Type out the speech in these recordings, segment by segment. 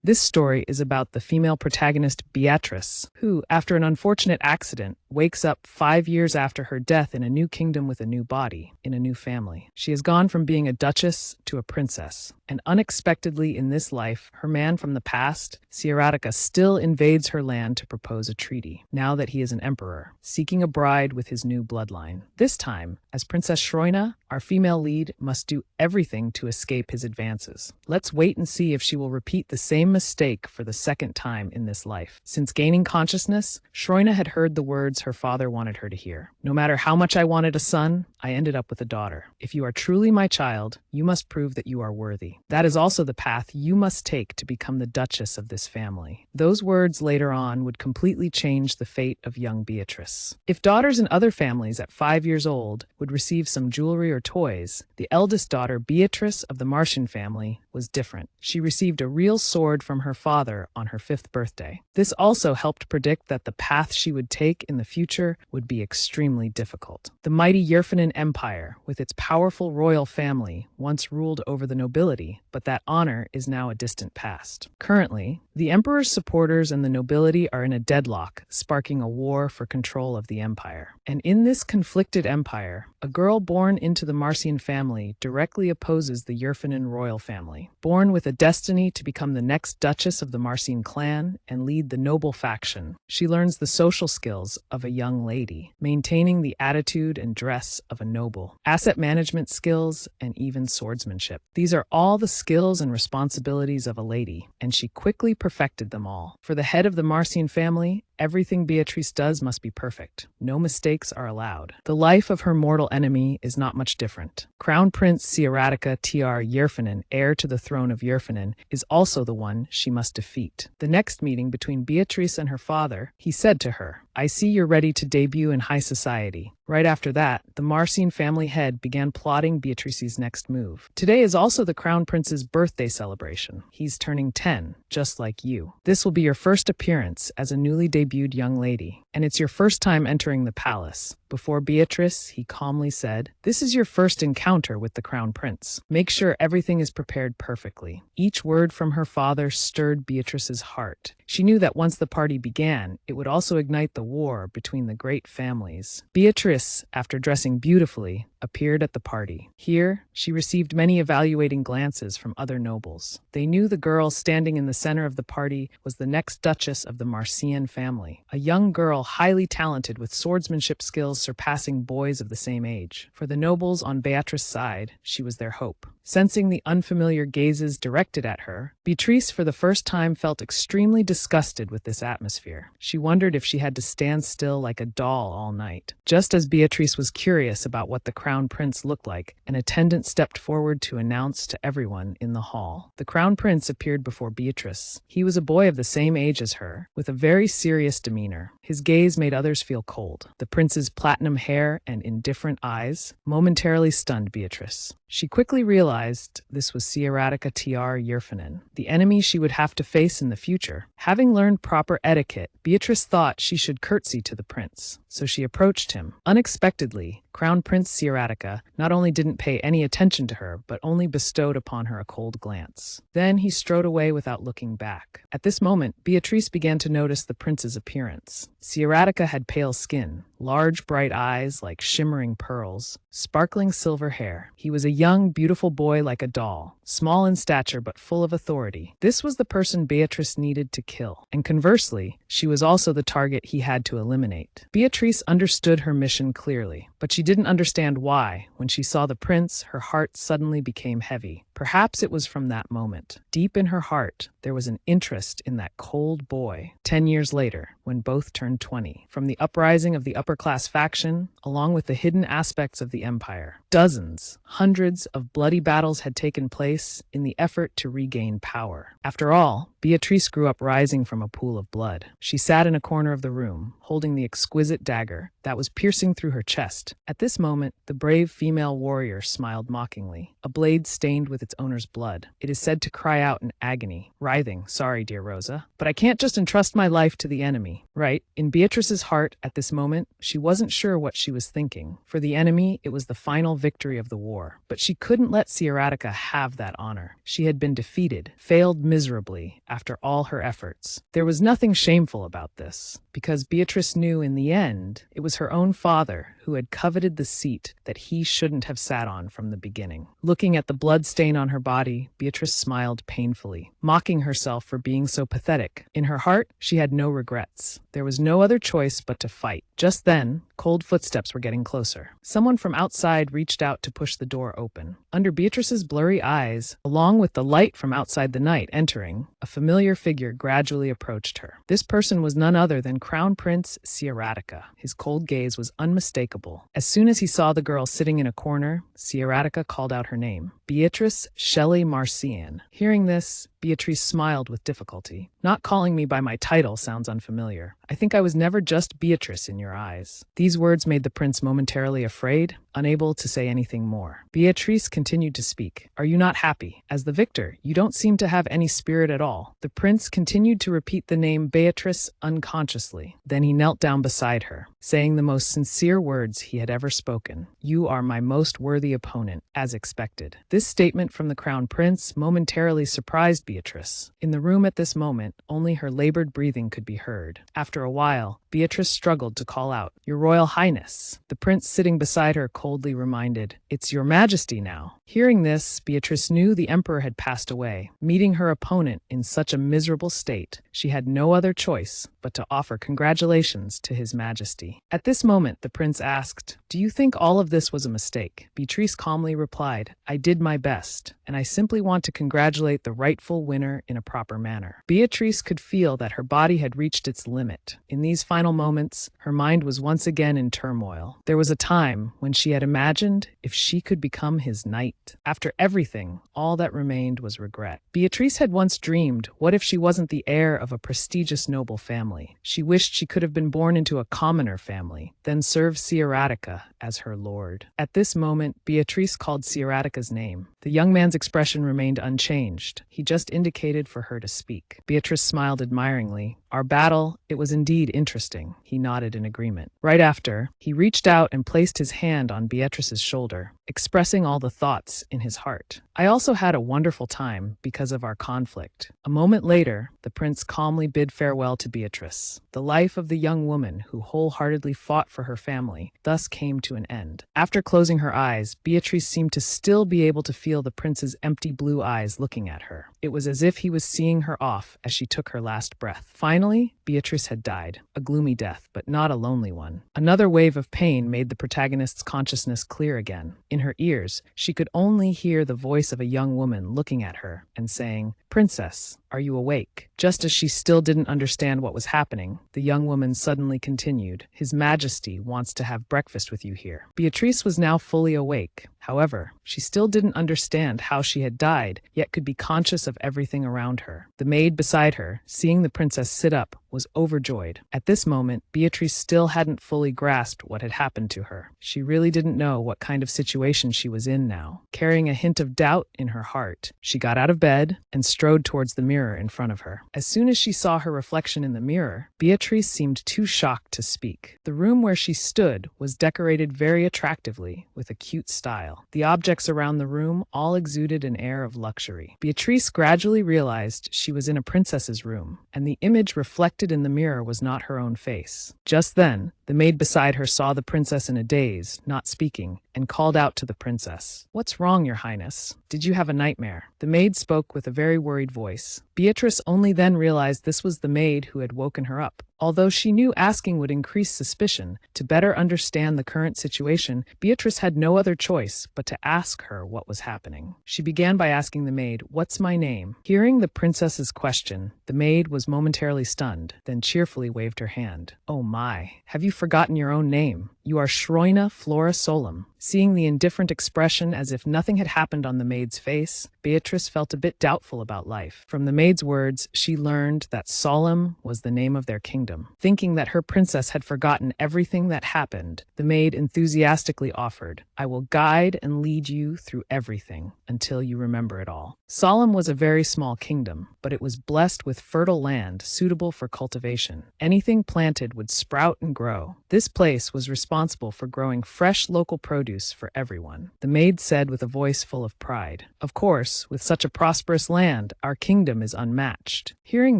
This story is about the female protagonist Beatrice, who, after an unfortunate accident, wakes up 5 years after her death in a new kingdom with a new body, in a new family. She has gone from being a duchess to a princess, and unexpectedly in this life, her man from the past, Sieradika, still invades her land to propose a treaty, now that he is an emperor, seeking a bride with his new bloodline. This time, as Princess Shroina, our female lead must do everything to escape his advances. Let's wait and see if she will repeat the same mistake for the second time in this life. Since gaining consciousness, Shroina had heard the words her father wanted her to hear. No matter how much I wanted a son, I ended up with a daughter. If you are truly my child, you must prove that you are worthy. That is also the path you must take to become the duchess of this family. Those words later on would completely change the fate of young Beatrice. If daughters in other families at 5 years old would receive some jewelry or toys, the eldest daughter, Beatrice of the Martian family, was different. She received a real sword from her father on her 5th birthday. This also helped predict that the path she would take in the future would be extremely difficult. The mighty Yerfanin Empire, with its powerful royal family, once ruled over the nobility, but that honor is now a distant past. Currently, the emperor's supporters and the nobility are in a deadlock, sparking a war for control of the empire. And in this conflicted empire, a girl born into the Marcian family directly opposes the Yerfanin royal family. Born with a destiny to become the next duchess of the Marcian clan and lead the noble faction, she learns the social skills of a young lady, maintaining the attitude and dress of a noble, asset management skills, and even swordsmanship. These are all the skills and responsibilities of a lady, and she quickly perfected them all. For the head of the Marcian family, everything Beatrice does must be perfect. No mistakes are allowed. The life of her mortal enemy is not much different. Crown Prince Sieradika Tr Yerfanin, heir to the throne of Yerfanin, is also the one she must defeat. The next meeting between Beatrice and her father, he said to her, "I see you're ready to debut in high society." Right after that, the Marcian family head began plotting Beatrice's next move. Today is also the Crown Prince's birthday celebration. He's turning 10, just like you. This will be your first appearance as a newly debuted young lady, and it's your first time entering the palace. Before Beatrice, he calmly said, "This is your first encounter with the Crown Prince. Make sure everything is prepared perfectly." Each word from her father stirred Beatrice's heart. She knew that once the party began, it would also ignite the war between the great families. Beatrice, after dressing beautifully, appeared at the party. Here, she received many evaluating glances from other nobles. They knew the girl standing in the center of the party was the next duchess of the Marcian family, a young girl highly talented with swordsmanship skills surpassing boys of the same age. For the nobles on Beatrice's side, she was their hope. Sensing the unfamiliar gazes directed at her, Beatrice for the first time felt extremely disgusted with this atmosphere. She wondered if she had to stand still like a doll all night. Just as Beatrice was curious about what the Crown Prince looked like, an attendant stepped forward to announce to everyone in the hall. The Crown Prince appeared before Beatrice. He was a boy of the same age as her, with a very serious demeanor. His gaze made others feel cold. The prince's platinum hair and indifferent eyes momentarily stunned Beatrice. She quickly realized this was Sieradika Tr Yerfanin, the enemy she would have to face in the future. Having learned proper etiquette, Beatrice thought she should curtsy to the prince, so she approached him. Unexpectedly, Crown Prince Sieradika not only didn't pay any attention to her, but only bestowed upon her a cold glance. Then he strode away without looking back. At this moment, Beatrice began to notice the prince's appearance. Sieradika had pale skin, large bright eyes like shimmering pearls, sparkling silver hair. He was a young, beautiful boy like a doll, small in stature but full of authority. This was the person Beatrice needed to kill, and conversely, she was also the target he had to eliminate. Beatrice understood her mission clearly, but she didn't understand why. When she saw the prince, her heart suddenly became heavy. Perhaps it was from that moment. Deep in her heart, there was an interest in that cold boy. 10 years later, when both turned 20, from the uprising of the upper-class faction, along with the hidden aspects of the empire, dozens, hundreds of bloody battles had taken place in the effort to regain power. After all, Beatrice grew up rising from a pool of blood. She sat in a corner of the room, holding the exquisite dagger that was piercing through her chest. At this moment, the brave female warrior smiled mockingly, a blade stained with its owner's blood. It is said to cry out in agony, writhing, "Sorry, dear Rosa, but I can't just entrust my life to the enemy." Right? In Beatrice's heart, at this moment, she wasn't sure what she was thinking. For the enemy, it was the final victory of the war. But she couldn't let Sierratica have that honor. She had been defeated, failed miserably after all her efforts. There was nothing shameful about this, because Beatrice knew in the end it was her own father who had coveted the seat that he shouldn't have sat on from the beginning. Looking at the blood stain on her body, Beatrice smiled painfully, mocking herself for being so pathetic. In her heart, she had no regrets. There was no other choice but to fight. Just then, cold footsteps were getting closer. Someone from outside reached out to push the door open. Under Beatrice's blurry eyes, along with the light from outside the night entering, a familiar figure gradually approached her. This person was none other than Crown Prince Sierratica. His cold gaze was unmistakable. As soon as he saw the girl sitting in a corner, Sierratica called out her name, Beatrice Shelley Marcian. Hearing this, Beatrice smiled with difficulty. Not calling me by my title sounds unfamiliar. I think I was never just Beatrice in your eyes. These words made the prince momentarily afraid, unable to say anything more. Beatrice continued to speak. Are you not happy? As the victor, you don't seem to have any spirit at all. The prince continued to repeat the name Beatrice unconsciously. Then he knelt down beside her, saying the most sincere words he had ever spoken. You are my most worthy opponent, as expected. This statement from the crown prince momentarily surprised Beatrice. In the room at this moment, only her labored breathing could be heard. After a while, Beatrice struggled to call out, Your Royal Highness. The prince sitting beside her coldly reminded, It's your Majesty now. Hearing this, Beatrice knew the emperor had passed away. Meeting her opponent in such a miserable state, she had no other choice but to offer congratulations to his majesty. At this moment, the prince asked, Do you think all of this was a mistake? Beatrice calmly replied, I did my best, and I simply want to congratulate the rightful winner in a proper manner. Beatrice could feel that her body had reached its limit. In these final moments, her mind was once again in turmoil. There was a time when she had imagined if she could become his knight. After everything, all that remained was regret. Beatrice had once dreamed, what if she wasn't the heir of a prestigious noble family? She wished she could have been born into a commoner family, then serve Sierratica as her lord. At this moment, Beatrice called Sierratica's name. The young man's expression remained unchanged. He just indicated for her to speak. Beatrice smiled admiringly. Our battle, it was indeed interesting. He nodded in agreement. Right after, he reached out and placed his hand on Beatrice's shoulder, expressing all the thoughts in his heart. I also had a wonderful time because of our conflict. A moment later, the prince calmly bid farewell to Beatrice. The life of the young woman who wholeheartedly fought for her family thus came to an end. After closing her eyes, Beatrice seemed to still be able to feel the prince's empty blue eyes looking at her. It was as if he was seeing her off as she took her last breath. Finally, Beatrice had died. A gloomy death, but not a lonely one. Another wave of pain made the protagonist's consciousness clear again. In her ears, she could only hear the voice of a young woman looking at her and saying, Princess, are you awake? Just as she still didn't understand what was happening, the young woman suddenly continued, His Majesty wants to have breakfast with you here. Beatrice was now fully awake. However, she still didn't understand how she had died, yet could be conscious of everything around her. The maid beside her, seeing the princess sit up, was overjoyed. At this moment, Beatrice still hadn't fully grasped what had happened to her. She really didn't know what kind of situation she was in now. Carrying a hint of doubt in her heart, she got out of bed and strode towards the mirror in front of her. As soon as she saw her reflection in the mirror, Beatrice seemed too shocked to speak. The room where she stood was decorated very attractively with a cute style. The objects around the room all exuded an air of luxury. Beatrice gradually realized she was in a princess's room, and the image reflected in the mirror was not her own face. Just then, the maid beside her saw the princess in a daze, not speaking, and called out to the princess, What's wrong, Your Highness? Did you have a nightmare? The maid spoke with a very worried voice. Beatrice only then realized this was the maid who had woken her up. Although she knew asking would increase suspicion, to better understand the current situation, Beatrice had no other choice but to ask her what was happening. She began by asking the maid, What's my name? Hearing the princess's question, the maid was momentarily stunned, then cheerfully waved her hand. Oh my, have you forgotten your own name? You are Shroina Flora Solum. Seeing the indifferent expression as if nothing had happened on the maid's face, Beatrice felt a bit doubtful about life. From the maid's words, she learned that Solum was the name of their kingdom. Thinking that her princess had forgotten everything that happened, the maid enthusiastically offered, I will guide and lead you through everything until you remember it all. Solum was a very small kingdom, but it was blessed with fertile land suitable for cultivation. Anything planted would sprout and grow. This place was responsible for growing fresh local produce for everyone. The maid said with a voice full of pride, Of course, with such a prosperous land, our kingdom is unmatched. Hearing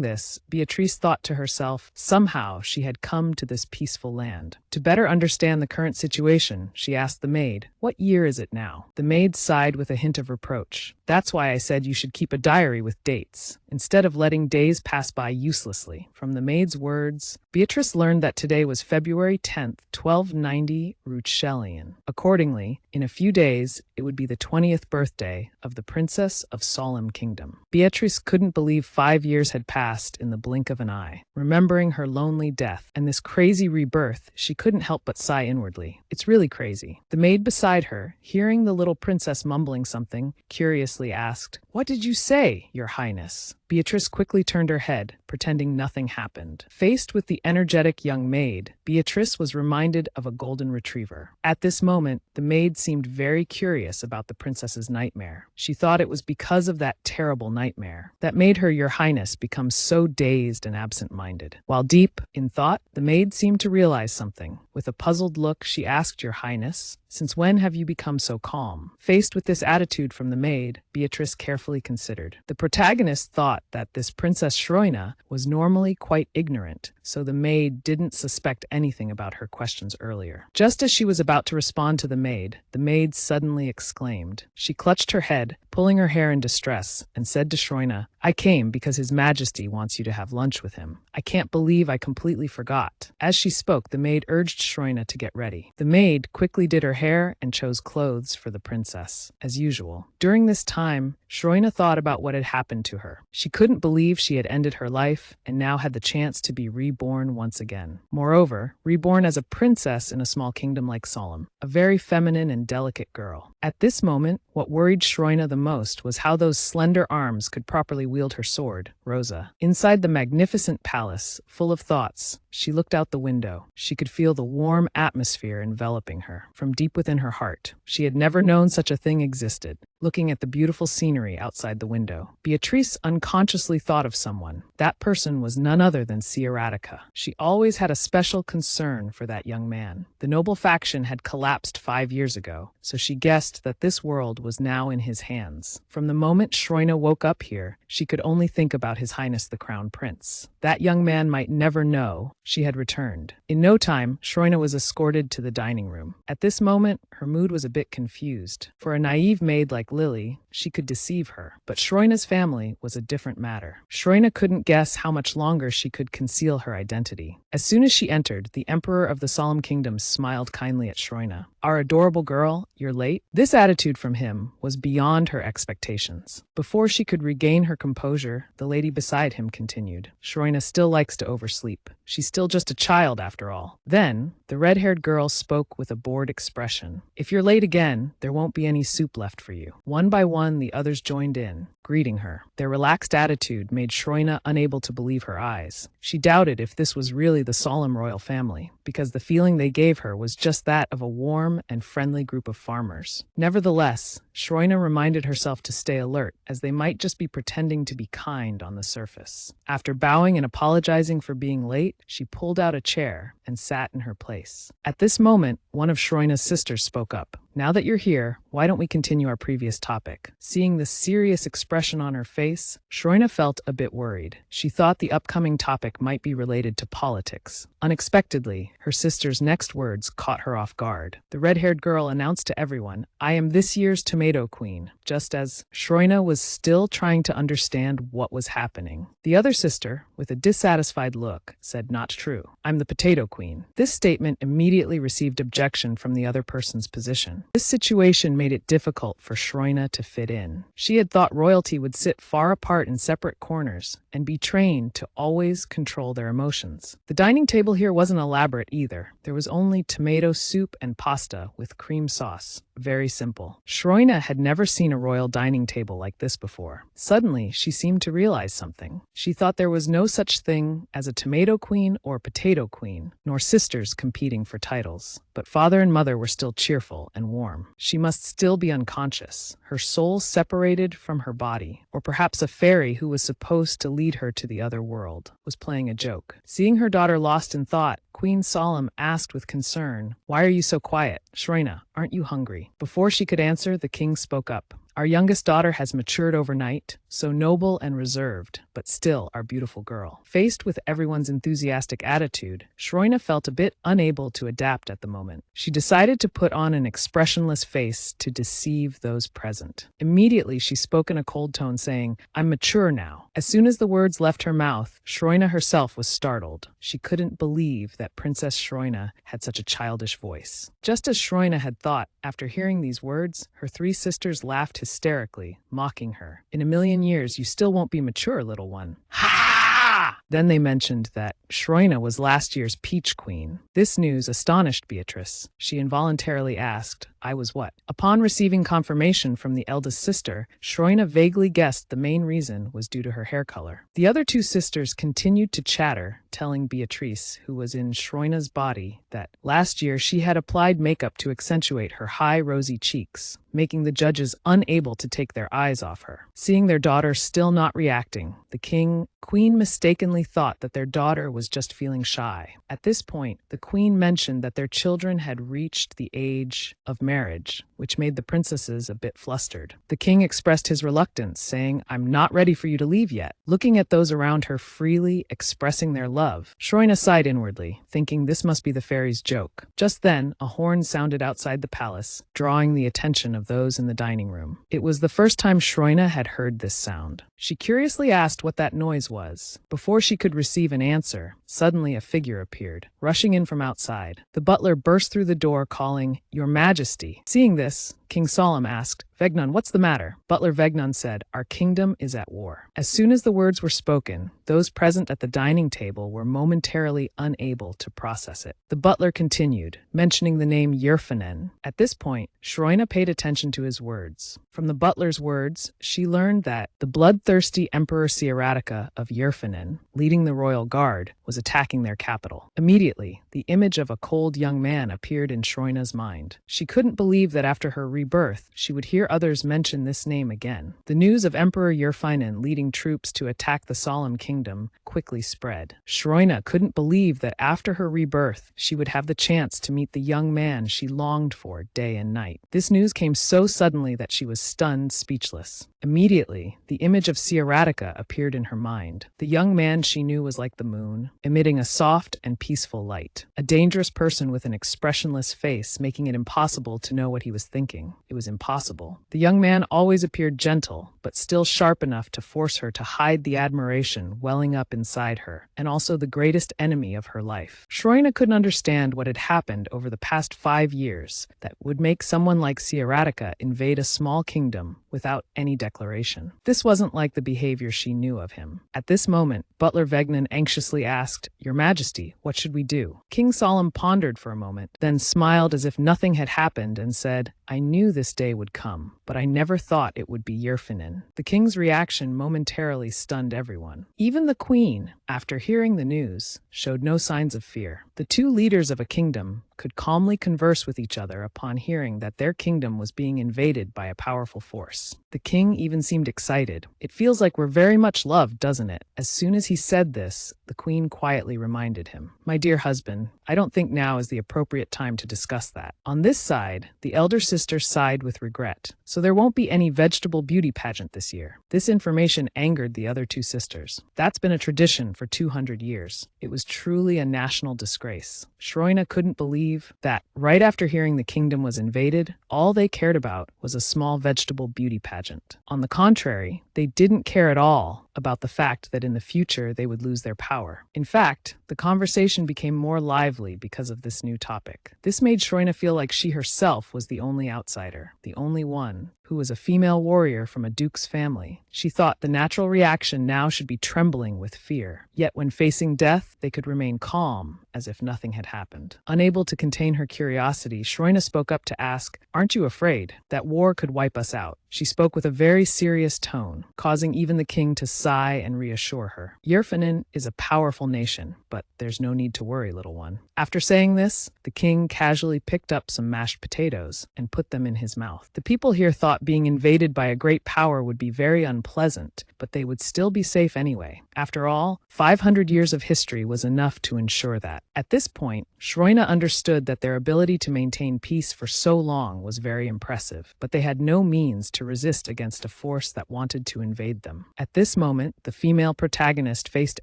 this, Beatrice thought to herself, somehow she had come to this peaceful land. To better understand the current situation, she asked the maid, What year is it now? The maid sighed with a hint of reproach. That's why I said you should keep a diary with dates, instead of letting days pass by uselessly. From the maid's words, Beatrice learned that today was February 10th, 1290 Ruchelian. Accordingly, in a few days, it would be the 20th birthday of the Princess of Solum Kingdom. Beatrice couldn't believe 5 years had passed in the blink of an eye. Remembering her lonely death and this crazy rebirth, she couldn't help but sigh inwardly. It's really crazy. The maid beside her, hearing the little princess mumbling something, curiously asked, What did you say, Your Highness? Beatrice quickly turned her head, pretending nothing happened. Faced with the energetic young maid, Beatrice was reminded of a golden retriever. At this moment, the maid seemed very curious about the princess's nightmare. She thought it was because of that terrible nightmare that made her Your Highness become so dazed and absent-minded. While deep in thought, the maid seemed to realize something. With a puzzled look, she asked Your Highness, Since when have you become so calm? Faced with this attitude from the maid, Beatrice carefully considered. The protagonist thought that this Princess Shroina was normally quite ignorant, so the maid didn't suspect anything about her questions earlier. Just as she was about to respond to the maid suddenly exclaimed. She clutched her head, pulling her hair in distress, and said to Shroina, I came because His Majesty wants you to have lunch with him. I can't believe I completely forgot. As she spoke, the maid urged Shroina to get ready. The maid quickly did her hair and chose clothes for the princess, as usual. During this time, Shroina thought about what had happened to her. She couldn't believe she had ended her life and now had the chance to be reborn once again. Moreover, reborn as a princess in a small kingdom like Solum, a very feminine and delicate girl. At this moment, what worried Shroina the most was how those slender arms could properly wield her sword, Rosa. Inside the magnificent palace, full of thoughts, she looked out the window. She could feel the warm atmosphere enveloping her. From deep within her heart, she had never known such a thing existed. Looking at the beautiful scenery outside the window, Beatrice unconsciously thought of someone. That person was none other than Radica. She always had a special concern for that young man. The noble faction had collapsed 5 years ago, so she guessed that this world was now in his hands. From the moment Shroina woke up here, she could only think about His Highness the Crown Prince. That young man might never know she had returned. In no time, Shroina was escorted to the dining room. At this moment, her mood was a bit confused. For a naive maid like Lily, she could deceive her. But Shroina's family was a different matter. Shroina couldn't guess how much longer she could conceal her identity. As soon as she entered, the Emperor of the Solemn Kingdom smiled kindly at Shroina. Our adorable girl, you're late? This attitude from him was beyond her expectations. Before she could regain her composure, the lady beside him continued. Shroina still likes to oversleep. She's still just a child after all. Then, the red-haired girl spoke with a bored expression. If you're late again, there won't be any soup left for you. One by one, the others joined in, greeting her. Their relaxed attitude made Shroina unable to believe her eyes. She doubted if this was really the solemn royal family, because the feeling they gave her was just that of a warm and friendly group of farmers. Nevertheless, Shroina reminded herself to stay alert, as they might just be pretending to be kind on the surface. After bowing and apologizing for being late, she pulled out a chair and sat in her place. At this moment, one of Shroina's sisters spoke up. Now that you're here, why don't we continue our previous topic? Seeing the serious expression on her face, Shroina felt a bit worried. She thought the upcoming topic might be related to politics. Unexpectedly, her sister's next words caught her off guard. The red-haired girl announced to everyone, I am this year's tomato queen, just as Shroina was still trying to understand what was happening. The other sister, with a dissatisfied look, said, not true. I'm the potato queen. This statement immediately received objection from the other person's position. This situation made it difficult for Shroina to fit in. She had thought royalty would sit far apart in separate corners and be trained to always control their emotions. The dining table here wasn't elaborate either. There was only tomato soup and pasta with cream sauce. Very simple. Shroina had never seen a royal dining table like this before. Suddenly, she seemed to realize something. She thought there was no such thing as a tomato queen or potato queen, nor sisters competing for titles. But father and mother were still cheerful and warm. She must still be unconscious, her soul separated from her body, or perhaps a fairy who was supposed to lead her to the other world was playing a joke. Seeing her daughter lost in thought, Queen Solemn asked with concern, "Why are you so quiet? Shroina, aren't you hungry?" Before she could answer, the king spoke up. "Our youngest daughter has matured overnight, so noble and reserved, but still our beautiful girl." Faced with everyone's enthusiastic attitude, Shroina felt a bit unable to adapt at the moment. She decided to put on an expressionless face to deceive those present. Immediately, she spoke in a cold tone, saying, "I'm mature now." As soon as the words left her mouth, Shroina herself was startled. She couldn't believe that Princess Shroina had such a childish voice. Just as Shroina had thought, after hearing these words, her three sisters laughed hysterically, mocking her. "In a million years, you still won't be mature, little one." Ha! Then they mentioned that Shroina was last year's Peach Queen. This news astonished Beatrice. She involuntarily asked, "I was what?" Upon receiving confirmation from the eldest sister, Shroina vaguely guessed the main reason was due to her hair color. The other two sisters continued to chatter, telling Beatrice, who was in Shroina's body, that last year she had applied makeup to accentuate her high rosy cheeks, making the judges unable to take their eyes off her. Seeing their daughter still not reacting, the queen mistakenly thought that their daughter was just feeling shy. At this point, the queen mentioned that their children had reached the age of marriage, which made the princesses a bit flustered. The king expressed his reluctance, saying, "I'm not ready for you to leave yet." Looking at those around her freely expressing their love, Shroina sighed inwardly, thinking this must be the fairy's joke. Just then, a horn sounded outside the palace, drawing the attention of those in the dining room. It was the first time Shroina had heard this sound. She curiously asked what that noise was. Before she could receive an answer, suddenly a figure appeared, rushing in from outside. The butler burst through the door, calling, "Your Majesty." Seeing this, King Solemn asked, "Vegnon, what's the matter?" Butler Vegnon said, "Our kingdom is at war." As soon as the words were spoken, those present at the dining table were momentarily unable to process it. The butler continued, mentioning the name Yerfanen. At this point, Shroina paid attention to his words. From the butler's words, she learned that the bloodthirsty Emperor Siaratica of Yerfanen, leading the royal guard, was attacking their capital. Immediately, the image of a cold young man appeared in Shroina's mind. She couldn't believe that after her rebirth, she would hear others mention this name again. The news of Emperor Yerfanen leading troops to attack the Solemn Kingdom quickly spread. Shroina couldn't believe that after her rebirth, she would have the chance to meet the young man she longed for day and night. This news came so suddenly that she was stunned, speechless. Immediately, the image of Siaratica appeared in her mind. The young man she knew was like the moon, emitting a soft and peaceful light. A dangerous person with an expressionless face, making it impossible to know what he was thinking. It was impossible. The young man always appeared gentle, but still sharp enough to force her to hide the admiration welling up inside her, and also the greatest enemy of her life. Shroina couldn't understand what had happened over the past 5 years that would make someone like Siaratica invade a small kingdom without any declaration. This wasn't like the behavior she knew of him. At this moment, Butler Vegnon anxiously asked, "Your Majesty, what should we do?" King Solemn pondered for a moment, then smiled as if nothing had happened and said, "I knew this day would come, but I never thought it would be Yerfanen." The king's reaction momentarily stunned everyone. Even the queen, after hearing the news, showed no signs of fear. The two leaders of a kingdom could calmly converse with each other upon hearing that their kingdom was being invaded by a powerful force. The king even seemed excited. "It feels like we're very much loved, doesn't it?" As soon as he said this, the queen quietly reminded him, "My dear husband, I don't think now is the appropriate time to discuss that." On this side, the elder sister sighed with regret. "So there won't be any vegetable beauty pageant this year." This information angered the other two sisters. That's been a tradition for 200 years. It was truly a national disgrace. Shroina couldn't believe that, right after hearing the kingdom was invaded, all they cared about was a small vegetable beauty pageant. On the contrary, they didn't care at all about the fact that in the future they would lose their power. In fact, the conversation became more lively because of this new topic. This made Shroina feel like she herself was the only outsider, the only one who was a female warrior from a duke's family. She thought the natural reaction now should be trembling with fear. Yet when facing death, they could remain calm, as if nothing had happened. Unable to contain her curiosity, Shroina spoke up to ask, "Aren't you afraid that war could wipe us out?" She spoke with a very serious tone, causing even the king to sigh and reassure her. Yerfanin is a powerful nation, but there's no need to worry, little one. After saying this, the king casually picked up some mashed potatoes and put them in his mouth. The people here thought being invaded by a great power would be very unpleasant, but they would still be safe anyway. After all, 500 years of history was enough to ensure that. At this point, Shroina understood that their ability to maintain peace for so long was very impressive, but they had no means to resist against a force that wanted to invade them. At this moment, the female protagonist faced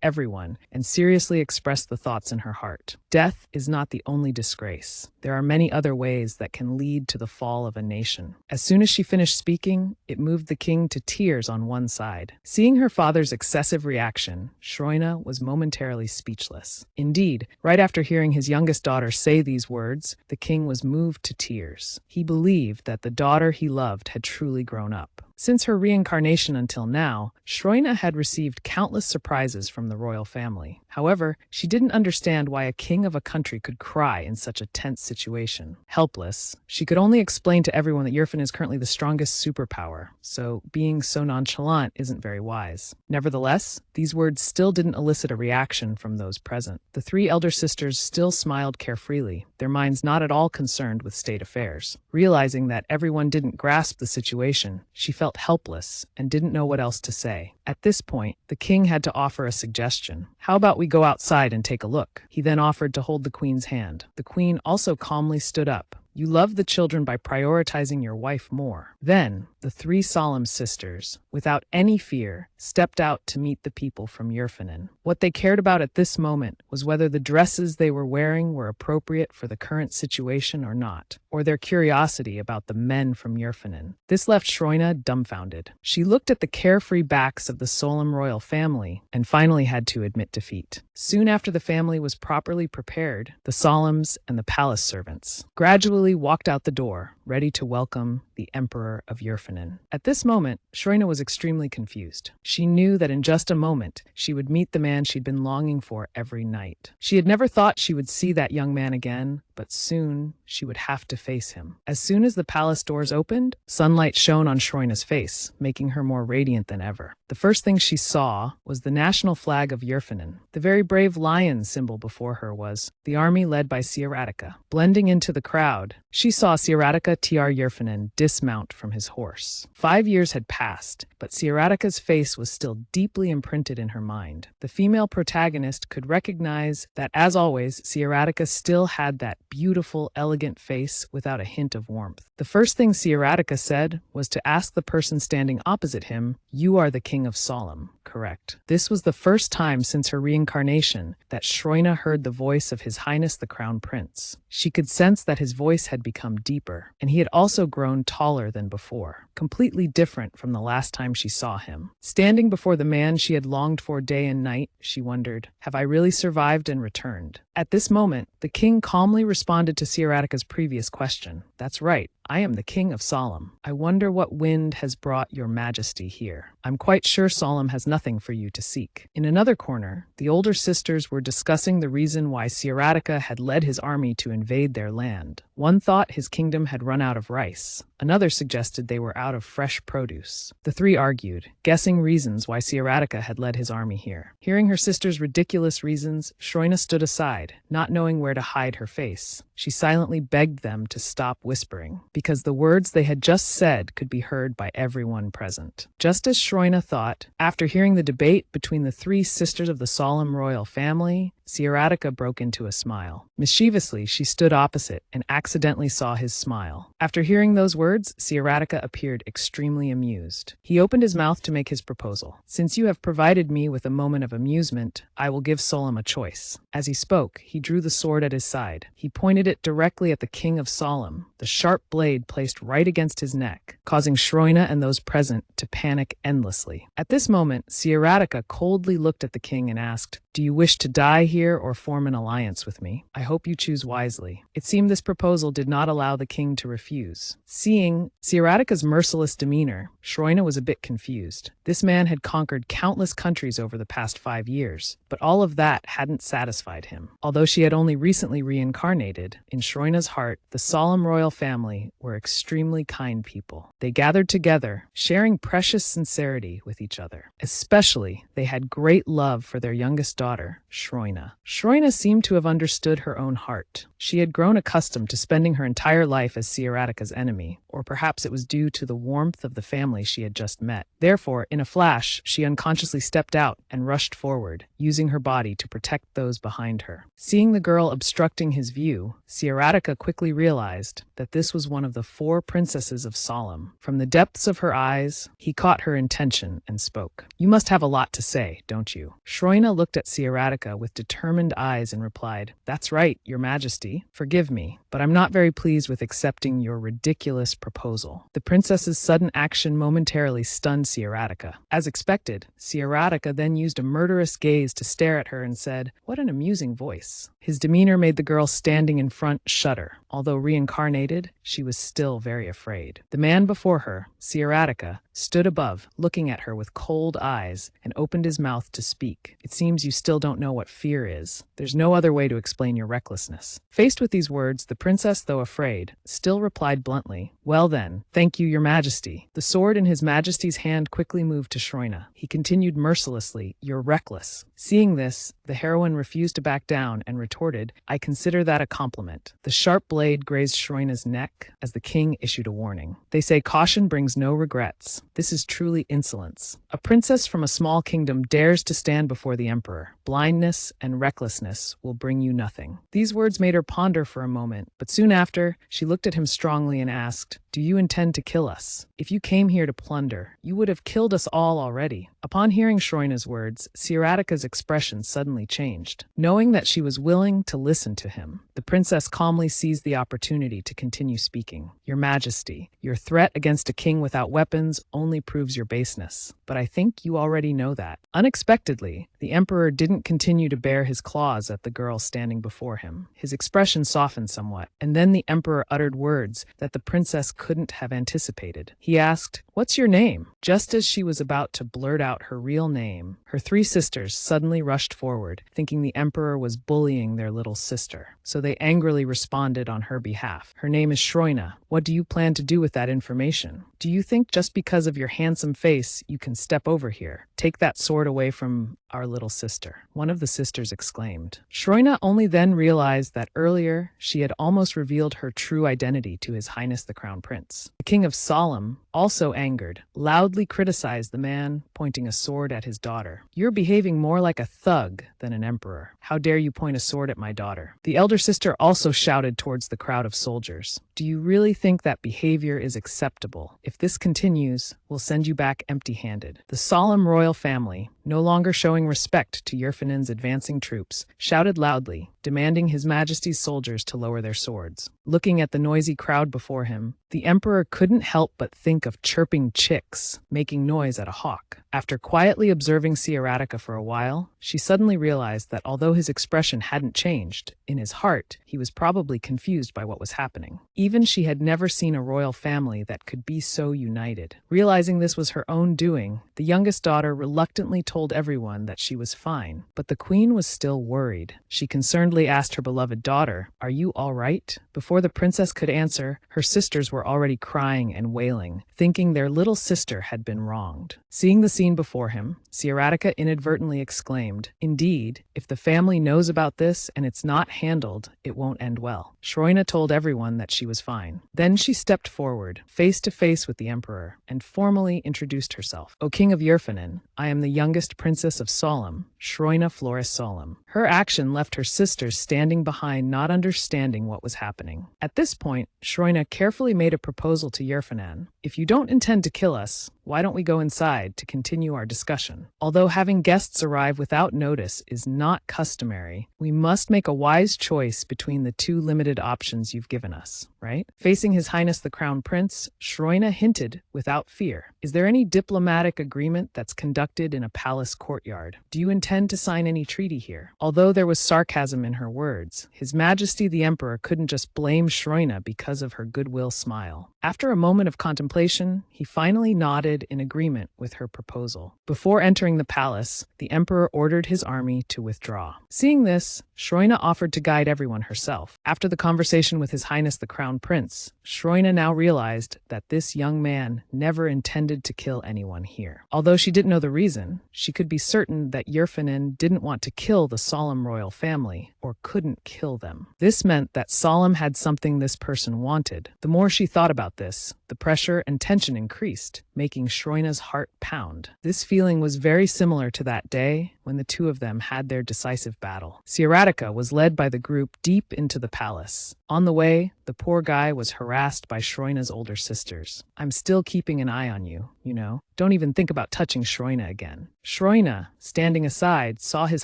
everyone and seriously expressed the thoughts in her heart. Death is not the only disgrace. There are many other ways that can lead to the fall of a nation. As soon as she finished speaking, it moved the king to tears on one side. Seeing her father's excessive reaction, Shroina was momentarily speechless. Indeed, right after hearing his youngest daughter say these words, the king was moved to tears. He believed that the daughter he loved had truly grown up. Since her reincarnation until now, Shroina had received countless surprises from the royal family. However, she didn't understand why a king of a country could cry in such a tense situation. Helpless, she could only explain to everyone that Yerfin is currently the strongest superpower, so being so nonchalant isn't very wise. Nevertheless, these words still didn't elicit a reaction from those present. The three elder sisters still smiled carefreely, their minds not at all concerned with state affairs. Realizing that everyone didn't grasp the situation, she felt helpless and didn't know what else to say. At this point, the king had to offer a suggestion. "How about we go outside and take a look?" He then offered to hold the queen's hand. The queen also calmly stood up. "You love the children by prioritizing your wife more." Then, the three solemn sisters, without any fear, stepped out to meet the people from Yerfanin. What they cared about at this moment was whether the dresses they were wearing were appropriate for the current situation or not, or their curiosity about the men from Yerfanin. This left Shroina dumbfounded. She looked at the carefree backs of the solemn royal family and finally had to admit defeat. Soon after the family was properly prepared, the Solemns and the palace servants gradually walked out the door, ready to welcome the Emperor of Yerfanin. At this moment, Shroina was extremely confused. She knew that in just a moment, she would meet the man she'd been longing for every night. She had never thought she would see that young man again, but soon she would have to face him. As soon as the palace doors opened, sunlight shone on Shroina's face, making her more radiant than ever. The first thing she saw was the national flag of Yerfanin. The very brave lion symbol before her was the army led by Siaratica. Blending into the crowd, she saw Siaratica Tr Yerfanin dismount from his horse. 5 years had passed, but Siaratica's face was still deeply imprinted in her mind. The female protagonist could recognize that, as always, Siaratica still had that beautiful, elegant face without a hint of warmth. The first thing Siaratica said was to ask the person standing opposite him, "You are the King of Solemn, correct?" This was the first time since her reincarnation that Shroina heard the voice of His Highness the Crown Prince. She could sense that his voice had become deeper, and he had also grown taller than before, completely different from the last time she saw him. Standing before the man she had longed for day and night, she wondered, "Have I really survived and returned?" At this moment, the king calmly responded to Siaratica's previous question. "That's right. I am the King of Solemn. I wonder what wind has brought your majesty here. I'm quite sure Solemn has nothing for you to seek." In another corner, the older sisters were discussing the reason why Siaratica had led his army to invade their land. One thought his kingdom had run out of rice. Another suggested they were out of fresh produce. The three argued, guessing reasons why Siaratica had led his army here. Hearing her sister's ridiculous reasons, Shroina stood aside, not knowing where to hide her face. She silently begged them to stop whispering, because the words they had just said could be heard by everyone present. Just as Shroina thought, after hearing the debate between the three sisters of the solemn royal family, Sieratica broke into a smile. Mischievously, she stood opposite and accidentally saw his smile. After hearing those words, Sieratica appeared extremely amused. He opened his mouth to make his proposal. Since you have provided me with a moment of amusement, I will give Solom a choice. As he spoke, he drew the sword at his side. He pointed it directly at the king of Solom, the sharp blade placed right against his neck, causing Shroina and those present to panic endlessly. At this moment, Sieratica coldly looked at the king and asked, "Do you wish to die here or form an alliance with me? I hope you choose wisely." It seemed this proposal did not allow the king to refuse. Seeing Sieratica's merciless demeanor, Shroina was a bit confused. This man had conquered countless countries over the past 5 years, but all of that hadn't satisfied him. Although she had only recently reincarnated, in Shroina's heart, the solemn royal family were extremely kind people. They gathered together, sharing precious sincerity with each other. Especially, they had great love for their youngest daughter, Shroina. Shroina seemed to have understood her own heart. She had grown accustomed to spending her entire life as Sieratica's enemy, or perhaps it was due to the warmth of the family she had just met. Therefore, in a flash, she unconsciously stepped out and rushed forward, using her body to protect those behind her. Seeing the girl obstructing his view, Sieratica quickly realized that this was one of the 4 princesses of Solom. From the depths of her eyes, he caught her intention and spoke. "You must have a lot to say, don't you?" Shroina looked at Sieratica with determined eyes and replied, "That's right, Your Majesty. Forgive me, but I'm not very pleased with accepting your ridiculous proposal." The princess's sudden action momentarily stunned Sieratica. As expected, Sieratica then used a murderous gaze to stare at her and said, "What an amusing voice." His demeanor made the girl standing in front shudder. Although reincarnated, she was still very afraid. The man before her, Sieratica, stood above, looking at her with cold eyes, and opened his mouth to speak. "It seems you still don't know what fear is. There's no other way to explain your recklessness." Faced with these words, the princess, though afraid, still replied bluntly, "Well then, thank you, Your Majesty." The sword in His Majesty's hand quickly moved to Shroina. He continued mercilessly, "You're reckless." Seeing this, the heroine refused to back down and retorted, "I consider that a compliment." The sharp blade grazed Shroina's neck as the king issued a warning. They say caution brings no regrets. This is truly insolence. A princess from a small kingdom dares to stand before the emperor. Blindness and recklessness will bring you nothing. These words made her ponder for a moment, but soon after, she looked at him strongly and asked, "Do you intend to kill us? If you came here to plunder, you would have killed us all already." Upon hearing Shroina's words, Sieratica's expression suddenly changed. Knowing that she was willing to listen to him, the princess calmly seized the opportunity to continue speaking. "Your Majesty, your threat against a king without weapons only proves your baseness, but I think you already know that." Unexpectedly, the emperor didn't continue to bare his claws at the girl standing before him. His expression softened somewhat, and then the emperor uttered words that the princess couldn't have anticipated. He asked, "What's your name?" Just as she was about to blurt out her real name, her 3 sisters suddenly rushed forward, thinking the emperor was bullying their little sister. So they angrily responded on her behalf. "Her name is Shroina. What do you plan to do with that information? Do you think just because of your handsome face you can step over here? Take that sword away from our little sister," one of the sisters exclaimed. Shroina only then realized that earlier she had almost revealed her true identity to His Highness the Crown Prince. The King of Solom, also angered, loudly criticized the man pointing a sword at his daughter. "You're behaving more like a thug than an emperor. How dare you point a sword at my daughter?" The elder sister also shouted towards the crowd of soldiers, "Do you really think that behavior is acceptable? If this continues, we'll send you back empty-handed." The solemn royal family, no longer showing respect to Yerfanin's advancing troops, shouted loudly, demanding His Majesty's soldiers to lower their swords. Looking at the noisy crowd before him, the emperor couldn't help but think of chirping chicks making noise at a hawk. After quietly observing Sieratica for a while, she suddenly realized that although his expression hadn't changed, in his heart, he was probably confused by what was happening. Even she had never seen a royal family that could be so united. Realizing this was her own doing, the youngest daughter reluctantly told everyone that she was fine, but the queen was still worried. She concernedly asked her beloved daughter, "Are you all right?" Before the princess could answer, her sisters were already crying and wailing, thinking their little sister had been wronged. Seeing the scene before him, Sieratica inadvertently exclaimed, "Indeed, if the family knows about this and it's not handled, it won't end well." Shroina told everyone that she was fine. Then she stepped forward, face to face with the emperor, and formally introduced herself. "O King of Yerfanin, I am the youngest princess of Solom, Shroina Flores Solom." Her action left her sisters standing behind, not understanding what was happening. At this point, Shroina carefully made a proposal to Yerfanan. If you don't intend to kill us, why don't we go inside to continue our discussion? Although having guests arrive without notice is not customary, we must make a wise choice between the two limited options you've given us, right? Facing His Highness the Crown Prince, Shroina hinted without fear. Is there any diplomatic agreement that's conducted in a palace courtyard? Do you intend to sign any treaty here? Although there was sarcasm in her words, His Majesty the Emperor couldn't just blame Shroina because of her goodwill smile. After a moment of contemplation, he finally nodded in agreement with her proposal. Before entering the palace, the emperor ordered his army to withdraw. Seeing this, Shroina offered to guide everyone herself. After the conversation with His Highness the Crown Prince, Shroina now realized that this young man never intended to kill anyone here. Although she didn't know the reason, she could be certain that Yerfanan didn't want to kill the Solemn royal family, or couldn't kill them. This meant that Solemn had something this person wanted. The more she thought about this, the pressure and tension increased, making Shroina's heart pound. This feeling was very similar to that day when the two of them had their decisive battle. Sieratica was led by the group deep into the palace. On the way, the poor guy was harassed by Shroina's older sisters. I'm still keeping an eye on you, you know. Don't even think about touching Shroina again. Shroina, standing aside, saw His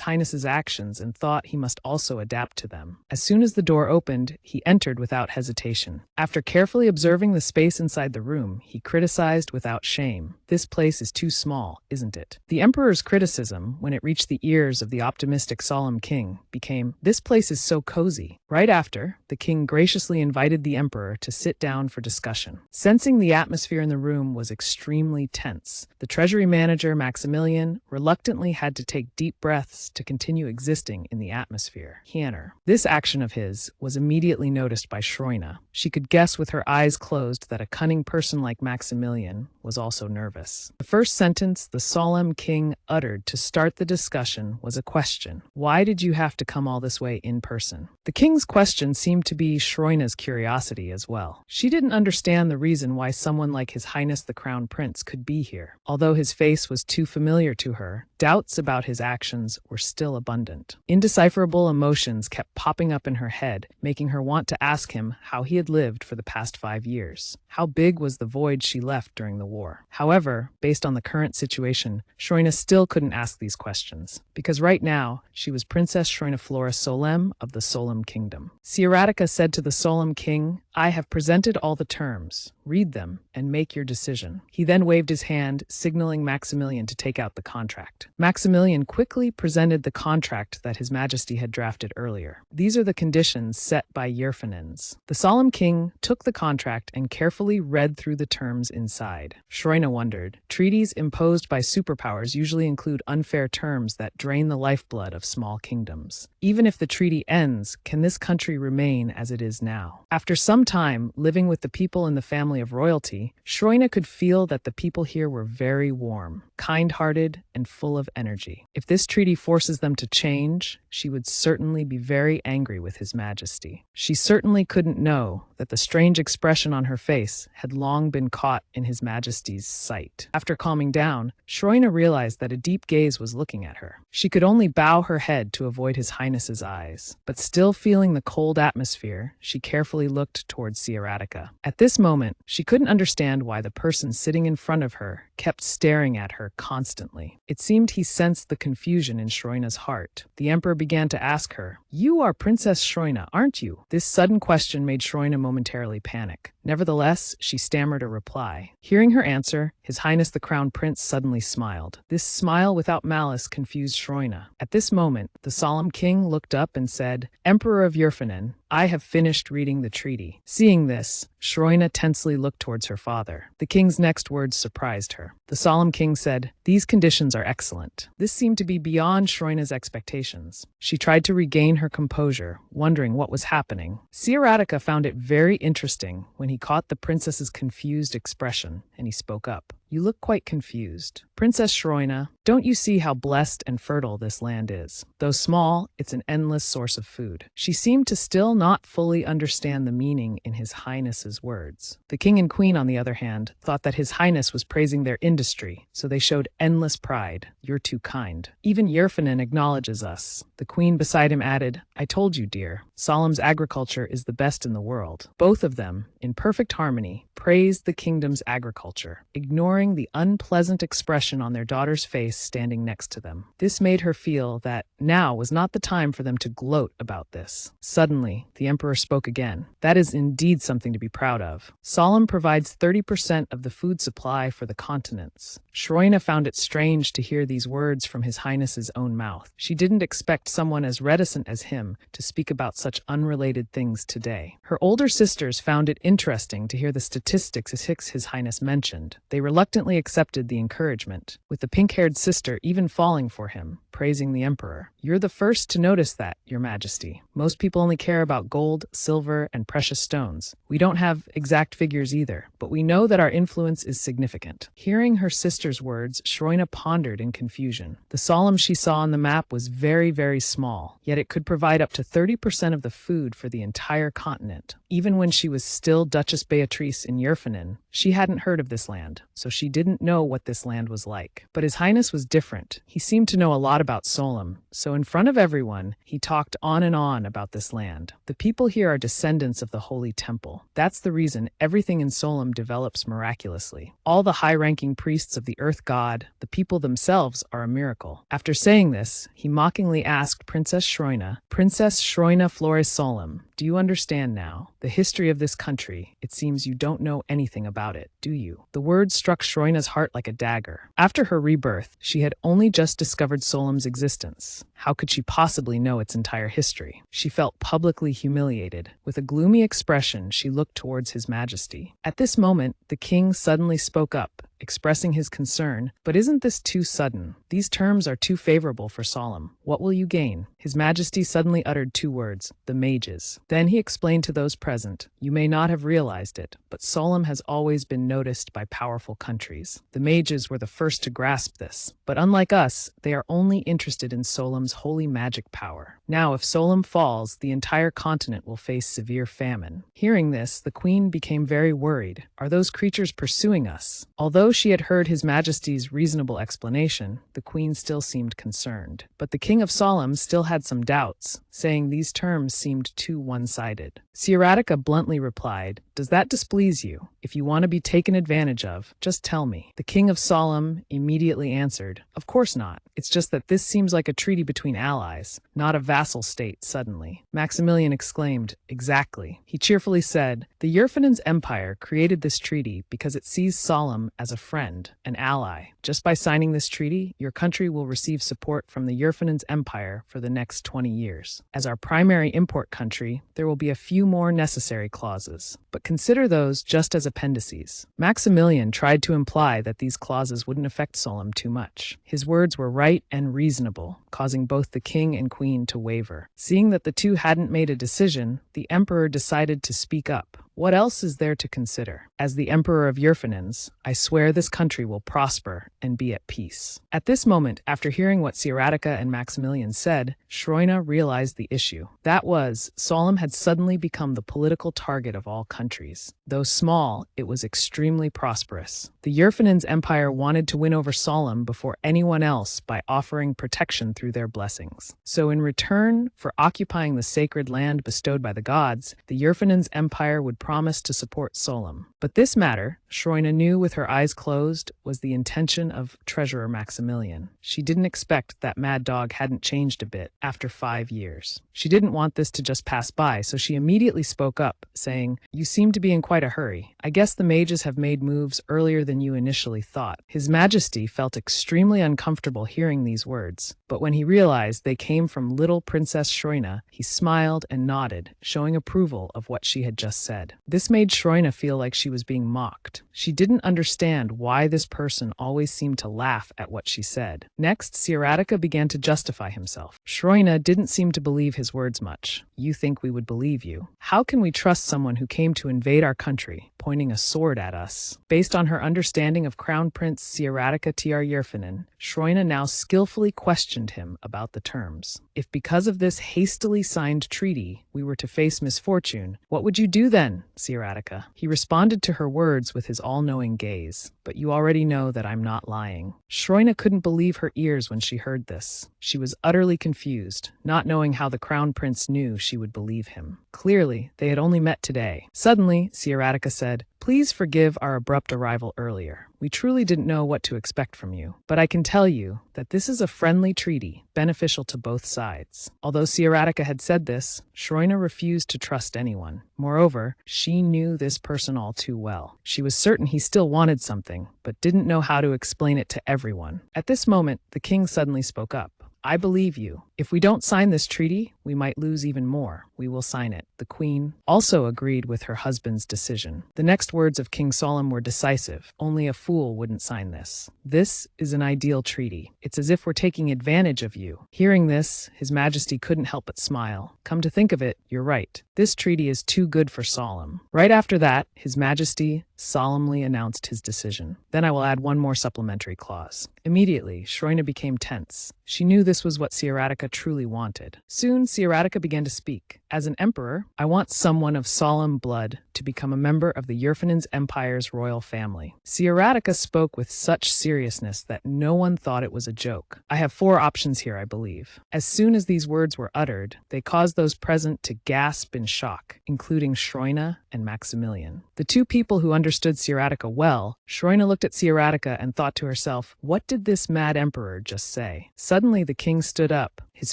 Highness's actions and thought he must also adapt to them. As soon as the door opened, he entered without hesitation. After carefully observing the space inside the room, he criticized without shame. This place is too small, isn't it? The Emperor's criticism, when it reached the ears of the optimistic Solemn King, became, this place is so cozy. Right after, the king graciously invited the Emperor to sit down for discussion. Sensing the atmosphere in the room was extremely tense, the Treasury Manager, Maximilian, reluctantly had to take deep breaths to continue existing in the atmosphere. Hiener. This action of his was immediately noticed by Shroina. She could guess with her eyes closed that a cunning person like Maximilian was also nervous. The first sentence the Solemn King uttered to start the discussion was a question. Why did you have to come all this way in person? The king's question seemed to be Shroina's curiosity as well. She didn't understand the reason why someone like His Highness the Crown Prince could be here. Although his face was too familiar to her, doubts about his actions were still abundant. Indecipherable emotions kept popping up in her head, making her want to ask him how he had lived for the past 5 years. How big was the void she left during the war? However, based on the current situation, Shroina still couldn't ask these questions, because right now, she was Princess Shroina Flora Solem of the Solemn Kingdom. Sieratica said to the Solemn King, I have presented all the terms. Read them and make your decision. He then waved his hand, signaling Maximilian to take out the contract. Maximilian quickly presented the contract that His Majesty had drafted earlier. These are the conditions set by Yerfanans. The Solemn King took the contract and carefully read through the terms inside. Shroina wondered. Treaties imposed by superpowers usually include unfair terms that drain the lifeblood of small kingdoms. Even if the treaty ends, can this country remain as it is now? After some time living with the people in the family of royalty, Shroina could feel that the people here were very warm, kind-hearted, and full of energy. If this treaty forces them to change, she would certainly be very angry with His Majesty. She certainly couldn't know that the strange expression on her face had long been caught in His Majesty's sight. After calming down, Shroina realized that a deep gaze was looking at her. She could only bow her head to avoid His Highness's eyes, but still feeling the cold atmosphere, she carefully looked towards Sieratica. At this moment, she couldn't understand why the person sitting in front of her kept staring at her constantly. It seemed he sensed the confusion in Shroina's heart. The Emperor began to ask her, You are Princess Shroina, aren't you? This sudden question made Shroina momentarily panic. Nevertheless, she stammered a reply. Hearing her answer, His Highness the Crown Prince suddenly smiled. This smile without malice confused Shroina. At this moment, the Solemn King looked up and said, Emperor of Yerfanan, I have finished reading the treaty. Seeing this, Shroina tensely looked towards her father. The king's next words surprised her. The Solemn King said, These conditions are excellent. This seemed to be beyond Shroina's expectations. She tried to regain her composure, wondering what was happening. Sieratica found it very interesting when he caught the princess's confused expression, and he spoke up. You look quite confused. Princess Shroina, don't you see how blessed and fertile this land is? Though small, it's an endless source of food. She seemed to still not fully understand the meaning in His Highness's words. The king and queen, on the other hand, thought that His Highness was praising their industry, so they showed endless pride. You're too kind. Even Yerfanin acknowledges us. The queen beside him added, I told you, dear, Solemn's agriculture is the best in the world. Both of them, in perfect harmony, praised the kingdom's agriculture, ignoring the unpleasant expression on their daughter's face standing next to them. This made her feel that now was not the time for them to gloat about this. Suddenly, the emperor spoke again. That is indeed something to be proud of. Solemn provides 30% of the food supply for the continents. Shroina found it strange to hear these words from His Highness's own mouth. She didn't expect someone as reticent as him to speak about such unrelated things today. Her older sisters found it interesting to hear the statistics His Highness mentioned. They reluctantly accepted the encouragement, with the pink-haired sister even falling for him, praising the emperor. You're the first to notice that, Your Majesty. Most people only care about gold, silver, and precious stones. We don't have exact figures either, but we know that our influence is significant. Hearing her sister's words, Shroina pondered in confusion. The Solemn she saw on the map was very, very small, yet it could provide up to 30% of the food for the entire continent. Even when she was still Duchess Beatrice in Yerfanin, she hadn't heard of this land, so she didn't know what this land was like. But His Highness was different. He seemed to know a lot about Solemn, so in front of everyone, he talked on and on about this land. The people here are descendants of the Holy Temple. That's the reason everything in Solemn develops miraculously. All the high-ranking priests of the Earth God, the people themselves, are a miracle. After saying this, he mockingly asked Princess Shroina Flores Solemn, do you understand now? The history of this country, it seems you don't know anything about it, do you? The words struck Shroina's heart like a dagger. After her rebirth, she had only just discovered Solemn's existence. How could she possibly know its entire history? She felt publicly humiliated. With a gloomy expression, she looked towards His Majesty. At this moment, the king suddenly spoke up, expressing his concern. But isn't this too sudden? These terms are too favorable for Solemn. What will you gain? His Majesty suddenly uttered two words, the mages. Then he explained to those present, you may not have realized it, but Solemn has always been noticed by powerful countries. The mages were the first to grasp this, but unlike us, they are only interested in Solemn's holy magic power. Now, if Solemn falls, the entire continent will face severe famine. Hearing this, the queen became very worried. Are those creatures pursuing us? Although she had heard His Majesty's reasonable explanation, the queen still seemed concerned. But the king of Solemn still had some doubts, saying these terms seemed too one-sided. Sieratica bluntly replied, does that displease you? If you want to be taken advantage of, just tell me. The king of Solemn immediately answered, of course not. It's just that this seems like a treaty between allies, not a vassal state suddenly. Maximilian exclaimed, exactly. He cheerfully said, the Yerfanin's empire created this treaty because it sees Solemn as a friend, an ally. Just by signing this treaty, your country will receive support from the Yerfanin's empire for the next 20 years. As our primary import country, there will be a few more necessary clauses, but consider those just as appendices. Maximilian tried to imply that these clauses wouldn't affect Solemn too much. His words were right and reasonable, causing both the king and queen to waver. Seeing that the two hadn't made a decision, the emperor decided to speak up. What else is there to consider? As the Emperor of Yerfanins, I swear this country will prosper and be at peace. At this moment, after hearing what Sieratica and Maximilian said, Shroina realized the issue. That was, Solemn had suddenly become the political target of all countries. Though small, it was extremely prosperous. The Yerfanins Empire wanted to win over Solemn before anyone else by offering protection through their blessings. So in return for occupying the sacred land bestowed by the gods, the Yerfanins Empire would promise to support Solemn. But this matter, Shroina knew with her eyes closed, was the intention of Treasurer Maximilian. She didn't expect that Mad Dog hadn't changed a bit after 5 years. She didn't want this to just pass by, so she immediately spoke up, saying, you seem to be in quite a hurry. I guess the mages have made moves earlier than you initially thought. His Majesty felt extremely uncomfortable hearing these words, but when he realized they came from little Princess Shroina, he smiled and nodded, showing approval of what she had just said. This made Shroina feel like she was being mocked. She didn't understand why this person always seemed to laugh at what she said. Next, Sieratica began to justify himself. Shroina didn't seem to believe his words much. You think we would believe you? How can we trust someone who came to invade our country, pointing a sword at us. Based on her understanding of Crown Prince Siaratika Tr Yerfinin, Shroina now skillfully questioned him about the terms. If because of this hastily signed treaty we were to face misfortune, what would you do then, Siaratika? He responded to her words with his all-knowing gaze. But you already know that I'm not lying. Shroina couldn't believe her ears when she heard this. She was utterly confused, not knowing how the Crown Prince knew she would believe him. Clearly, they had only met today. Suddenly, Siaratika said, "Please forgive our abrupt arrival earlier. We truly didn't know what to expect from you. But I can tell you that this is a friendly treaty, beneficial to both sides." Although Siaratika had said this, Shroina refused to trust anyone. Moreover, she knew this person all too well. She was certain he still wanted something, but didn't know how to explain it to everyone. At this moment, the king suddenly spoke up. "I believe you. If we don't sign this treaty, we might lose even more. We will sign it." The queen also agreed with her husband's decision. The next words of King Solemn were decisive. "Only a fool wouldn't sign this. This is an ideal treaty. It's as if we're taking advantage of you." Hearing this, His Majesty couldn't help but smile. "Come to think of it, you're right. This treaty is too good for Solemn." Right after that, His Majesty solemnly announced his decision. "Then I will add one more supplementary clause." Immediately, Shroina became tense. She knew this was what Siaratika truly wanted. Soon, Siaratika began to speak. "As an emperor, I want someone of solemn blood to become a member of the Yerfinins Empire's royal family." Siaratika spoke with such seriousness that no one thought it was a joke. "I have 4 options here, I believe." As soon as these words were uttered, they caused those present to gasp in shock, including Shroina and Maximilian. The two people who understood Siaratika well, Shroina looked at Siaratika and thought to herself, what did this mad emperor just say? Suddenly the king stood up, his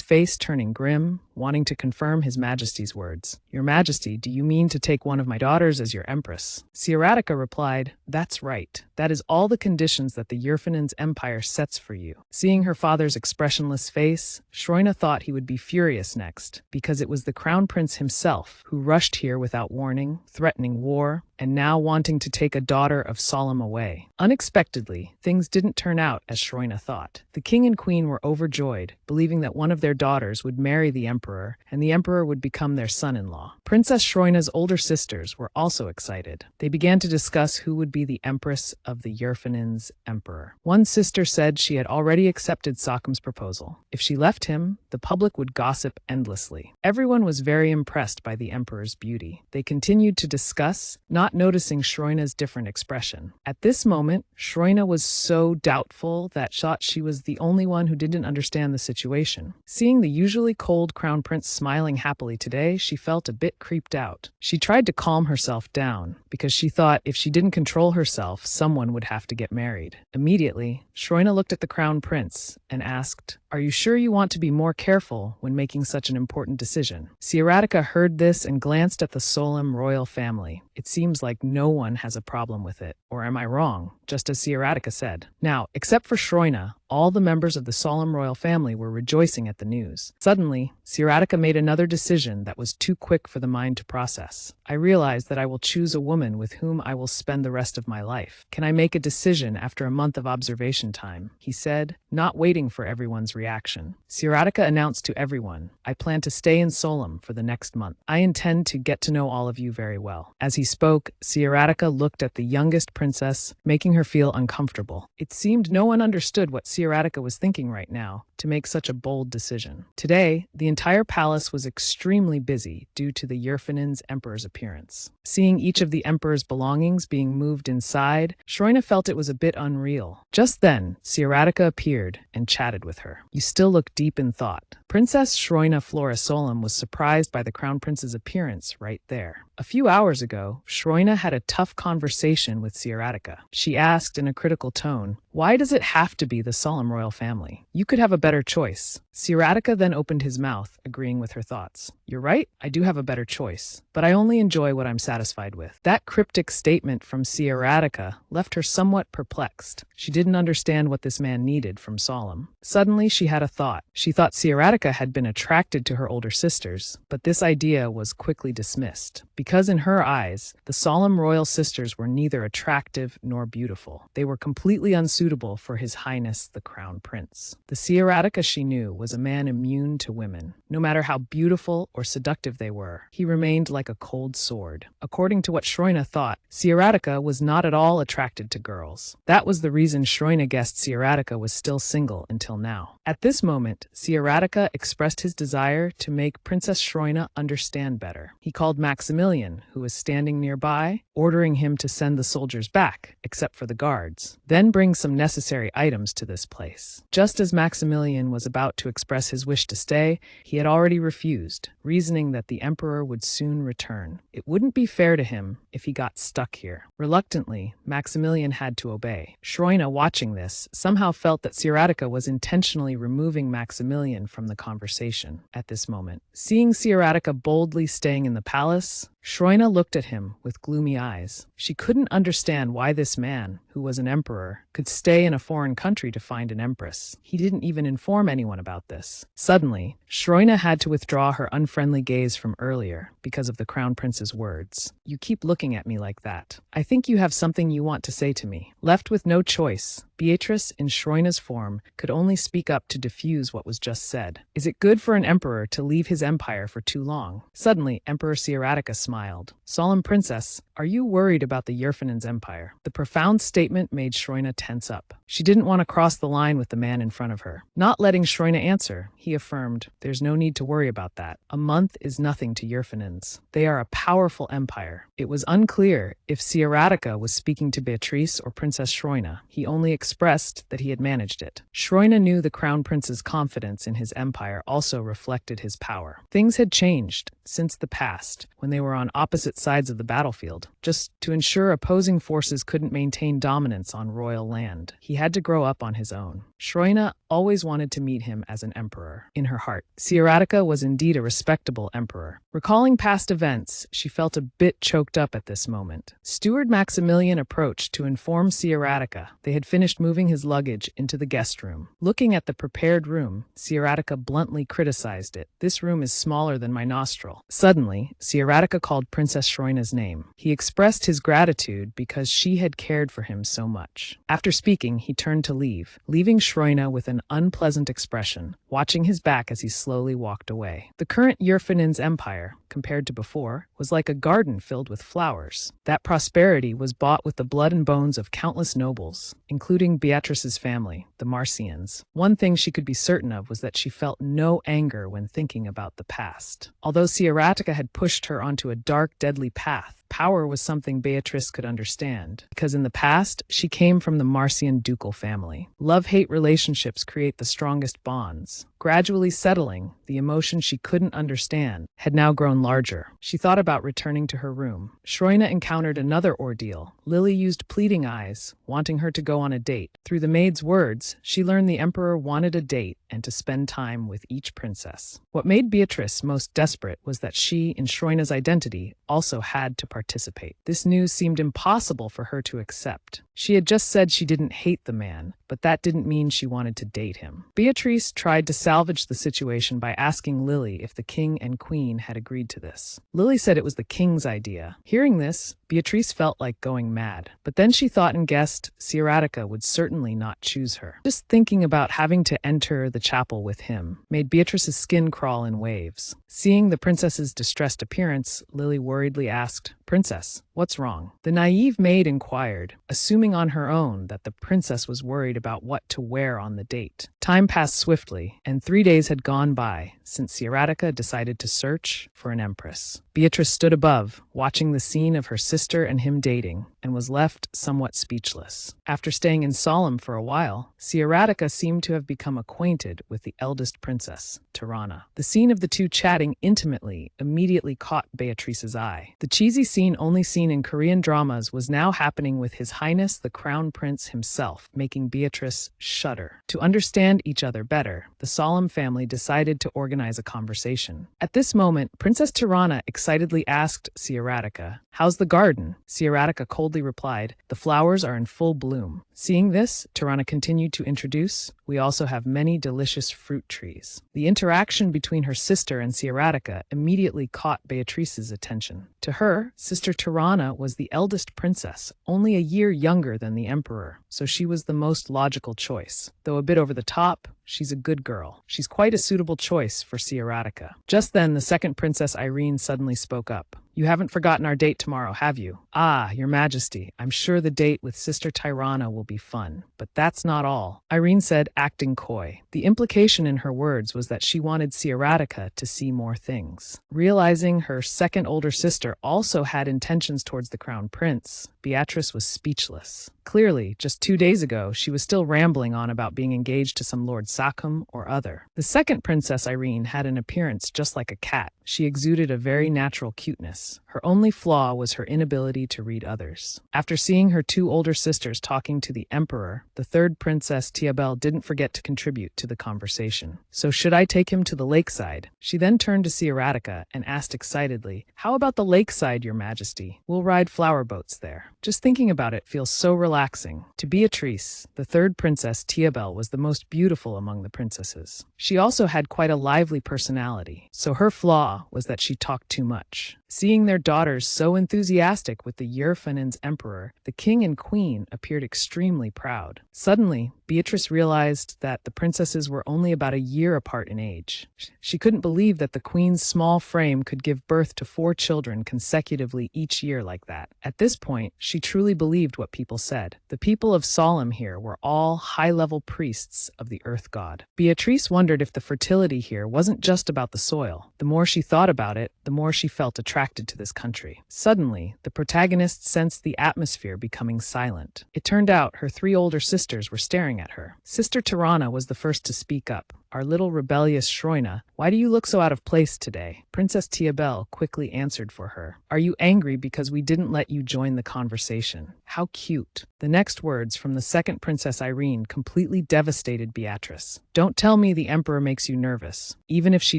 face turning grim, wanting to confirm His Majesty's words. "Your Majesty, do you mean to take one of my daughters as your empress?" Siaratika replied, "That's right. That is all the conditions that the Yerfinins Empire sets for you." Seeing her father's expressionless face, Shroina thought he would be furious next, because it was the Crown Prince himself who rushed here without warning, threatening war, and now wanting to take a daughter of Solemn away. Unexpectedly, things didn't turn out as Shroina thought. The king and queen were overjoyed, believing that one of their daughters would marry the emperor, and the emperor would become their son-in-law. Princess Shroina's older sisters were also excited. They began to discuss who would be the empress of the Yerfinins emperor. One sister said she had already accepted Sockham's proposal. If she left him, the public would gossip endlessly. Everyone was very impressed by the emperor's beauty. They continued to discuss, not noticing Shroina's different expression. At this moment, Shroina was so doubtful that she was the only one who didn't understand the situation. Seeing the usually cold crown prince smiling happily today, she felt a bit creeped out. She tried to calm herself down, because she thought if she didn't control herself, someone would have to get married. Immediately, Shroina looked at the crown prince and asked, "Are you sure you want to be more careful when making such an important decision?" Siaratika heard this and glanced at the Solemn royal family. It seems like no one has a problem with it. Or am I wrong? Just as Siaratika said. Now, except for Shroina, all the members of the Solemn royal family were rejoicing at the news. Suddenly, Siaratika made another decision that was too quick for the mind to process. "I realize that I will choose a woman with whom I will spend the rest of my life. Can I make a decision after a month of observation time?" he said, not waiting for everyone's reaction. Siaratika announced to everyone, "I plan to stay in Solemn for the next month. I intend to get to know all of you very well." As he spoke, Siaratika looked at the youngest princess, making her feel uncomfortable. It seemed no one understood what Siaratika was thinking right now to make such a bold decision. Today, the entire palace was extremely busy due to the Yerfinins emperor's appearance. Seeing each of the emperor's belongings being moved inside, Shroina felt it was a bit unreal. Just then, Siaratika appeared and chatted with her. "You still look deep in thought." Princess Shroina Flora Solemn was surprised by the crown prince's appearance right there. A few hours ago, Shroina had a tough conversation with Siaratika. She asked in a critical tone, "Why does it have to be the Solemn royal family? You could have a better choice." Siaratika then opened his mouth, agreeing with her thoughts. "You're right, I do have a better choice, but I only enjoy what I'm satisfied with." That cryptic statement from Siaratika left her somewhat perplexed. She didn't understand what this man needed from Solemn. Suddenly, she had a thought. She thought Siaratika had been attracted to her older sisters, but this idea was quickly dismissed. Because in her eyes, the Solemn royal sisters were neither attractive nor beautiful. They were completely unsuitable for His Highness the Crown Prince. The Siaratika she knew was a man immune to women. No matter how beautiful or seductive they were. He remained like a cold sword. According to what Shroina thought, Sieratica was not at all attracted to girls. That was the reason Shroina guessed Sieratica was still single until now. At this moment, Sieratica expressed his desire to make Princess Shroina understand better. He called Maximilian, who was standing nearby, ordering him to send the soldiers back, except for the guards, then bring some necessary items to this place. Just as Maximilian was about to express his wish to stay, he had already refused, reasoning that the emperor would soon return. It wouldn't be fair to him if he got stuck here. Reluctantly, Maximilian had to obey. Shroina, watching this, somehow felt that Sieratica was intentionally removing Maximilian from the conversation at this moment. Seeing Sieratica boldly staying in the palace, Shroina looked at him with gloomy eyes. She couldn't understand why this man, who was an emperor, could stay in a foreign country to find an empress. He didn't even inform anyone about this. Suddenly, Shroina had to withdraw her unfriendly gaze from earlier because of the crown prince's words. "You keep looking at me like that. I think you have something you want to say to me." Left with no choice, Beatrice, in Shroina's form, could only speak up to diffuse what was just said. "Is it good for an emperor to leave his empire for too long?" Suddenly, Emperor Sieratica smiled. "Solemn princess, are you worried about the Yerfinins' empire?" The profound statement made Shroina tense up. She didn't want to cross the line with the man in front of her. Not letting Shroina answer, he affirmed, "There's no need to worry about that. A month is nothing to Yerfinins. They are a powerful empire." It was unclear if Sieratica was speaking to Beatrice or Princess Shroina. He only expressed that he had managed it. Shroina knew the crown prince's confidence in his empire also reflected his power. Things had changed since the past, when they were on opposite sides of the battlefield. Just to ensure opposing forces couldn't maintain dominance on royal land, he had to grow up on his own. Shroina always wanted to meet him as an emperor. In her heart, Sieratica was indeed a respectable emperor. Recalling past events, she felt a bit choked up at this moment. Steward Maximilian approached to inform Sieratica they had finished moving his luggage into the guest room. Looking at the prepared room, Sieratica bluntly criticized it. "This room is smaller than my nostril." Suddenly, Sieratica called Princess Shroina's name. He expressed his gratitude because she had cared for him so much. After speaking, he turned to leave, leaving Shroina with an unpleasant expression, watching his back as he slowly walked away. The current Yerfinins' empire, compared to before, was like a garden filled with flowers. That prosperity was bought with the blood and bones of countless nobles, including Beatrice's family, the Marcians. One thing she could be certain of was that she felt no anger when thinking about the past. Although Sieratica had pushed her onto a dark, deadly path, power was something Beatrice could understand, because in the past, she came from the Marcian ducal family. Love-hate relationships create the strongest bonds. Gradually settling, the emotion she couldn't understand had now grown larger. She thought about returning to her room. Shroina encountered another ordeal. Lily used pleading eyes, wanting her to go on a date. Through the maid's words, she learned the emperor wanted a date and to spend time with each princess. What made Beatrice most desperate was that she, in Shroina's identity, also had to participate. This news seemed impossible for her to accept. She had just said she didn't hate the man, but that didn't mean she wanted to date him. Beatrice tried to salvage the situation by asking Lily if the king and queen had agreed to this. Lily said it was the king's idea. Hearing this, Beatrice felt like going mad, but then she thought and guessed Sieratica would certainly not choose her. Just thinking about having to enter the chapel with him made Beatrice's skin crawl in waves. Seeing the princess's distressed appearance, Lily worriedly asked, "Princess, what's wrong?" The naive maid inquired, assuming on her own that the princess was worried about what to wear on the date. Time passed swiftly, and 3 days had gone by since Sieratica decided to search for an empress. Beatrice stood above, watching the scene of her sister and him dating, and was left somewhat speechless. After staying in Solemn for a while, Sieratica seemed to have become acquainted with the eldest princess, Tirana. The scene of the two chatting intimately immediately caught Beatrice's eye. The cheesy scene only seen in Korean dramas was now happening with His Highness the Crown Prince himself, making Beatrice shudder. To understand each other better, the Solemn family decided to organize a conversation. At this moment, Princess Tirana excitedly asked Sieratica, "How's the garden?" Sieratica coldly replied, "The flowers are in full bloom." Seeing this, Tirana continued to introduce, "We also have many delicious fruit trees." The interaction between her sister and Sieratica immediately caught Beatrice's attention. To her, Sister Tirana was the eldest princess, only a year younger than the emperor, so she was the most logical choice. Though a bit over the top, She's a good girl. She's quite a suitable choice for Siaratica. Just then, the second Princess Irene suddenly spoke up. You haven't forgotten our date tomorrow, have you? Ah, Your Majesty, I'm sure the date with Sister Tirana will be fun. But that's not all, Irene said, acting coy. The implication in her words was that she wanted Siaratica to see more things. Realizing her second older sister also had intentions towards the crown prince, Beatrice was speechless. Clearly, just 2 days ago, she was still rambling on about being engaged to some Lord Sachem or other. The second Princess Irene had an appearance just like a cat. She exuded a very natural cuteness. Her only flaw was her inability to read others. After seeing her 2 older sisters talking to the Emperor, the third Princess Tiabel didn't forget to contribute to the conversation. So should I take him to the lakeside? She then turned to Siaratica and asked excitedly, How about the lakeside, Your Majesty? We'll ride flower boats there. Just thinking about it feels so relaxing. To Beatrice, the third Princess Tiabel was the most beautiful among the princesses. She also had quite a lively personality, so her flaw was that she talked too much. Seeing their daughters so enthusiastic with the Yerfanen's emperor, the king and queen appeared extremely proud. Suddenly, Beatrice realized that the princesses were only about a year apart in age. She couldn't believe that the queen's small frame could give birth to 4 children consecutively each year like that. At this point, she truly believed what people said. The people of Solemn here were all high-level priests of the earth god. Beatrice wondered if the fertility here wasn't just about the soil. The more she thought about it, the more she felt attracted to this country. Suddenly, the protagonist sensed the atmosphere becoming silent. It turned out her 3 older sisters were staring at her. Sister Tirana was the first to speak up. Our little rebellious Shroina, why do you look so out of place today? Princess Tiabel quickly answered for her. Are you angry because we didn't let you join the conversation? How cute. The next words from the second Princess Irene completely devastated Beatrice. Don't tell me the Emperor makes you nervous. Even if she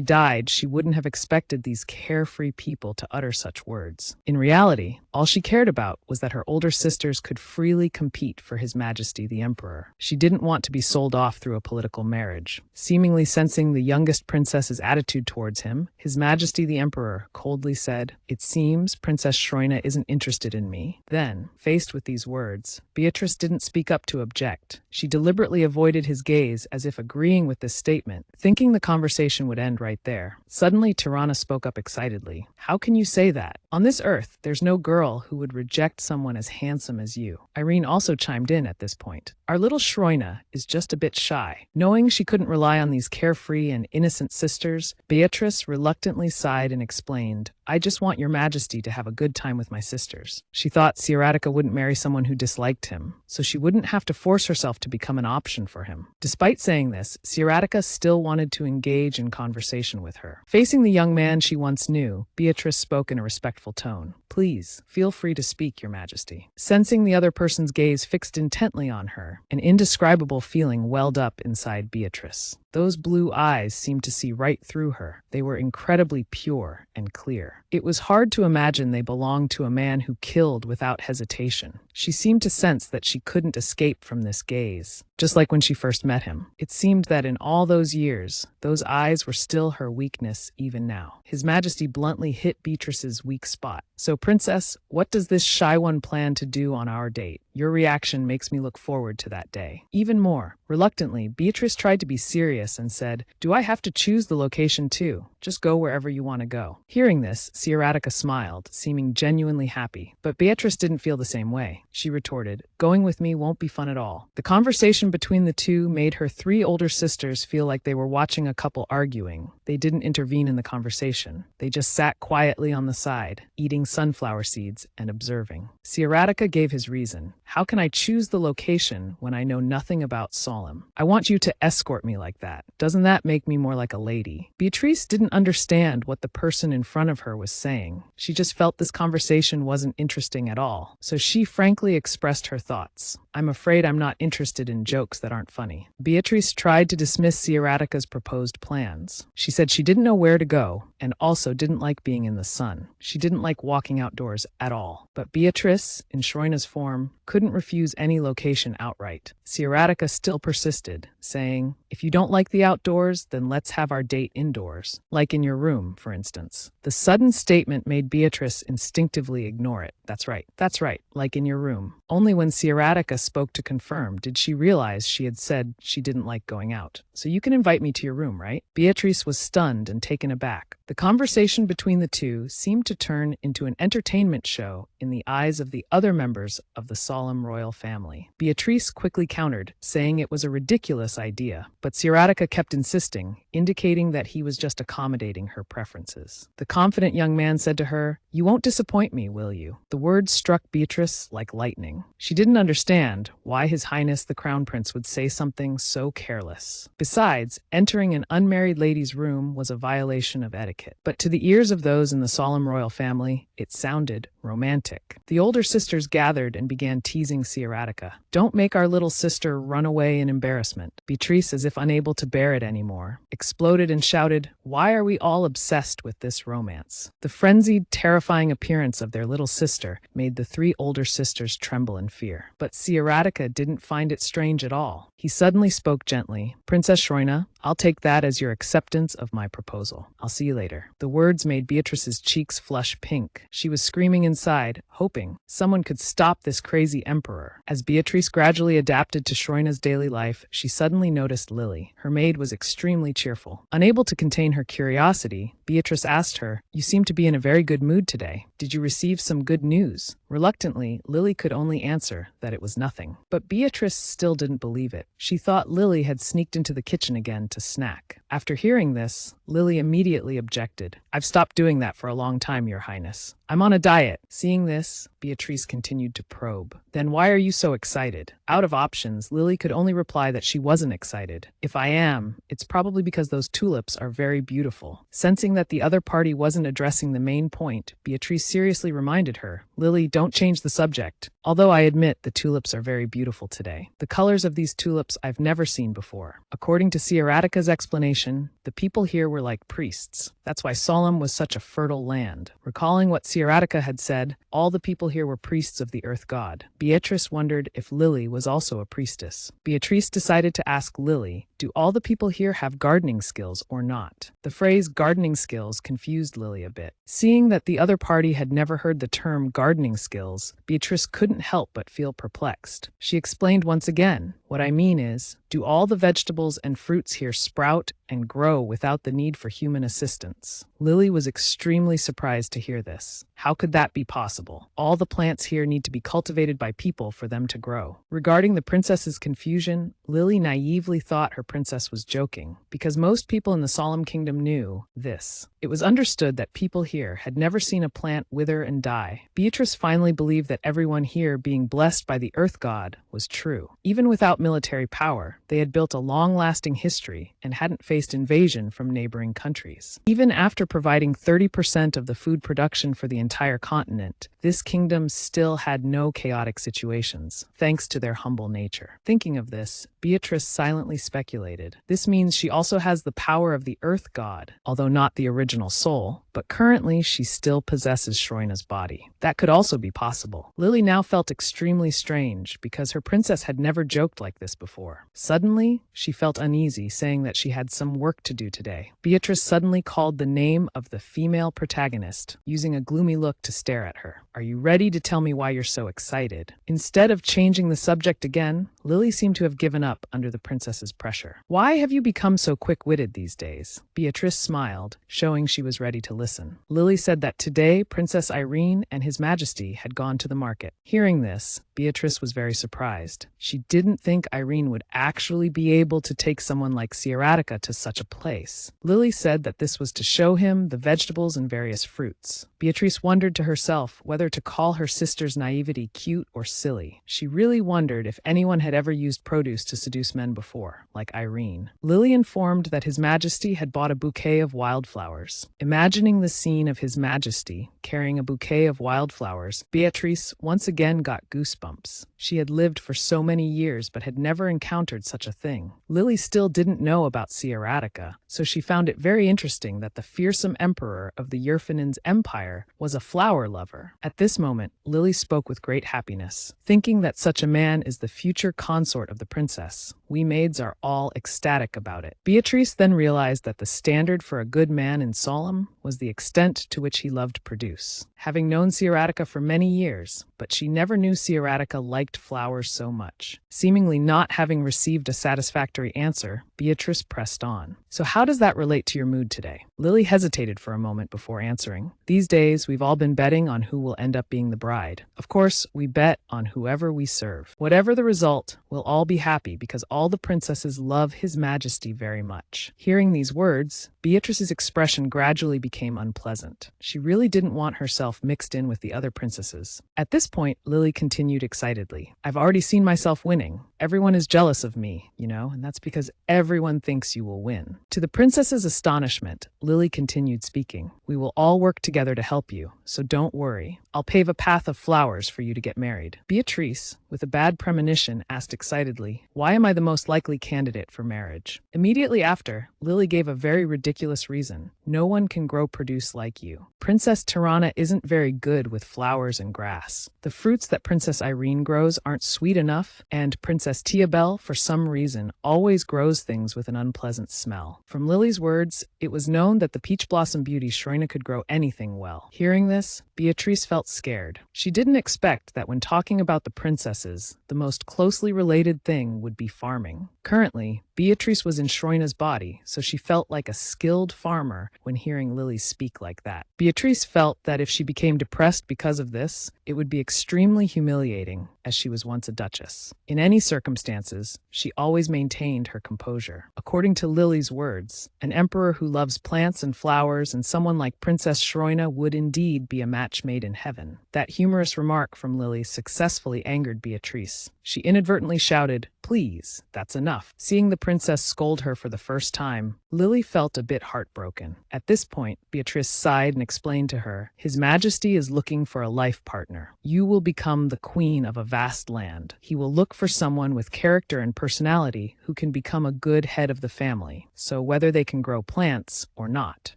died, she wouldn't have expected these carefree people to utter such words. In reality, all she cared about was that her older sisters could freely compete for His Majesty the Emperor. She didn't want to be sold off through a political marriage. Seemingly sensing the youngest princess's attitude towards him, His Majesty the Emperor coldly said, It seems Princess Shroina isn't interested in me. Then, faced with these words, Beatrice didn't speak up to object. She deliberately avoided his gaze as if agreeing with this statement, thinking the conversation would end right there. Suddenly, Tirana spoke up excitedly. How can you say that? On this earth, there's no girl who would reject someone as handsome as you. Irene also chimed in at this point. Our little Shroina is just a bit shy. Knowing she couldn't rely on these carefree and innocent sisters, Beatrice reluctantly sighed and explained, I just want Your Majesty to have a good time with my sisters. She thought Siaratica wouldn't marry someone who disliked him, so she wouldn't have to force herself to become an option for him. Despite saying this, Siaratica still wanted to engage in conversation with her. Facing the young man she once knew, Beatrice spoke in a respectful tone. Please, feel free to speak, Your Majesty. Sensing the other person's gaze fixed intently on her, an indescribable feeling welled up inside Beatrice. Those blue eyes seemed to see right through her. They were incredibly pure and clear. It was hard to imagine they belonged to a man who killed without hesitation. She seemed to sense that she couldn't escape from this gaze. Just like when she first met him, it seemed that in all those years, those eyes were still her weakness even now. His Majesty bluntly hit Beatrice's weak spot. So, Princess, what does this shy one plan to do on our date? Your reaction makes me look forward to that day. Even more, reluctantly, Beatrice tried to be serious and said, Do I have to choose the location too? Just go wherever you want to go. Hearing this, Siaratica smiled, seeming genuinely happy. But Beatrice didn't feel the same way. She retorted, Going with me won't be fun at all. The conversation between the two made her 3 older sisters feel like they were watching a couple arguing. They didn't intervene in the conversation. They just sat quietly on the side, eating sunflower seeds and observing. Siaratica gave his reason. How can I choose the location when I know nothing about Solemn? I want you to escort me like that. Doesn't that make me more like a lady? Beatrice didn't understand what the person in front of her was saying. She just felt this conversation wasn't interesting at all. So she frankly expressed her thoughts. I'm afraid I'm not interested in jokes that aren't funny. Beatrice tried to dismiss Siaratica's proposed plans. She said she didn't know where to go and also didn't like being in the sun. She didn't like walking outdoors at all. But Beatrice, in Shroina's form, couldn't refuse any location outright. Siaratica still persisted, saying, If you don't like the outdoors, then let's have our date indoors, like in your room, for instance. The sudden statement made Beatrice instinctively ignore it. That's right, like in your room. Only when Siaratica spoke to confirm did she realize she had said she didn't like going out. so you can invite me to your room, right? Beatrice was stunned and taken aback. The conversation between the two seemed to turn into an entertainment show in the eyes of the other members of the solemn royal family. Beatrice quickly countered, saying it was a ridiculous idea, but Sieratica kept insisting, indicating that he was just accommodating her preferences. The confident young man said to her, "You won't disappoint me, will you?" The words struck Beatrice like lightning. She didn't understand why His Highness the Crown Prince would say something so careless. Besides, entering an unmarried lady's room was a violation of etiquette. But to the ears of those in the solemn royal family, it sounded romantic. The older sisters gathered and began teasing Sieratica. "Don't make our little sister run away in embarrassment." Beatrice, as if unable to bear it anymore, exploded and shouted, "Why are we all obsessed with this romance?" The frenzied, terrifying appearance of their little sister made the three older sisters tremble in fear. But Sieratica didn't find it strange at all. He suddenly spoke gently, "Princess Shroina, I'll take that as your acceptance of my proposal. I'll see you later." The words made Beatrice's cheeks flush pink. She was screaming inside, hoping someone could stop this crazy emperor. As Beatrice gradually adapted to Shroina's daily life, she suddenly noticed Lily. Her maid was extremely cheerful. Unable to contain her curiosity, Beatrice asked her, "You seem to be in a very good mood today. Did you receive some good news?" Reluctantly, Lily could only answer that it was nothing. But Beatrice still didn't believe it. She thought Lily had sneaked into the kitchen again to snack. After hearing this, Lily immediately objected. "I've stopped doing that for a long time, Your Highness. I'm on a diet." Seeing this, Beatrice continued to probe. "Then why are you so excited?" Out of options, Lily could only reply that she wasn't excited. "If I am, it's probably because those tulips are very beautiful." Sensing that the other party wasn't addressing the main point, Beatrice seriously reminded her, "Lily, don't change the subject. Although I admit the tulips are very beautiful today. The colors of these tulips I've never seen before." According to Sieratica's explanation, the people here were like priests. That's why Solemn was such a fertile land. Recalling what Sieratica had said, all the people here were priests of the earth god. Beatrice wondered if Lily was also a priestess. Beatrice decided to ask Lily, "Do all the people here have gardening skills or not?" The phrase gardening skills confused Lily a bit. Seeing that the other party had never heard the term gardening skills, Beatrice couldn't help but feel perplexed. She explained once again, "What I mean is, do all the vegetables and fruits here sprout and grow without the need for human assistance?" Lily was extremely surprised to hear this. How could that be possible? All the plants here need to be cultivated by people for them to grow. Regarding the princess's confusion, Lily naively thought her princess was joking, because most people in the Solemn Kingdom knew this. It was understood that people here had never seen a plant wither and die. Beatrice finally believed that everyone here being blessed by the Earth God was true. Even without military power, they had built a long-lasting history and hadn't faced invasion from neighboring countries. Even after providing 30% of the food production for the entire continent, this kingdom still had no chaotic situations, thanks to their humble nature. Thinking of this, Beatrice silently speculated. This means she also has the power of the Earth God, although not the original soul, but currently she still possesses Shroina's body. That could also be possible. Lily now felt extremely strange because her princess had never joked like this before. Suddenly, she felt uneasy, saying that she had some work to do today. Beatrice suddenly called the name of the female protagonist, using a gloomy look to stare at her. "Are you ready to tell me why you're so excited?" Instead of changing the subject again, Lily seemed to have given up under the princess's pressure. "Why have you become so quick-witted these days?" Beatrice smiled, showing she was ready to listen. Lily said that today Princess Irene and His Majesty had gone to the market. Hearing this, Beatrice was very surprised. She didn't think Irene would actually be able to take someone like Sieratica to such a place. Lily said that this was to show him the vegetables and various fruits. Beatrice wondered to herself whether to call her sister's naivety cute or silly. She really wondered if anyone had ever used produce to seduce men before, like Irene. Lily informed that His Majesty had bought a bouquet of wildflowers. Imagining the scene of His Majesty carrying a bouquet of wildflowers, Beatrice once again got goosebumps. She had lived for so many years but had never encountered such a thing. Lily still didn't know about Sieratica, so she found it very interesting that the fearsome emperor of the Yerfinins Empire was a flower lover. At this moment, Lily spoke with great happiness, thinking that such a man is the future consort of the princess. We maids are all ecstatic about it. Beatrice then realized that the standard for a good man in Solemn was the extent to which he loved produce. Having known Sieratica for many years, but she never knew Sieratica liked flowers so much. Seemingly not having received a satisfactory answer, Beatrice pressed on. So how does that relate to your mood today? Lily hesitated for a moment before answering. These days, we've all been betting on who will end up being the bride. Of course, we bet on whoever we serve. Whatever the result, we'll all be happy because all the princesses love His Majesty very much. Hearing these words, Beatrice's expression gradually became unpleasant. She really didn't want herself mixed in with the other princesses. At this point, Lily continued excitedly. I've already seen myself winning. Everyone is jealous of me, and that's because everyone thinks you will win. To the princess's astonishment, Lily continued speaking. We will all work together to help you, so don't worry. I'll pave a path of flowers for you to get married. Beatrice, with a bad premonition, asked excitedly, why am I the most likely candidate for marriage? Immediately after, Lily gave a very ridiculous reason. No one can grow produce like you. Princess Tirana isn't very good with flowers and grass. The fruits that Princess Irene grows aren't sweet enough, and Princess Tiabel, for some reason, always grows things with an unpleasant smell. From Lily's words, it was known that the peach blossom beauty Shrina could grow anything well. Hearing this, Beatrice felt scared. She didn't expect that when talking about the princesses, the most closely related thing would be farming. Currently, Beatrice was in Shrina's body, so she felt like a skilled farmer when hearing Lily speak like that. Beatrice felt that if she became depressed because of this, it would be extremely humiliating, as she was once a duchess. In any circumstances, she always maintained her composure. According to Lily's words, an emperor who loves plants and flowers and someone like Princess Shrina would indeed be a match made in heaven. That humorous remark from Lily successfully angered Beatrice. She inadvertently shouted, "Please, that's enough." Seeing the princess scold her for the first time, Lily felt a bit heartbroken. At this point, Beatrice sighed and explained to her, His Majesty is looking for a life partner. You will become the queen of a vast land. He will look for someone with character and personality who can become a good head of the family. So whether they can grow plants or not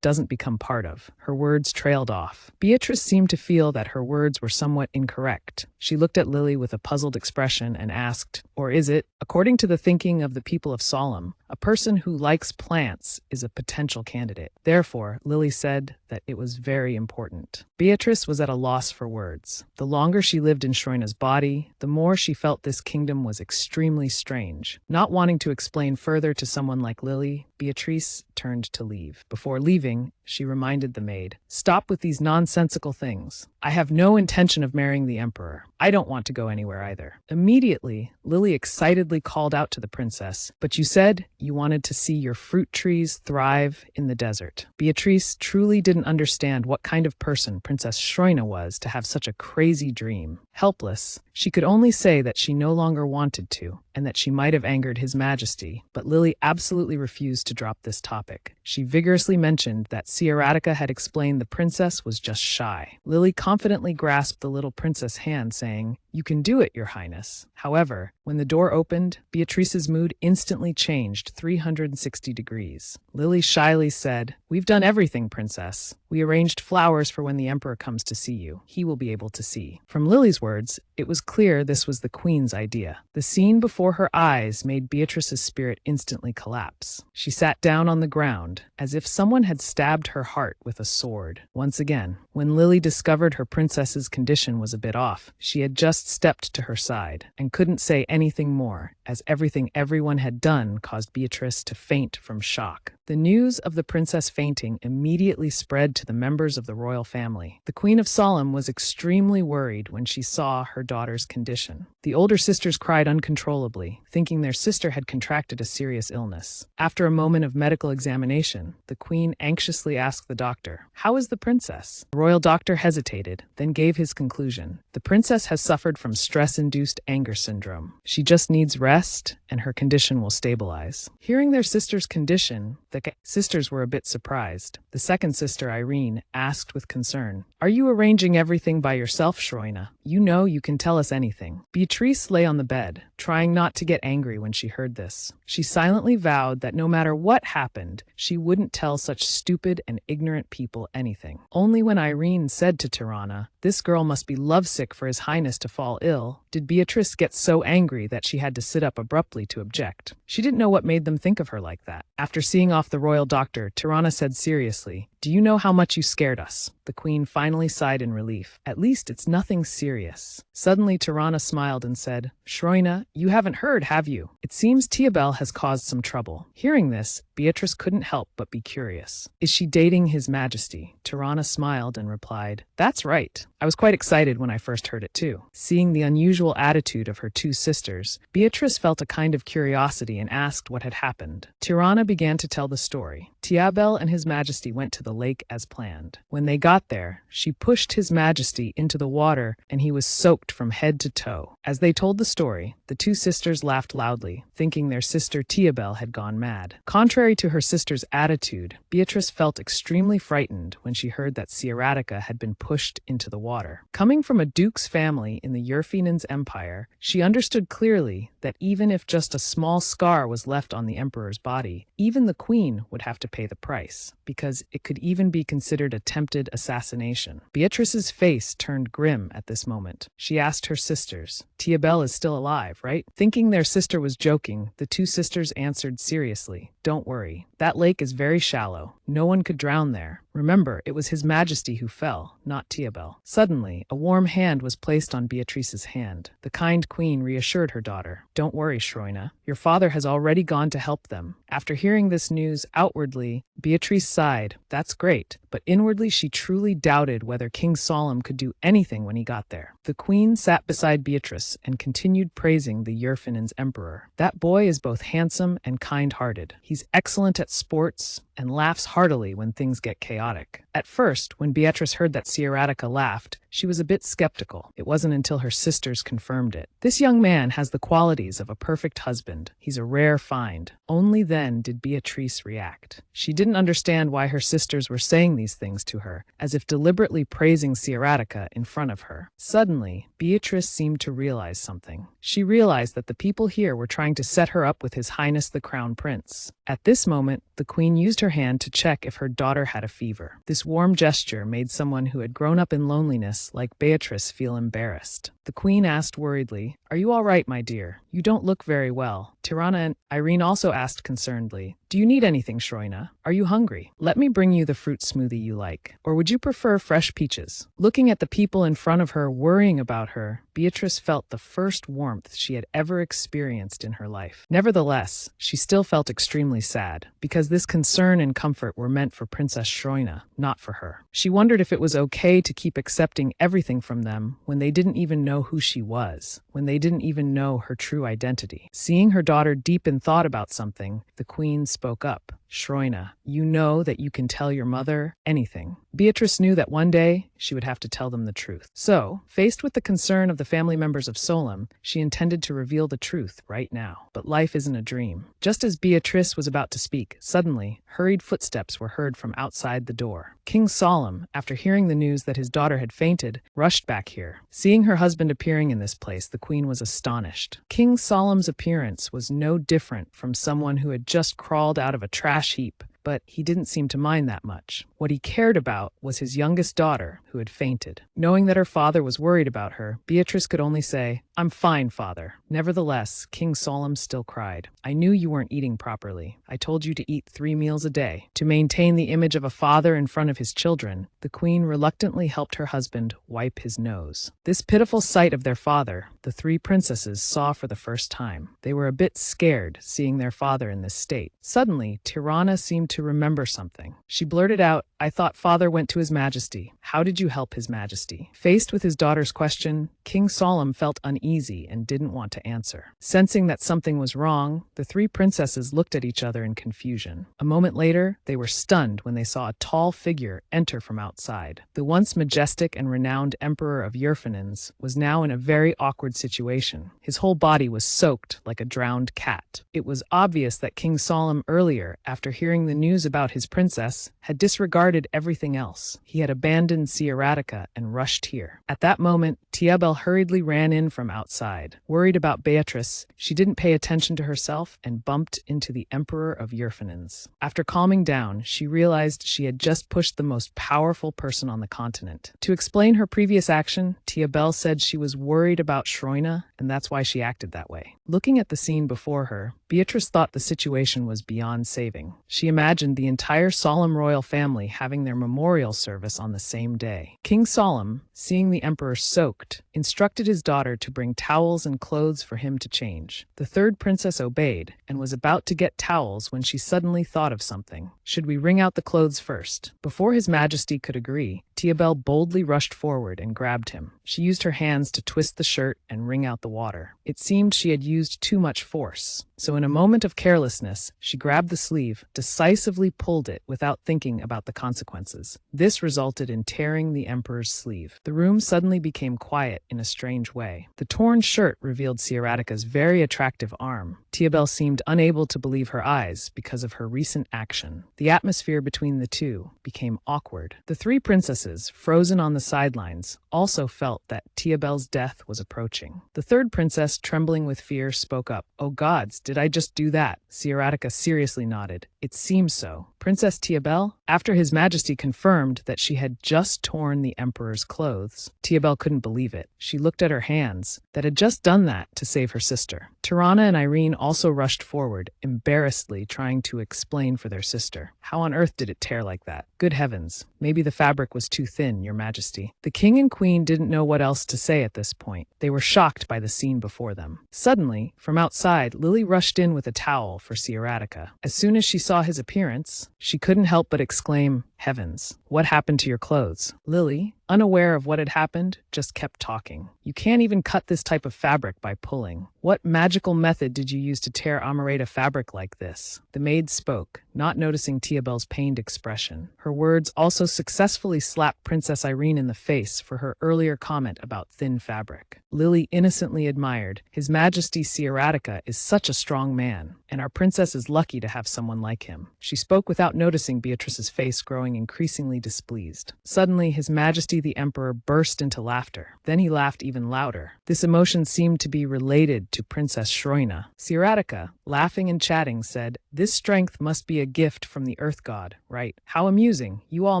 doesn't become part of. Her words trailed off. Beatrice seemed to feel that her words were somewhat incorrect. She looked at Lily with a puzzled expression and asked, or is it, according to the thinking of the people of Solemn, a person who likes plants is a potential candidate. Therefore, Lily said that it was very important. Beatrice was at a loss for words. The longer she lived in Shrina's body, the more she felt this kingdom was extremely strange. Not wanting to explain further to someone like Lily, Beatrice turned to leave. Before leaving, she reminded the maid, "Stop with these nonsensical things. I have no intention of marrying the emperor. I don't want to go anywhere either." Immediately, Lily excitedly called out to the princess, "But you said you wanted to see your fruit trees thrive in the desert." Beatrice truly didn't understand what kind of person Princess Shrina was to have such a crazy dream. Helpless, she could only say that she no longer wanted to, and that she might have angered His Majesty, but Lily absolutely refused to drop this topic. She vigorously mentioned that Ciaratica had explained the princess was just shy. Lily confidently grasped the little princess' hand, saying, "You can do it, Your Highness." However, when the door opened, Beatrice's mood instantly changed 360 degrees. Lily shyly said, "We've done everything, Princess. We arranged flowers for when the Emperor comes to see you. He will be able to see." From Lily's words, it was clear this was the Queen's idea. The scene before her eyes made Beatrice's spirit instantly collapse. She sat down on the ground, as if someone had stabbed her heart with a sword. Once again, when Lily discovered her princess's condition was a bit off, she had just stepped to her side and couldn't say anything more, as everything everyone had done caused Beatrice to faint from shock. The news of the princess fainting immediately spread to the members of the royal family. The Queen of Solemn was extremely worried when she saw her daughter's condition. The older sisters cried uncontrollably, thinking their sister had contracted a serious illness. After a moment of medical examination, the Queen anxiously asked the doctor, "How is the princess?" The royal doctor hesitated, then gave his conclusion. The princess has suffered from stress-induced anger syndrome. She just needs rest, and her condition will stabilize. Hearing their sister's condition, the sisters were a bit surprised. The second sister, Irene, asked with concern, "Are you arranging everything by yourself, Shrina? You know you can tell us anything." Beatrice lay on the bed, trying not to get angry when she heard this. She silently vowed that no matter what happened, she wouldn't tell such stupid and ignorant people anything. Only when Irene said to Tirana, "This girl must be lovesick for His Highness to fall ill," did Beatrice get so angry that she had to sit up abruptly to object. She didn't know what made them think of her like that. After seeing off the royal doctor, Tirana said seriously, Do you know how much you scared us? The queen finally sighed in relief. At least it's nothing serious. Suddenly, Tirana smiled and said, Shroina, you haven't heard, have you? It seems Tiabel has caused some trouble. Hearing this, Beatrice couldn't help but be curious. Is she dating His Majesty? Tirana smiled and replied, That's right. I was quite excited when I first heard it too. Seeing the unusual attitude of her two sisters, Beatrice felt a kind of curiosity and asked what had happened. Tirana began to tell the story. Tiabel and His Majesty went to the lake as planned. When they got there, she pushed His Majesty into the water and he was soaked from head to toe. As they told the story, the two sisters laughed loudly, thinking their sister Tiabel had gone mad. Contrary to her sister's attitude, Beatrice felt extremely frightened when she heard that Sciaratica had been pushed into the water. Coming from a duke's family in the Yerfinans Empire, she understood clearly that even if just a small scar was left on the emperor's body, even the queen would have to pay the price, because it could even be considered attempted assassination. Beatrice's face turned grim at this moment. She asked her sisters, Tiabel is still alive, right? Thinking their sister was joking, the two sisters answered seriously, Don't worry. That lake is very shallow. No one could drown there. Remember, it was His Majesty who fell, not Tiabel. Suddenly, a warm hand was placed on Beatrice's hand. The kind queen reassured her daughter, Don't worry, Shroina. Your father has already gone to help them. After hearing this news outwardly, Beatrice sighed. That's great. But inwardly she truly doubted whether King Solemn could do anything when he got there. The queen sat beside Beatrice and continued praising the Yerfinans emperor. That boy is both handsome and kind-hearted. He's excellent at sports and laughs heartily when things get chaotic. At first, when Beatrice heard that Sciaratica laughed, she was a bit skeptical. It wasn't until her sisters confirmed it. This young man has the qualities of a perfect husband. He's a rare find. Only then did Beatrice react. She didn't understand why her sisters were saying these things to her, as if deliberately praising Sciaratica in front of her. Suddenly, Beatrice seemed to realize something. She realized that the people here were trying to set her up with His Highness the Crown Prince. At this moment, the queen used her hand to check if her daughter had a fever. This warm gesture made someone who had grown up in loneliness like Beatrice feel embarrassed. The queen asked worriedly, Are you all right, my dear? You don't look very well. Tirana and Irene also asked concernedly, Do you need anything, Shroina? Are you hungry? Let me bring you the fruit smoothie you like. Or would you prefer fresh peaches? Looking at the people in front of her worrying about her, Beatrice felt the first warmth she had ever experienced in her life. Nevertheless, she still felt extremely sad, because this concern and comfort were meant for Princess Shroina, not for her. She wondered if it was okay to keep accepting everything from them when they didn't even know who she was, when they didn't even know her true identity. Seeing her daughter deep in thought about something, the queen spoke up. Shroina, you know that you can tell your mother anything. Beatrice knew that one day she would have to tell them the truth. So, faced with the concern of the family members of Solemn, she intended to reveal the truth right now. But life isn't a dream. Just as Beatrice was about to speak, suddenly, hurried footsteps were heard from outside the door. King Solemn, after hearing the news that his daughter had fainted, rushed back here. Seeing her husband appearing in this place, the queen was astonished. King Solemn's appearance was no different from someone who had just crawled out of a trash heap, but he didn't seem to mind that much. What he cared about was his youngest daughter, who had fainted. Knowing that her father was worried about her, Beatrice could only say, I'm fine, father. Nevertheless, King Solemn still cried. I knew you weren't eating properly. I told you to eat 3 meals a day. To maintain the image of a father in front of his children, the queen reluctantly helped her husband wipe his nose. This pitiful sight of their father, the 3 princesses saw for the first time. They were a bit scared, seeing their father in this state. Suddenly, Tirana seemed to remember something. She blurted out, I thought father went to His Majesty. How did you help His Majesty? Faced with his daughter's question, King Solemn felt uneasy and didn't want to answer. Sensing that something was wrong, the 3 princesses looked at each other in confusion. A moment later, they were stunned when they saw a tall figure enter from outside. The once majestic and renowned Emperor of Yerfinans was now in a very awkward situation. His whole body was soaked like a drowned cat. It was obvious that King Solemn earlier, after hearing the news about his princess, had disregarded everything else. He had abandoned Sciaratica and rushed here. At that moment, Tiabel hurriedly ran in from outside. Worried about Beatrice, she didn't pay attention to herself and bumped into the Emperor of Yerfinans. After calming down, she realized she had just pushed the most powerful person on the continent. To explain her previous action, Tiabel said she was worried about Shroina, and that's why she acted that way. Looking at the scene before her, Beatrice thought the situation was beyond saving. She imagined imagined the entire Solemn royal family having their memorial service on the same day. King Solemn, seeing the emperor soaked, instructed his daughter to bring towels and clothes for him to change. The third princess obeyed and was about to get towels when she suddenly thought of something. Should we wring out the clothes first? Before His Majesty could agree, Tiabel boldly rushed forward and grabbed him. She used her hands to twist the shirt and wring out the water. It seemed she had used too much force. So in a moment of carelessness, she grabbed the sleeve, decisively pulled it without thinking about the consequences. This resulted in tearing the emperor's sleeve. The room suddenly became quiet in a strange way. The torn shirt revealed Sierratica's very attractive arm. Tiabel seemed unable to believe her eyes because of her recent action. The atmosphere between the two became awkward. The three princesses, frozen on the sidelines, also felt that Tiabel's death was approaching. The third princess, trembling with fear, spoke up. "Oh gods, did I just do that?" Sierratica seriously nodded. "It seems so." Princess Tiabel, after His Majesty confirmed that she had just torn the emperor's clothes, Tiabel couldn't believe it. She looked at her hands that had just done that to save her sister. Tirana and Irene also rushed forward, embarrassedly trying to explain for their sister. "How on earth did it tear like that?" "Good heavens, maybe the fabric was too thin, Your Majesty." The king and queen didn't know what else to say at this point. They were shocked by the scene before them. Suddenly, from outside, Lily rushed in with a towel for Sierratica. As soon as she saw his appearance, she couldn't help but exclaim, "Heavens, what happened to your clothes?" Lily, unaware of what had happened, just kept talking. "You can't even cut this type of fabric by pulling. What magical method did you use to tear Amareta fabric like this?" The maid spoke, not noticing Tiabel's pained expression. Her words also successfully slapped Princess Irene in the face for her earlier comment about thin fabric. Lily innocently admired, "His Majesty Sierratica is such a strong man, and our princess is lucky to have someone like him." She spoke without noticing Beatrice's face growing increasingly displeased. Suddenly, His Majesty the Emperor burst into laughter. Then he laughed even louder. This emotion seemed to be related to Princess Shroina. Sierratica, laughing and chatting, said, "This strength must be a gift from the Earth God, right? How amusing. You all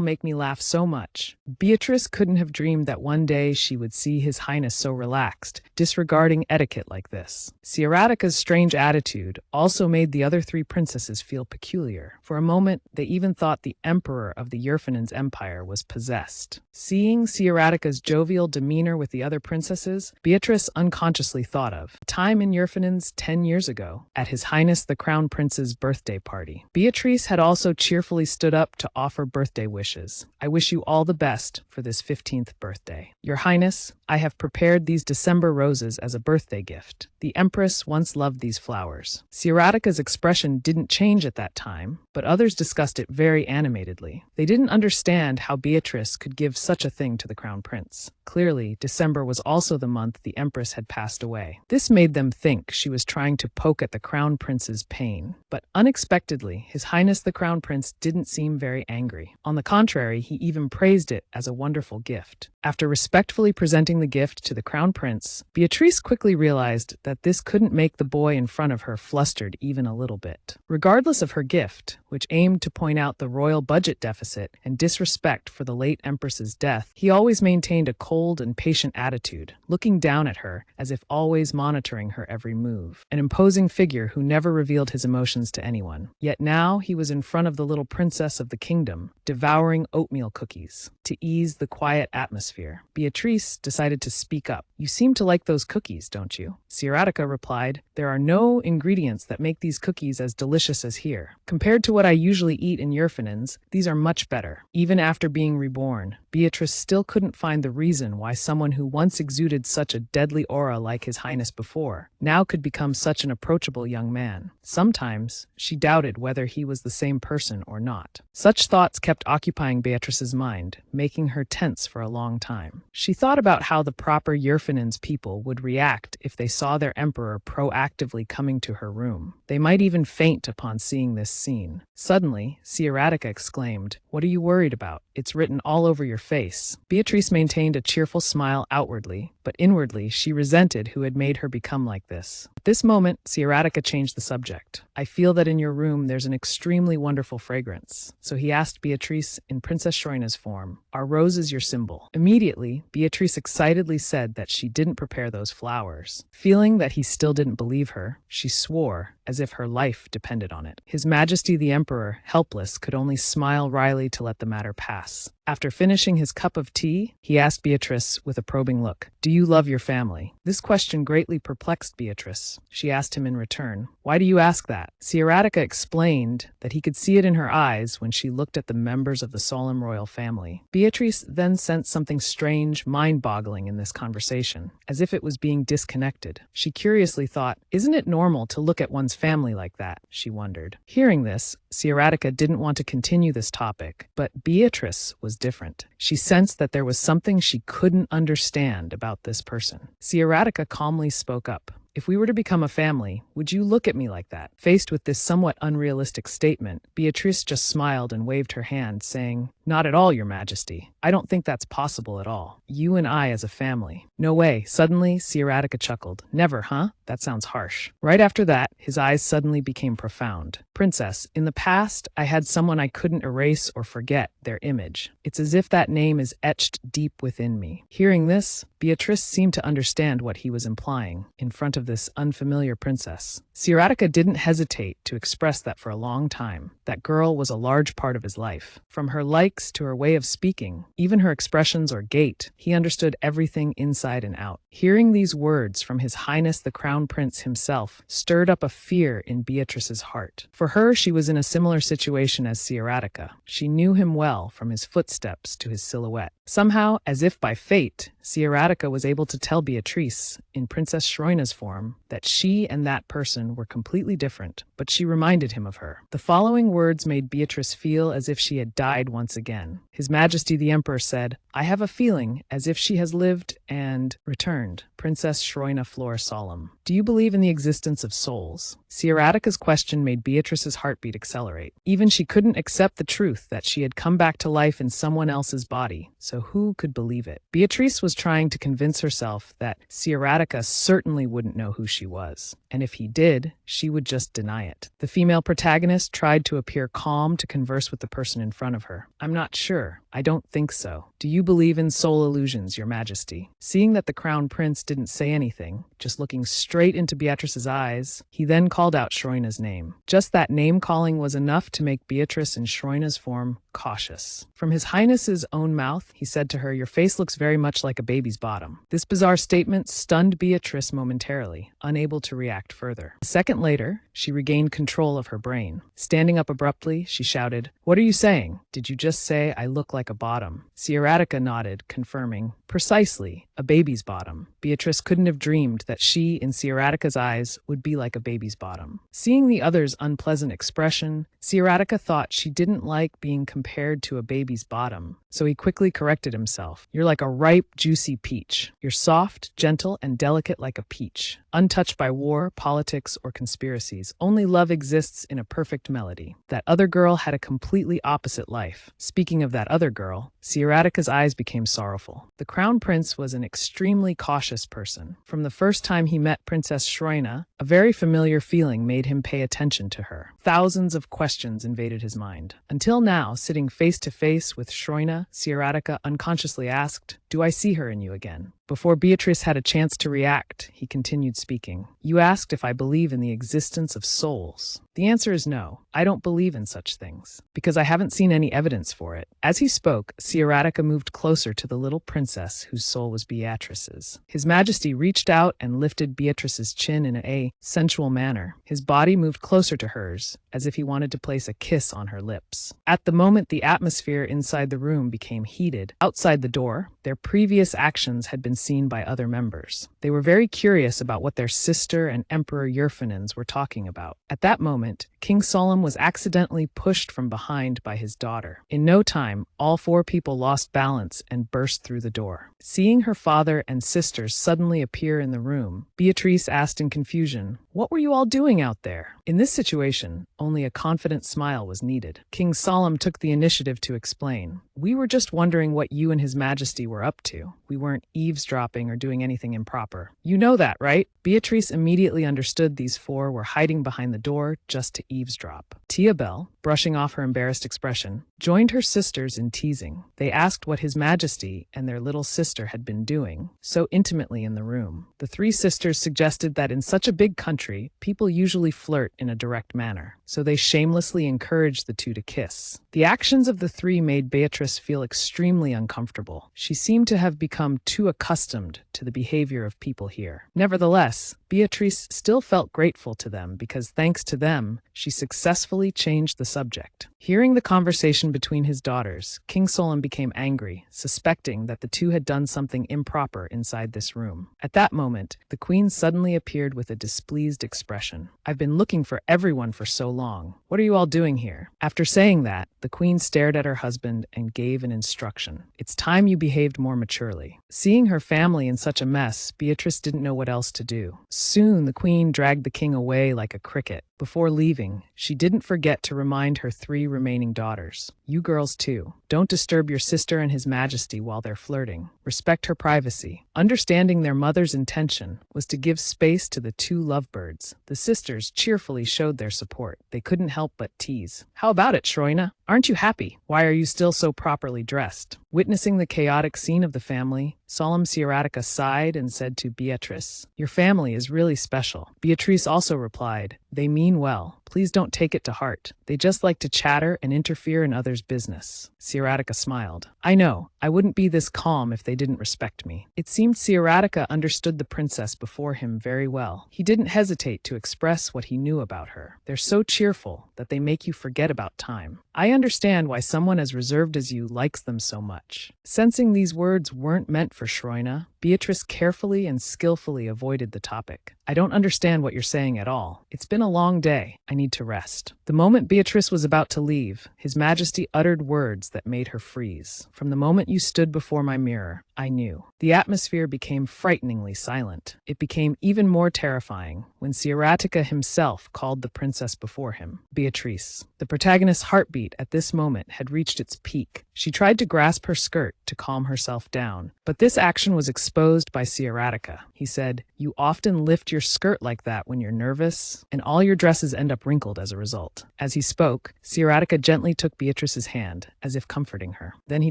make me laugh so much." Beatrice couldn't have dreamed that one day she would see His Highness so relaxed, disregarding etiquette like this. Sierratica's strange attitude also made the other three princesses feel peculiar. For a moment, they even thought the emperor of the Yerfinins Empire was possessed. Seeing Sierratica's jovial demeanor with the other princesses, Beatrice unconsciously thought of a time in Yerfinins 10 years ago, at His Highness the Crown Prince's birthday party. Beatrice had also cheerfully stood up to offer birthday wishes. "I wish you all the best for this 15th birthday. Your Highness, I have prepared these December roses as a birthday gift. The Empress once loved these flowers." Sierratica's expression didn't change at that time, but others discussed it very animatedly. They didn't understand how Beatrice could give such a thing to the Crown Prince. Clearly, December was also the month the Empress had passed away. This made them think she was trying to poke at the Crown Prince's pain. But unexpectedly, His Highness the Crown Prince didn't seem very angry. On the contrary, he even praised it as a wonderful gift. After respectfully presenting the gift to the Crown Prince, Beatrice quickly realized that this couldn't make the boy in front of her flustered even a little bit. Regardless of her gift, which aimed to point out the royal budget deficit and disrespect for the late Empress's death, he always maintained a cold and patient attitude, looking down at her as if always monitoring her every move. An imposing figure who never revealed his emotions to anyone. Yet now he was in front of the little princess of the kingdom, devouring oatmeal cookies. To ease the quiet atmosphere, Beatrice decided to speak up. "You seem to like those cookies, don't you?" Sierratica replied, "There are no ingredients that make these cookies as delicious as here. Compared to what I usually eat in Yerfinins, these are much better." Even after being reborn, Beatrice still couldn't find the reason why someone who once exuded such a deadly aura like His Highness before, now could become such an approachable young man. Sometimes, she doubted whether he was the same person or not. Such thoughts kept occupying Beatrice's mind, making her tense for a long time. She thought about how the proper Yerfinins people would react if they saw their emperor proactively coming to her room. They might even faint upon seeing this scene. Suddenly, Sierratica exclaimed, "What are you worried about? It's written all over your face." Beatrice maintained a cheerful smile outwardly, but inwardly she resented who had made her become like this. At this moment, Sierratica changed the subject. "I feel that in your room there's an extremely wonderful fragrance." So he asked Beatrice in Princess Shroina's form, "Are roses your symbol?" Immediately, Beatrice excitedly said that she didn't prepare those flowers. Feeling that he still didn't believe her, she swore as if her life depended on it. His Majesty the Emperor, helpless, could only smile wryly to let the matter pass. After finishing his cup of tea, he asked Beatrice with a probing look, "Do you love your family?" This question greatly perplexed Beatrice. She asked him in return, "Why do you ask that?" Sierratica explained that he could see it in her eyes when she looked at the members of the solemn royal family. Beatrice then sensed something strange, mind-boggling in this conversation, as if it was being disconnected. She curiously thought, "Isn't it normal to look at one's family like that?" she wondered. Hearing this, Sierratica didn't want to continue this topic, but Beatrice was different. She sensed that there was something she couldn't understand about this person. Sierratica calmly spoke up. "If we were to become a family, would you look at me like that?" Faced with this somewhat unrealistic statement, Beatrice just smiled and waved her hand, saying, "Not at all, Your Majesty. I don't think that's possible at all. You and I as a family." "No way." Suddenly, Sierratica chuckled. "Never, huh? That sounds harsh." Right after that, his eyes suddenly became profound. "Princess, in the past, I had someone I couldn't erase or forget their image. It's as if that name is etched deep within me." Hearing this, Beatrice seemed to understand what he was implying in front of this unfamiliar princess. Sierratica didn't hesitate to express that for a long time. That girl was a large part of his life. From her likes to her way of speaking, even her expressions or gait, he understood everything inside and out. Hearing these words from His Highness the Crown Prince himself stirred up a fear in Beatrice's heart. For her, she was in a similar situation as Sierratica. She knew him well, from his footsteps to his silhouette. Somehow, as if by fate, Sierratica was able to tell Beatrice, in Princess Schroina's form, that she and that person were completely different, but she reminded him of her. The following words made Beatrice feel as if she had died once again. His Majesty the Emperor said, "I have a feeling as if she has lived and returned." Princess Schroina Flora Solemn. "Do you believe in the existence of souls?" Sierratica's question made Beatrice's heartbeat accelerate. Even she couldn't accept the truth that she had come back to life in someone else's body, so who could believe it? Beatrice was trying to convince herself that Sierratica certainly wouldn't know who she was, and if he did, she would just deny it. The female protagonist tried to appear calm to converse with the person in front of her. "I'm not sure. I don't think so. Do you believe in soul illusions, Your Majesty?" Seeing that the Crown Prince didn't say anything, just looking straight into Beatrice's eyes, he then called out Schroina's name. Just that name-calling was enough to make Beatrice in Schroina's form cautious. From His Highness's own mouth, he said to her, "Your face looks very much like a baby's bottom." This bizarre statement stunned Beatrice momentarily, unable to react further. A second later, she regained control of her brain. Standing up abruptly, she shouted, "What are you saying? Did you just say I look like a bottom?" Sierratica nodded, confirming, "Precisely, a baby's bottom." Beatrice couldn't have dreamed that she, in Sierratica's eyes, would be like a baby's bottom. Seeing the other's unpleasant expression, Sierratica thought she didn't like being compared to a baby's bottom, so he quickly corrected himself. "You're like a ripe, juicy peach. You're soft, gentle, and delicate like a peach, untouched by war, politics, or conspiracies. Only love exists in a perfect melody." That other girl had a completely opposite life. Speaking of that other girl, Sierratica's eyes became sorrowful. The Crown Prince was an extremely cautious person. From the first time he met Princess Schroina, a very familiar feeling made him pay attention to her. Thousands of questions invaded his mind. Until now, sitting face to face with Schroina, Sierratica unconsciously asked, "Do I see her in you again?" Before Beatrice had a chance to react, he continued speaking. "You asked if I believe in the existence of souls. The answer is no. I don't believe in such things, because I haven't seen any evidence for it." As he spoke, Sierratica moved closer to the little princess whose soul was Beatrice's. His Majesty reached out and lifted Beatrice's chin in a sensual manner. His body moved closer to hers, as if he wanted to place a kiss on her lips. At the moment, the atmosphere inside the room became heated. Outside the door, their previous actions had been seen by other members. They were very curious about what their sister and Emperor Yerfanins were talking about. At that moment, King Solom was accidentally pushed from behind by his daughter. In no time, all four people lost balance and burst through the door. Seeing her father and sisters suddenly appear in the room, Beatrice asked in confusion, "What were you all doing out there?" In this situation, only a confident smile was needed. King Solom took the initiative to explain. "We were just wondering what you and His Majesty were up to. We weren't eavesdropping or doing anything improper. You know that, right? Beatrice immediately understood these four were hiding behind the door just to eavesdrop. Tia Bell, brushing off her embarrassed expression, joined her sisters in teasing. They asked what His Majesty and their little sister had been doing so intimately in the room. The three sisters suggested that in such a big country, people usually flirt in a direct manner, so they shamelessly encouraged the two to kiss. The actions of the three made Beatrice feel extremely uncomfortable. She seemed to have become too accustomed to the behavior of people here. Nevertheless, Beatrice still felt grateful to them because thanks to them, she successfully changed the subject. Hearing the conversation between his daughters, King Solon became angry, suspecting that the two had done something improper inside this room. At that moment, the queen suddenly appeared with a displeased expression. "I've been looking for everyone for so long. What are you all doing here?" After saying that, the queen stared at her husband and gave an instruction. "It's time you behaved more maturely." Seeing her family in such a mess, Beatrice didn't know what else to do. Soon, the queen dragged the king away like a cricket. Before leaving, she didn't forget to remind her three remaining daughters. "You girls too. Don't disturb your sister and His Majesty while they're flirting. Respect her privacy." Understanding their mother's intention was to give space to the two lovebirds, the sisters cheerfully showed their support. They couldn't help but tease. "How about it, Shroina? Aren't you happy? Why are you still so properly dressed?" Witnessing the chaotic scene of the family, Solemn Sieratica sighed and said to Beatrice, "Your family is really special." Beatrice also replied, "They mean well. Please don't take it to heart. They just like to chatter and interfere in others' business." Sieratica smiled. "I know. I wouldn't be this calm if they didn't respect me." It seemed Sieratica understood the princess before him very well. He didn't hesitate to express what he knew about her. "They're so cheerful that they make you forget about time. I understand why someone as reserved as you likes them so much." Sensing these words weren't meant for Shroina, Beatrice carefully and skillfully avoided the topic. "I don't understand what you're saying at all. It's been a long day. I need to rest." The moment Beatrice was about to leave, His Majesty uttered words that made her freeze. "From the moment you stood before my mirror, I knew." The atmosphere became frighteningly silent. It became even more terrifying when Sieratica himself called the princess before him. Beatrice. The protagonist's heartbeat at this moment had reached its peak. She tried to grasp her skirt to calm herself down, but this action was exposed by Sieratica. He said, "You often lift your skirt like that when you're nervous, and all your dresses end up wrinkled as a result." As he spoke, Sieratica gently took Beatrice's hand, as if comforting her. Then he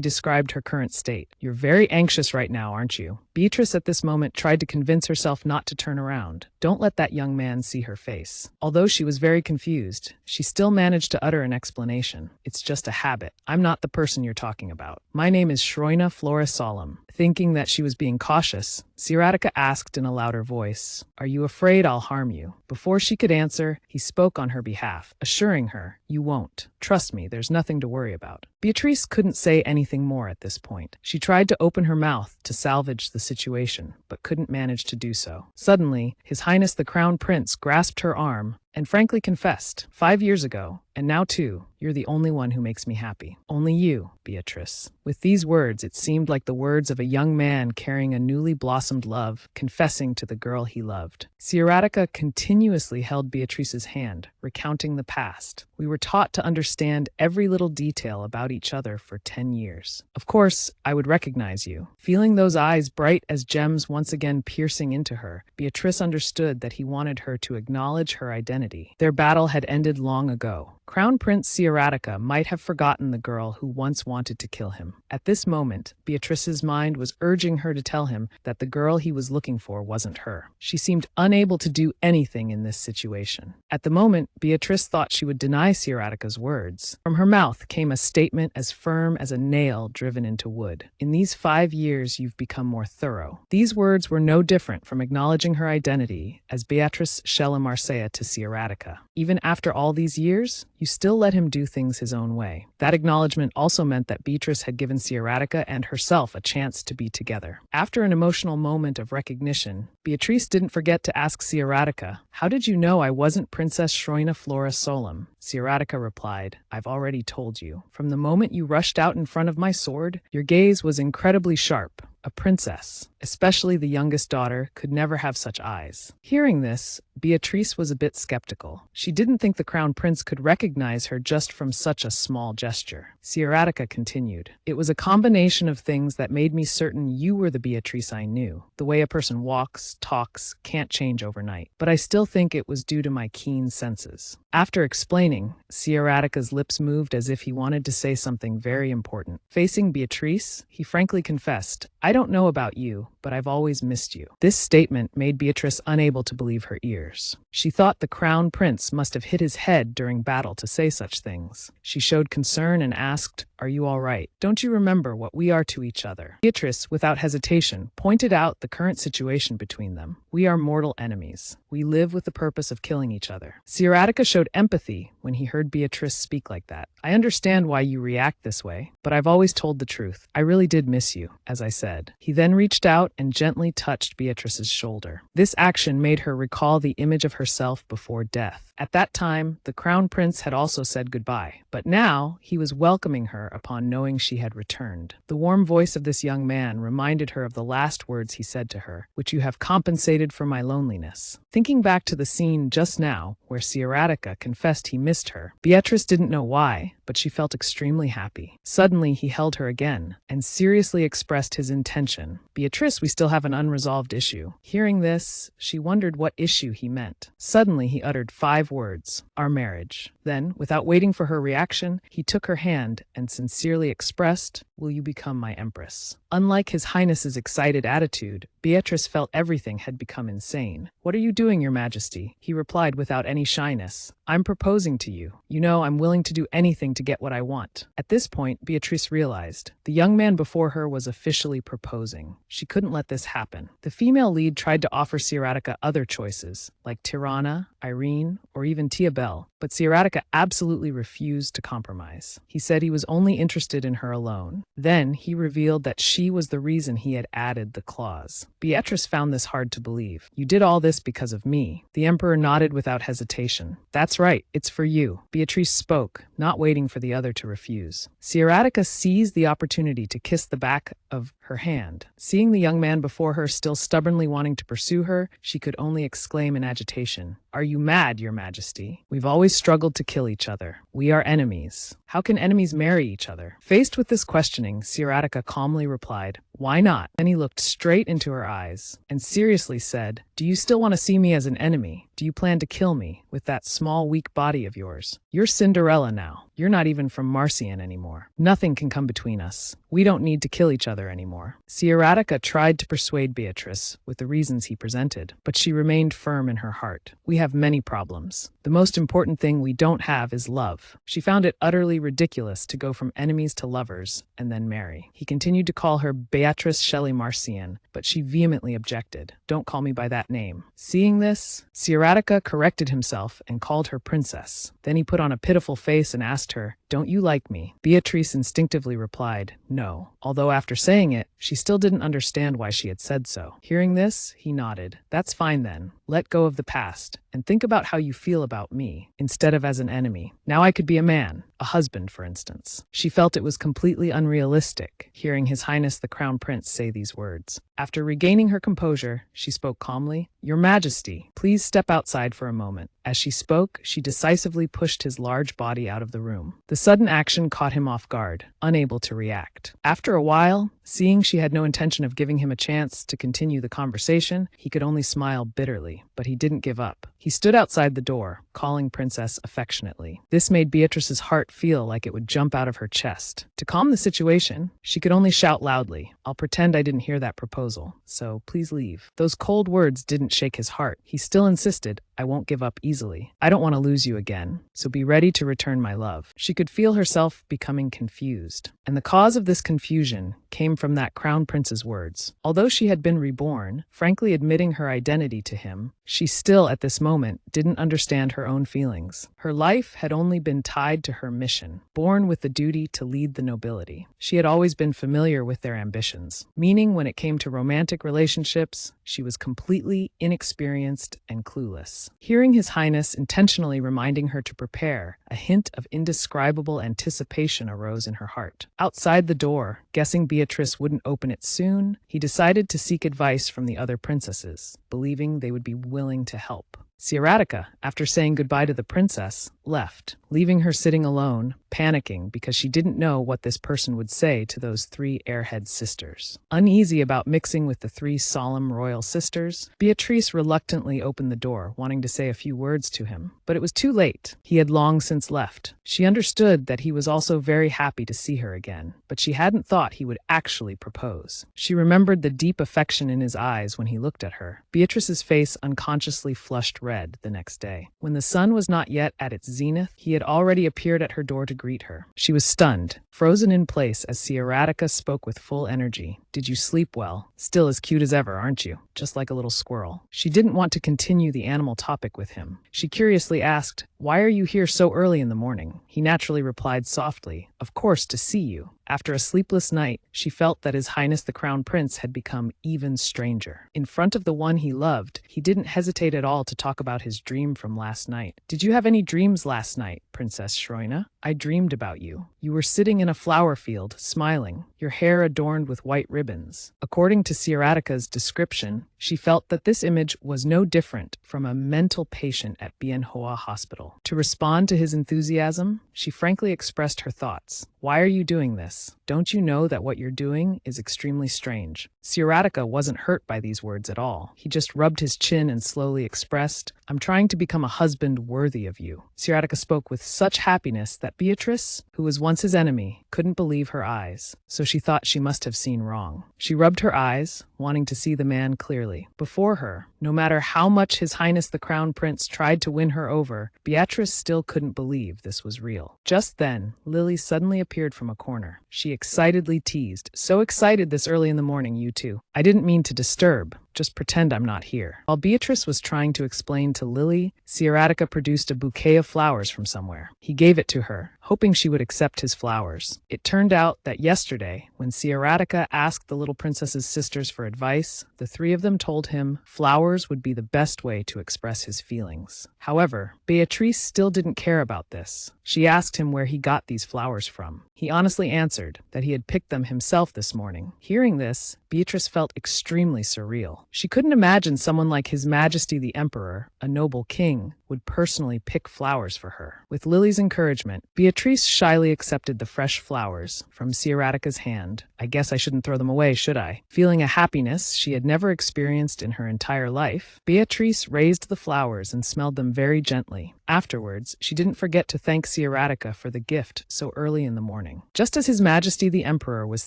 described her current state. "You're very anxious right now, aren't you?" Beatrice at this moment tried to convince herself not to turn around. Don't let that young man see her face. Although she was very confused, she still managed to utter an explanation. "It's just a habit. I'm not the person you're talking about. My name is Shroina Flora Solemn." Thinking that she was being cautious, Sieratica asked in a louder voice, "Are you afraid I'll harm you?" Before she could answer, he spoke on her behalf, assuring her, "You won't. Trust me, there's nothing to worry about." Beatrice couldn't say anything more at this point. She tried to open her mouth to salvage the situation, but couldn't manage to do so. Suddenly, His Highness the Crown Prince grasped her arm and frankly confessed, 5 years ago, and now too, you're the only one who makes me happy. Only you, Beatrice. With these words, it seemed like the words of a young man carrying a newly blossomed love, confessing to the girl he loved. Sieratica continuously held Beatrice's hand, recounting the past. "We were taught to understand every little detail about each other for 10 years. Of course, I would recognize you." Feeling those eyes bright as gems once again piercing into her, Beatrice understood that he wanted her to acknowledge her identity. Their battle had ended long ago. Crown Prince Sieratica might have forgotten the girl who once wanted to kill him. At this moment, Beatrice's mind was urging her to tell him that the girl he was looking for wasn't her. She seemed unable to do anything in this situation. At the moment, Beatrice thought she would deny Sieratica's words. From her mouth came a statement as firm as a nail driven into wood. "In these 5 years, you've become more thorough." These words were no different from acknowledging her identity as Beatrice Shella Marseille to Sieratica. Even after all these years, you still let him do things his own way. That acknowledgement also meant that Beatrice had given Sieratica and herself a chance to be together. After an emotional moment of recognition, Beatrice didn't forget to ask Sieratica, "How did you know I wasn't Princess Shroina Flora Solemn?" Sieratica replied, "I've already told you. From the moment you rushed out in front of my sword, your gaze was incredibly sharp, a a princess, especially the youngest daughter, could never have such eyes. Hearing this, Beatrice was a bit skeptical. She didn't think the crown prince could recognize her just from such a small gesture. Sieratica continued, "It was a combination of things that made me certain you were the Beatrice I knew. The way a person walks, talks, can't change overnight. But I still think it was due to my keen senses." After explaining, Sieratica's lips moved as if he wanted to say something very important. Facing Beatrice, he frankly confessed, "I don't know about you, but I've always missed you." This statement made Beatrice unable to believe her ears. She thought the crown prince must have hit his head during battle to say such things. She showed concern and asked, "Are you all right? Don't you remember what we are to each other?" Beatrice, without hesitation, pointed out the current situation between them. "We are mortal enemies. We live with the purpose of killing each other." Sieratica showed empathy when he heard Beatrice speak like that. "I understand why you react this way, but I've always told the truth. I really did miss you, as I said." He then reached out and gently touched Beatrice's shoulder. This action made her recall the image of herself before death. At that time, the crown prince had also said goodbye, but now he was welcoming her upon knowing she had returned. The warm voice of this young man reminded her of the last words he said to her, "Which you have compensated for my loneliness." Thinking back to the scene just now, where Sieratica confessed he missed her, Beatrice didn't know why, but she felt extremely happy. Suddenly, he held her again and seriously expressed his intention. "Beatrice, we still have an unresolved issue." Hearing this, she wondered what issue he meant. Suddenly, he uttered 5 words, "Our marriage." Then, without waiting for her reaction, he took her hand and sincerely expressed, "Will you become my empress?" Unlike His Highness's excited attitude, Beatrice felt everything had become insane. "What are you doing, Your Majesty?" he replied without any shyness. "I'm proposing to you. You know, I'm willing to do anything to get what I want." At this point, Beatrice realized the young man before her was officially proposing. She couldn't let this happen. The female lead tried to offer Sieratica other choices, like Tirana, Irene, or even Tiabel, but Sieratica absolutely refused to compromise. He said he was only interested in her alone. Then he revealed that she was the reason he had added the clause. Beatrice found this hard to believe. "You did all this because of me." The emperor nodded without hesitation. "That's right, it's for you." Beatrice spoke, not waiting for the other to refuse. Sieratica seized the opportunity to kiss the back of her hand. Seeing the young man before her still stubbornly wanting to pursue her, she could only exclaim in agitation, "Are you mad, Your Majesty? We've always struggled to kill each other. We are enemies. How can enemies marry each other?" Faced with this questioning, Sieratica calmly replied, "Why not?" Then he looked straight into her eyes and seriously said, "Do you still want to see me as an enemy? Do you plan to kill me with that small, weak body of yours? You're Cinderella now. You're not even from Marcian anymore. Nothing can come between us. We don't need to kill each other anymore." Sieratica tried to persuade Beatrice with the reasons he presented, but she remained firm in her heart. "We have many problems. The most important thing we don't have is love." She found it utterly ridiculous to go from enemies to lovers and then marry. He continued to call her Beatrice Shelley Marcian, but she vehemently objected. "Don't call me by that name." Seeing this, Sieratica corrected himself and called her princess. Then he put on a pitiful face and asked her, "Don't you like me?" Beatrice instinctively replied, "No," although after saying it, she still didn't understand why she had said so. Hearing this, he nodded. "That's fine then. Let go of the past and think about how you feel about me, instead of as an enemy. Now I could be a man, a husband, for instance." She felt it was completely unrealistic, hearing His Highness the Crown Prince say these words. After regaining her composure, she spoke calmly, "Your Majesty, please step outside for a moment." As she spoke, she decisively pushed his large body out of the room. The sudden action caught him off guard, unable to react. After a while, seeing she had no intention of giving him a chance to continue the conversation, he could only smile bitterly, but he didn't give up. He stood outside the door, calling Princess affectionately. This made Beatrice's heart feel like it would jump out of her chest. To calm the situation, she could only shout loudly, "I'll pretend I didn't hear that proposal, so please leave." Those cold words didn't shake his heart. He still insisted, "I won't give up easily. I don't want to lose you again, so be ready to return my love." She could feel herself becoming confused, and the cause of this confusion came from that crown prince's words. Although she had been reborn, frankly admitting her identity to him, she still, at this moment, didn't understand her own feelings. Her life had only been tied to her mission, born with the duty to lead the nobility. She had always been familiar with their ambitions, meaning when it came to romantic relationships, she was completely inexperienced and clueless. Hearing His Highness intentionally reminding her to prepare, A hint of indescribable anticipation arose in her heart. Outside the door, guessing Beatrice wouldn't open it soon, he decided to seek advice from the other princesses, believing they would be willing to help. Siratica, after saying goodbye to the princess, left, leaving her sitting alone, panicking because she didn't know what this person would say to those three airhead sisters. Uneasy about mixing with the three solemn royal sisters, Beatrice reluctantly opened the door, wanting to say a few words to him. But it was too late. He had long since left. She understood that he was also very happy to see her again, but she hadn't thought he would actually propose. She remembered the deep affection in his eyes when he looked at her. Beatrice's face unconsciously flushed red the next day. When the sun was not yet at its zenith, he had already appeared at her door to greet her. She was stunned, frozen in place as Siratica spoke with full energy. "Did you sleep well? Still as cute as ever, aren't you? Just like a little squirrel." She didn't want to continue the animal topic with him. She curiously asked, "Why are you here so early in the morning?" He naturally replied softly, "Of course, to see you." After a sleepless night, she felt that His Highness the Crown Prince had become even stranger. In front of the one he loved, he didn't hesitate at all to talk about his dream from last night. "Did you have any dreams last night, Princess Shroina? I dreamed about you. You were sitting in a flower field, smiling, your hair adorned with white ribbons." According to Siratica's description, she felt that this image was no different from a mental patient at Manhwa Hospital. To respond to his enthusiasm, she frankly expressed her thoughts. "Why are you doing this? Don't you know that what you're doing is extremely strange?" Siratica wasn't hurt by these words at all. He just rubbed his chin and slowly expressed, "I'm trying to become a husband worthy of you." Siratica spoke with such happiness that Beatrice, who was once his enemy, couldn't believe her eyes, so she thought she must have seen wrong. She rubbed her eyes, wanting to see the man clearly. Before her, no matter how much His Highness the Crown Prince tried to win her over, Beatrice still couldn't believe this was real. Just then, Lily suddenly appeared from a corner. She excitedly teased, "So excited this early in the morning, you two. I didn't mean to disturb. Just pretend I'm not here." While Beatrice was trying to explain to Lily, Siratica produced a bouquet of flowers from somewhere. He gave it to her, hoping she would accept his flowers. It turned out that yesterday, when Siratica asked the little princess's sisters for advice, the three of them told him flowers would be the best way to express his feelings. However, Beatrice still didn't care about this. She asked him where he got these flowers from. He honestly answered that he had picked them himself this morning. Hearing this, Beatrice felt extremely surreal. She couldn't imagine someone like His Majesty the Emperor, a noble king, would personally pick flowers for her. With Lily's encouragement, Beatrice shyly accepted the fresh flowers from Siratica's hand. "I guess I shouldn't throw them away, should I?" Feeling a happiness she had never experienced in her entire life, Beatrice raised the flowers and smelled them very gently. Afterwards, she didn't forget to thank Siratica for the gift so early in the morning. Just as His Majesty the Emperor was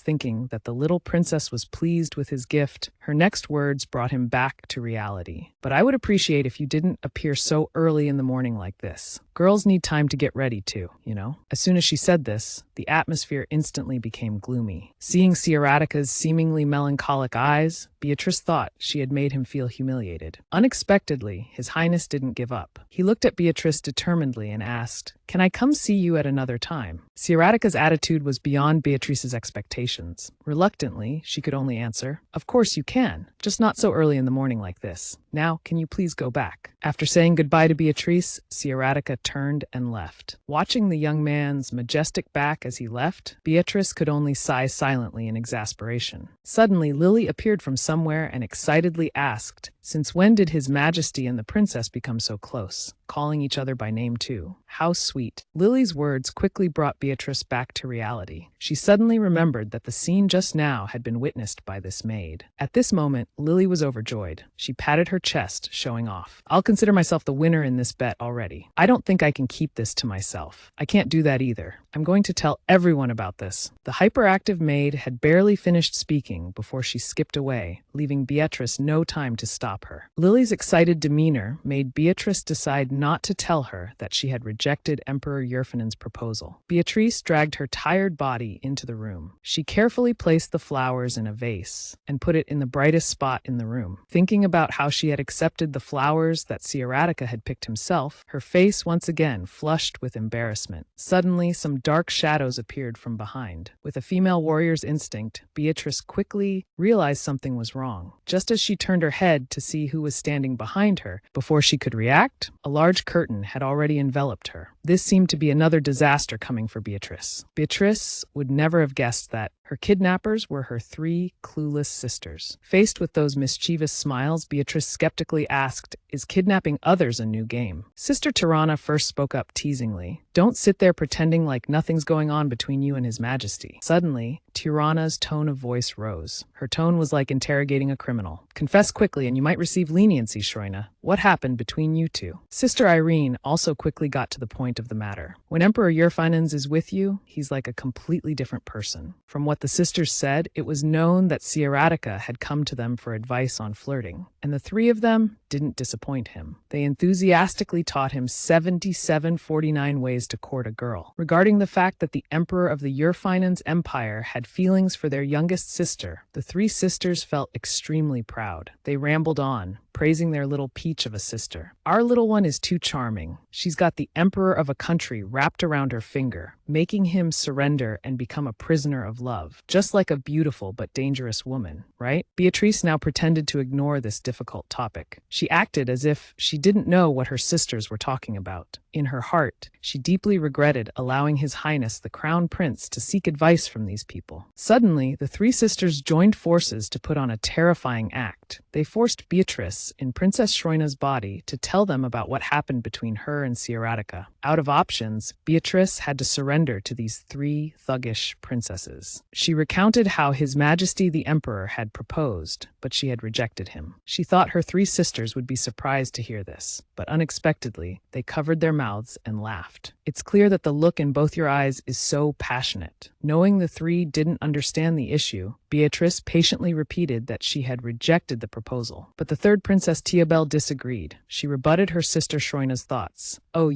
thinking that the little princess was pleased with his gift, her next words brought him back to reality. "But I would appreciate if you didn't appear so early in the morning like this. Girls need time to get ready too, you know?" As soon as she said this, the atmosphere instantly became gloomy. Seeing Siratica's seemingly melancholic eyes, Beatrice thought she had made him feel humiliated. Unexpectedly, His Highness didn't give up. He looked at Beatrice determinedly and asked, "Can I come see you at another time?" Siratica's attitude was beyond Beatrice's expectations. Reluctantly, she could only answer, "Of course you can, just not so early in the morning like this. Now, can you please go back?" After saying goodbye to Beatrice, Siratica turned and left. Watching the young man's majestic back as he left, Beatrice could only sigh silently in exasperation. Suddenly, Lily appeared from somewhere and excitedly asked, "Since when did His Majesty and the princess become so close? Calling each other by name too. How sweet." Lily's words quickly brought Beatrice back to reality. She suddenly remembered that the scene just now had been witnessed by this maid. At this moment, Lily was overjoyed. She patted her chest, showing off. "I'll consider myself the winner in this bet already. I don't think I can keep this to myself. I can't do that either. I'm going to tell everyone about this." The hyperactive maid had barely finished speaking before she skipped away, leaving Beatrice no time to stop her. Lily's excited demeanor made Beatrice decide not to tell her that she had rejected Emperor Yerfinen's proposal. Beatrice dragged her tired body into the room. She carefully placed the flowers in a vase and put it in the brightest spot in the room. Thinking about how she had accepted the flowers that Siratica had picked himself, her face once again flushed with embarrassment. Suddenly, some dark shadows appeared from behind. With a female warrior's instinct, Beatrice quickly realized something was wrong. Just as she turned her head to see who was standing behind her, before she could react, a large curtain had already enveloped her. This seemed to be another disaster coming for Beatrice. Beatrice would never have guessed that her kidnappers were her three clueless sisters. Faced with those mischievous smiles, Beatrice skeptically asked, "Is kidnapping others a new game?" Sister Tirana first spoke up teasingly. "Don't sit there pretending like nothing's going on between you and His Majesty." Suddenly, Tirana's tone of voice rose. Her tone was like interrogating a criminal. "Confess quickly and you might receive leniency, Shroina. What happened between you two?" Sister Irene also quickly got to the point of the matter. "When Emperor Yerfinans is with you, he's like a completely different person." From what the sisters said, it was known that Sieratica had come to them for advice on flirting, and the three of them didn't disappoint him. They enthusiastically taught him 7749 ways to court a girl. Regarding the fact that the Emperor of the Yerfinans Empire had feelings for their youngest sister, the three sisters felt extremely proud. They rambled on, praising their little peach of a sister. "Our little one is too charming. She's got the emperor of a country wrapped around her finger, making him surrender and become a prisoner of love, just like a beautiful but dangerous woman, right?" Beatrice now pretended to ignore this difficult topic. She acted as if she didn't know what her sisters were talking about. In her heart, she deeply regretted allowing His Highness the Crown Prince to seek advice from these people. Suddenly, the three sisters joined forces to put on a terrifying act. They forced Beatrice, in Princess Shroina's body, to tell them about what happened between her and Sieratica. Out of options, Beatrice had to surrender to these three thuggish princesses. She recounted how His Majesty the Emperor had proposed, but she had rejected him. She thought her three sisters would be surprised to hear this, but unexpectedly, they covered their mouths and laughed. It's clear that the look in both your eyes is so passionate. Knowing the three didn't understand the issue, Beatrice patiently repeated that she had rejected the proposal. But the third princess, Tiabel, disagreed. She rebutted her sister Shroina's thoughts. "Oh,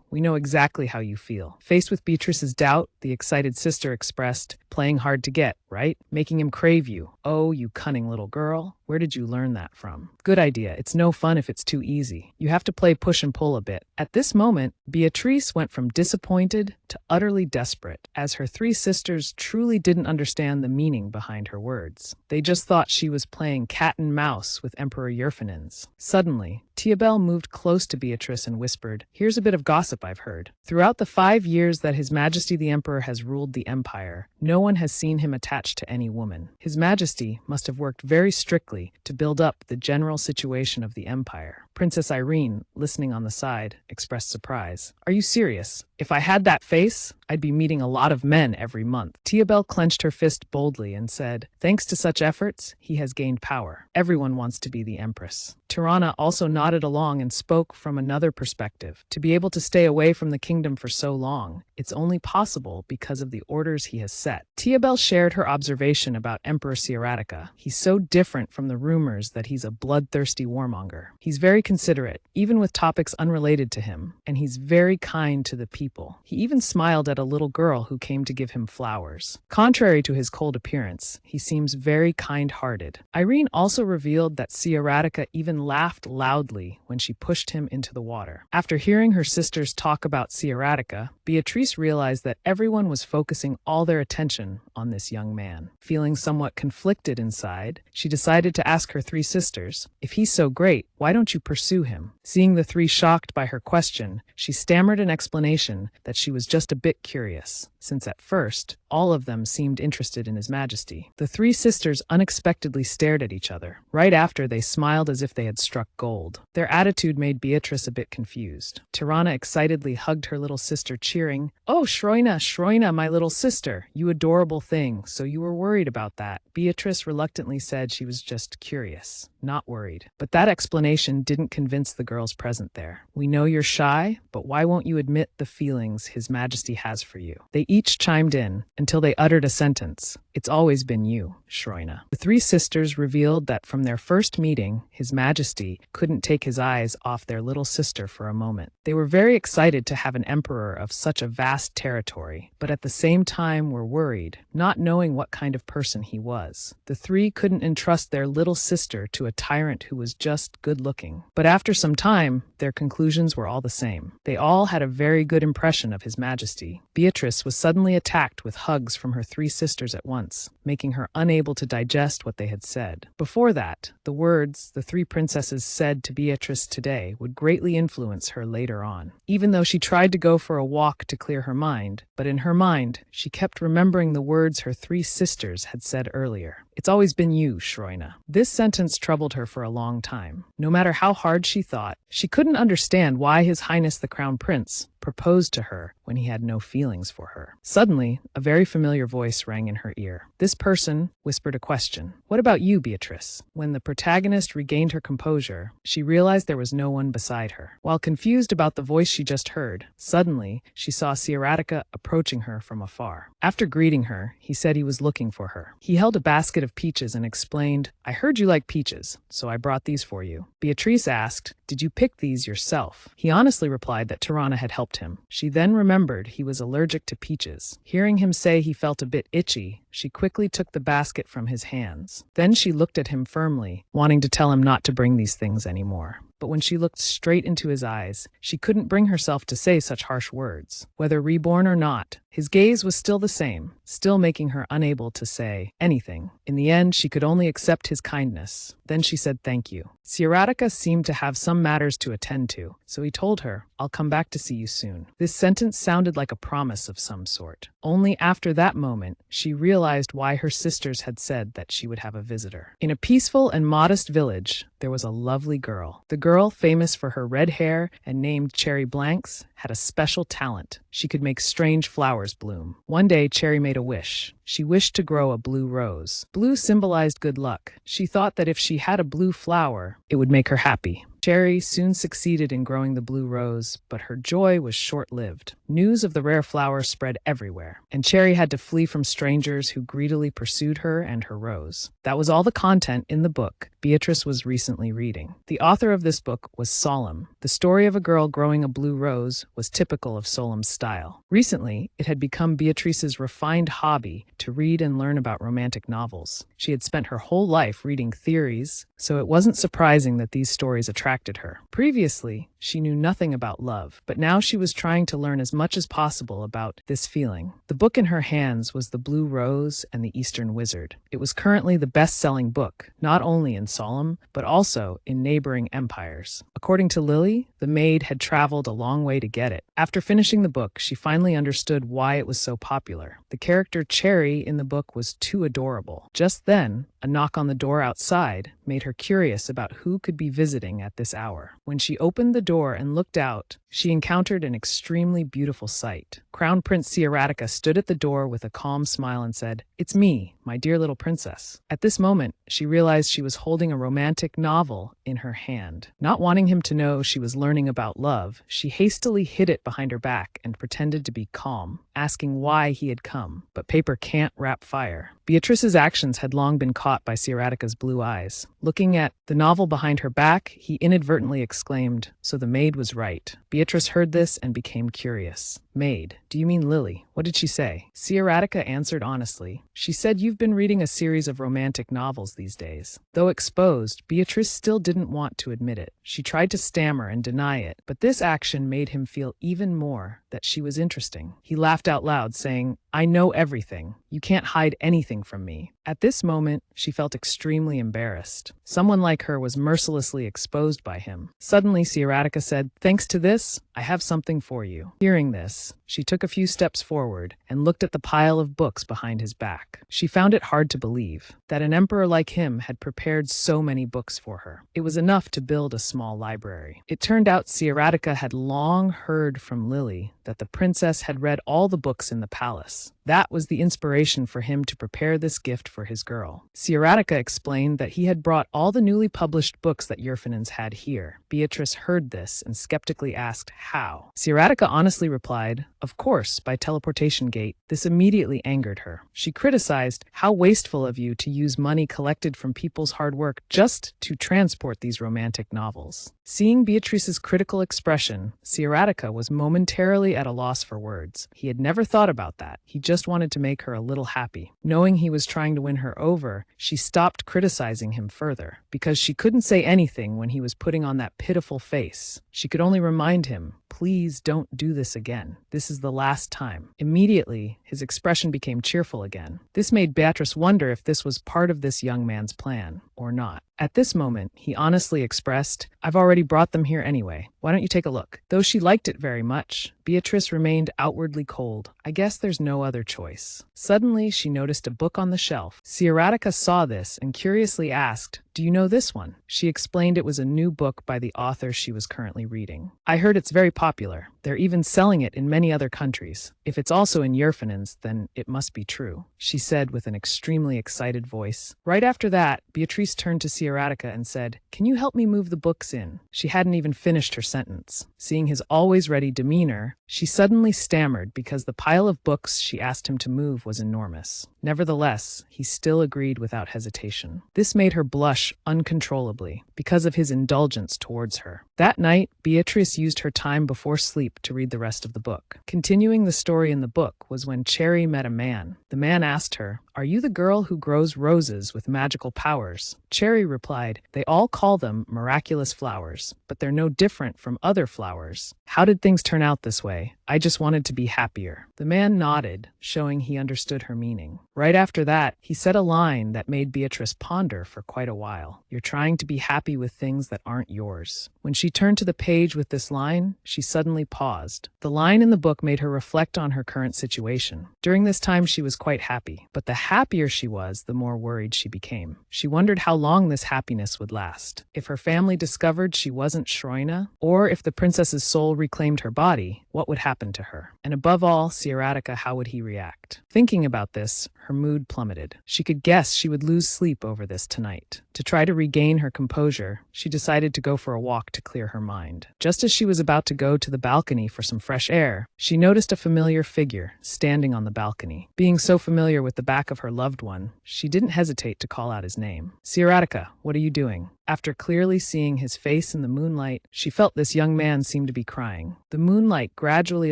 we know exactly how you feel." Faced with Beatrice's doubt, the excited sister expressed, "Playing hard to get, right? Making him crave you. Oh, you cunning little girl. Where did you learn that from?" "Good idea. It's no fun if it's too easy. You have to play push and pull a bit." At this moment, Beatrice went from disappointed to utterly desperate, as her three sisters truly didn't understand the meaning behind her words. They just thought she was playing cat and mouse with Emperor Yerfinans. Suddenly, Tiabel moved close to Beatrice and whispered, "Here's a bit of gossip I've heard. Throughout the 5 years that His Majesty the Emperor has ruled the Empire, no one has seen him attached to any woman. His Majesty must have worked very strictly to build up the general situation of the Empire." Princess Irene, listening on the side, expressed surprise. "Are you serious? If I had that face, I'd be meeting a lot of men every month." Tiabel clenched her fist boldly and said, "Thanks to such efforts, he has gained power. Everyone wants to be the Empress." Tirana also nodded along and spoke from another perspective. "To be able to stay away from the kingdom for so long, it's only possible because of the orders he has set." Tiabel shared her observation about Emperor Sieratica. "He's so different from the rumors that he's a bloodthirsty warmonger. He's very considerate, even with topics unrelated to him, and he's very kind to the people. He even smiled at a little girl who came to give him flowers. Contrary to his cold appearance, he seems very kind-hearted." Irene also revealed that Sieratica even laughed loudly when she pushed him into the water. After hearing her sisters talk about Sieratica, Beatrice realized that everyone was focusing all their attention on this young man. Feeling somewhat conflicted inside, she decided to ask her three sisters, "If he's so great, why don't you pursue him?" Seeing the three shocked by her question, she stammered an explanation that she was just a bit curious, since at first, all of them seemed interested in His Majesty. The three sisters unexpectedly stared at each other. Right after, they smiled as if they had struck gold. Their attitude made Beatrice a bit confused. Tirana excitedly hugged her little sister, cheering, "Oh, Shroina, Shroina, my little sister, you adorable thing, so you were worried about that." Beatrice reluctantly said she was just curious, not worried. But that explanation didn't convince the girls present there. "We know you're shy, but why won't you admit the feelings His Majesty has for you?" They each chimed in, until they uttered a sentence. "It's always been you, Shroina." The three sisters revealed that from their first meeting, His Majesty couldn't take his eyes off their little sister for a moment. They were very excited to have an emperor of such a vast territory, but at the same time were worried, not knowing what kind of person he was. The three couldn't entrust their little sister to a tyrant who was just good-looking. But after some time, their conclusions were all the same. They all had a very good impression of His Majesty. Beatrice was suddenly attacked with hugs from her three sisters at once. making her unable to digest what they had said. Before that, the words the three princesses said to Beatrice today would greatly influence her later on. Even though she tried to go for a walk to clear her mind, but in her mind, she kept remembering the words her three sisters had said earlier. It's always been you, Shroina. This sentence troubled her for a long time. No matter how hard she thought, she couldn't understand why His Highness the Crown Prince proposed to her when he had no feelings for her. Suddenly, a very familiar voice rang in her ear. This person whispered a question. What about you, Beatrice? When the protagonist regained her composure, she realized there was no one beside her. While confused about the voice she just heard, suddenly she saw Sieratica approaching her from afar. After greeting her, he said he was looking for her. He held a basket of peaches and explained, I heard you like peaches, so I brought these for you. Beatrice asked, did you pick these yourself? He honestly replied that Tirana had helped him. She then remembered he was allergic to peaches. Hearing him say he felt a bit itchy, she quickly took the basket from his hands. Then she looked at him firmly, wanting to tell him not to bring these things anymore. But when she looked straight into his eyes, she couldn't bring herself to say such harsh words. Whether reborn or not, his gaze was still the same, still making her unable to say anything. In the end, she could only accept his kindness. Then she said thank you. Sieratica seemed to have some matters to attend to, so he told her, I'll come back to see you soon. This sentence sounded like a promise of some sort. Only after that moment, she realized why her sisters had said that she would have a visitor. In a peaceful and modest village, there was a lovely girl. The girl, famous for her red hair and named Cherry Blanks, had a special talent. She could make strange flowers bloom. One day, Cherry made a wish. She wished to grow a blue rose. Blue symbolized good luck. She thought that if she had a blue flower, it would make her happy. Cherry soon succeeded in growing the blue rose, but her joy was short-lived. News of the rare flower spread everywhere, and Cherry had to flee from strangers who greedily pursued her and her rose. That was all the content in the book Beatrice was recently reading. The author of this book was Solemn. The story of a girl growing a blue rose was typical of Solemn's style. Recently, it had become Beatrice's refined hobby to read and learn about romantic novels. She had spent her whole life reading theories, so it wasn't surprising that these stories attracted her. Previously, she knew nothing about love, but now she was trying to learn as much as possible about this feeling. The book in her hands was The Blue Rose and the Eastern Wizard. It was currently the best-selling book, not only in Solemn, but also in neighboring empires. According to Lily, the maid had traveled a long way to get it. After finishing the book, she finally understood why it was so popular. The character Cherry in the book was too adorable. Just then, a knock on the door outside made her curious about who could be visiting at this hour. When she opened the door and looked out, she encountered an extremely beautiful sight. Crown Prince Sieratica stood at the door with a calm smile and said, "It's me, my dear little princess." At this moment, she realized she was holding a romantic novel in her hand. Not wanting him to know she was learning about love, she hastily hid it behind her back and pretended to be calm, asking why he had come. But paper can't wrap fire. Beatrice's actions had long been caught by Sieratica's blue eyes. Looking at the novel behind her back, he inadvertently exclaimed, "So the maid was right." Beatrice heard this and became curious. "Maid? Do you mean Lily? What did she say?" Sieratica answered honestly. "She said you've been reading a series of romantic novels these days." Though exposed, Beatrice still didn't want to admit it. She tried to stammer and deny it, but this action made him feel even more that she was interesting. He laughed out loud, saying, "I know everything. You can't hide anything from me." At this moment, she felt extremely embarrassed. Someone like her was mercilessly exposed by him. Suddenly, Sieratica said, "Thanks to this, I have something for you." Hearing this, she took a few steps forward and looked at the pile of books behind his back. She found it hard to believe that an emperor like him had prepared so many books for her. It was enough to build a small library. It turned out Sieratica had long heard from Lily that the princess had read all the books in the palace. That was the inspiration for him to prepare this gift for his girl. Sieratica explained that he had brought all the newly published books that Yerfinins had here. Beatrice heard this and skeptically asked how. Sieratica honestly replied, "Of course, by teleportation gate." This immediately angered her. She criticized, "How wasteful of you to use money collected from people's hard work just to transport these romantic novels." Seeing Beatrice's critical expression, Sieratica was momentarily at a loss for words. He had never thought about that. He just wanted to make her a little happy. Knowing he was trying to win her over, she stopped criticizing him further. Because she couldn't say anything when he was putting on that pitiful face, she could only remind him Please don't do this again. This is the last time. Immediately, his expression became cheerful again. This made Beatrice wonder if this was part of this young man's plan or not. At this moment, he honestly expressed, "I've already brought them here anyway. Why don't you take a look?" Though she liked it very much, Beatrice remained outwardly cold. I guess there's no other choice. Suddenly, she noticed a book on the shelf. Sierratica saw this and curiously asked, "Do you know this one?" She explained it was a new book by the author she was currently reading. "I heard it's very popular. They're even selling it in many other countries. If it's also in Yerfinins, then it must be true," she said with an extremely excited voice. Right after that, Beatrice turned to Sierratica and said, "Can you help me move the books in?" She hadn't even finished her sentence. Seeing his always ready demeanor, she suddenly stammered because the pile of books she asked him to move was enormous. Nevertheless, he still agreed without hesitation. This made her blush uncontrollably because of his indulgence towards her. That night, Beatrice used her time before sleep to read the rest of the book. Continuing the story in the book was when Cherry met a man. The man asked her, "Are you the girl who grows roses with magical powers?" Cherry replied, "They all call them miraculous flowers, but they're no different from other flowers. How did things turn out this way? I just wanted to be happier." The man nodded, showing he understood her meaning. Right after that, he said a line that made Beatrice ponder for quite a while. "You're trying to be happy with things that aren't yours." When she turned to the page with this line, she suddenly paused. The line in the book made her reflect on her current situation. During this time, she was quite happy, but the happier she was, the more worried she became. She wondered how long this happiness would last. If her family discovered she wasn't Shroina, or if the princess's soul reclaimed her body, what would happen to her? And above all, Sierratica, how would he react? Thinking about this, her mood plummeted. She could guess she would lose sleep over this tonight. To try to regain her composure, she decided to go for a walk to clear her mind. Just as she was about to go to the balcony for some fresh air, she noticed a familiar figure standing on the balcony. Being so familiar with the back of her loved one, she didn't hesitate to call out his name. "Sierratica, what are you doing?" After clearly seeing his face in the moonlight, she felt this young man seemed to be crying. The moonlight gradually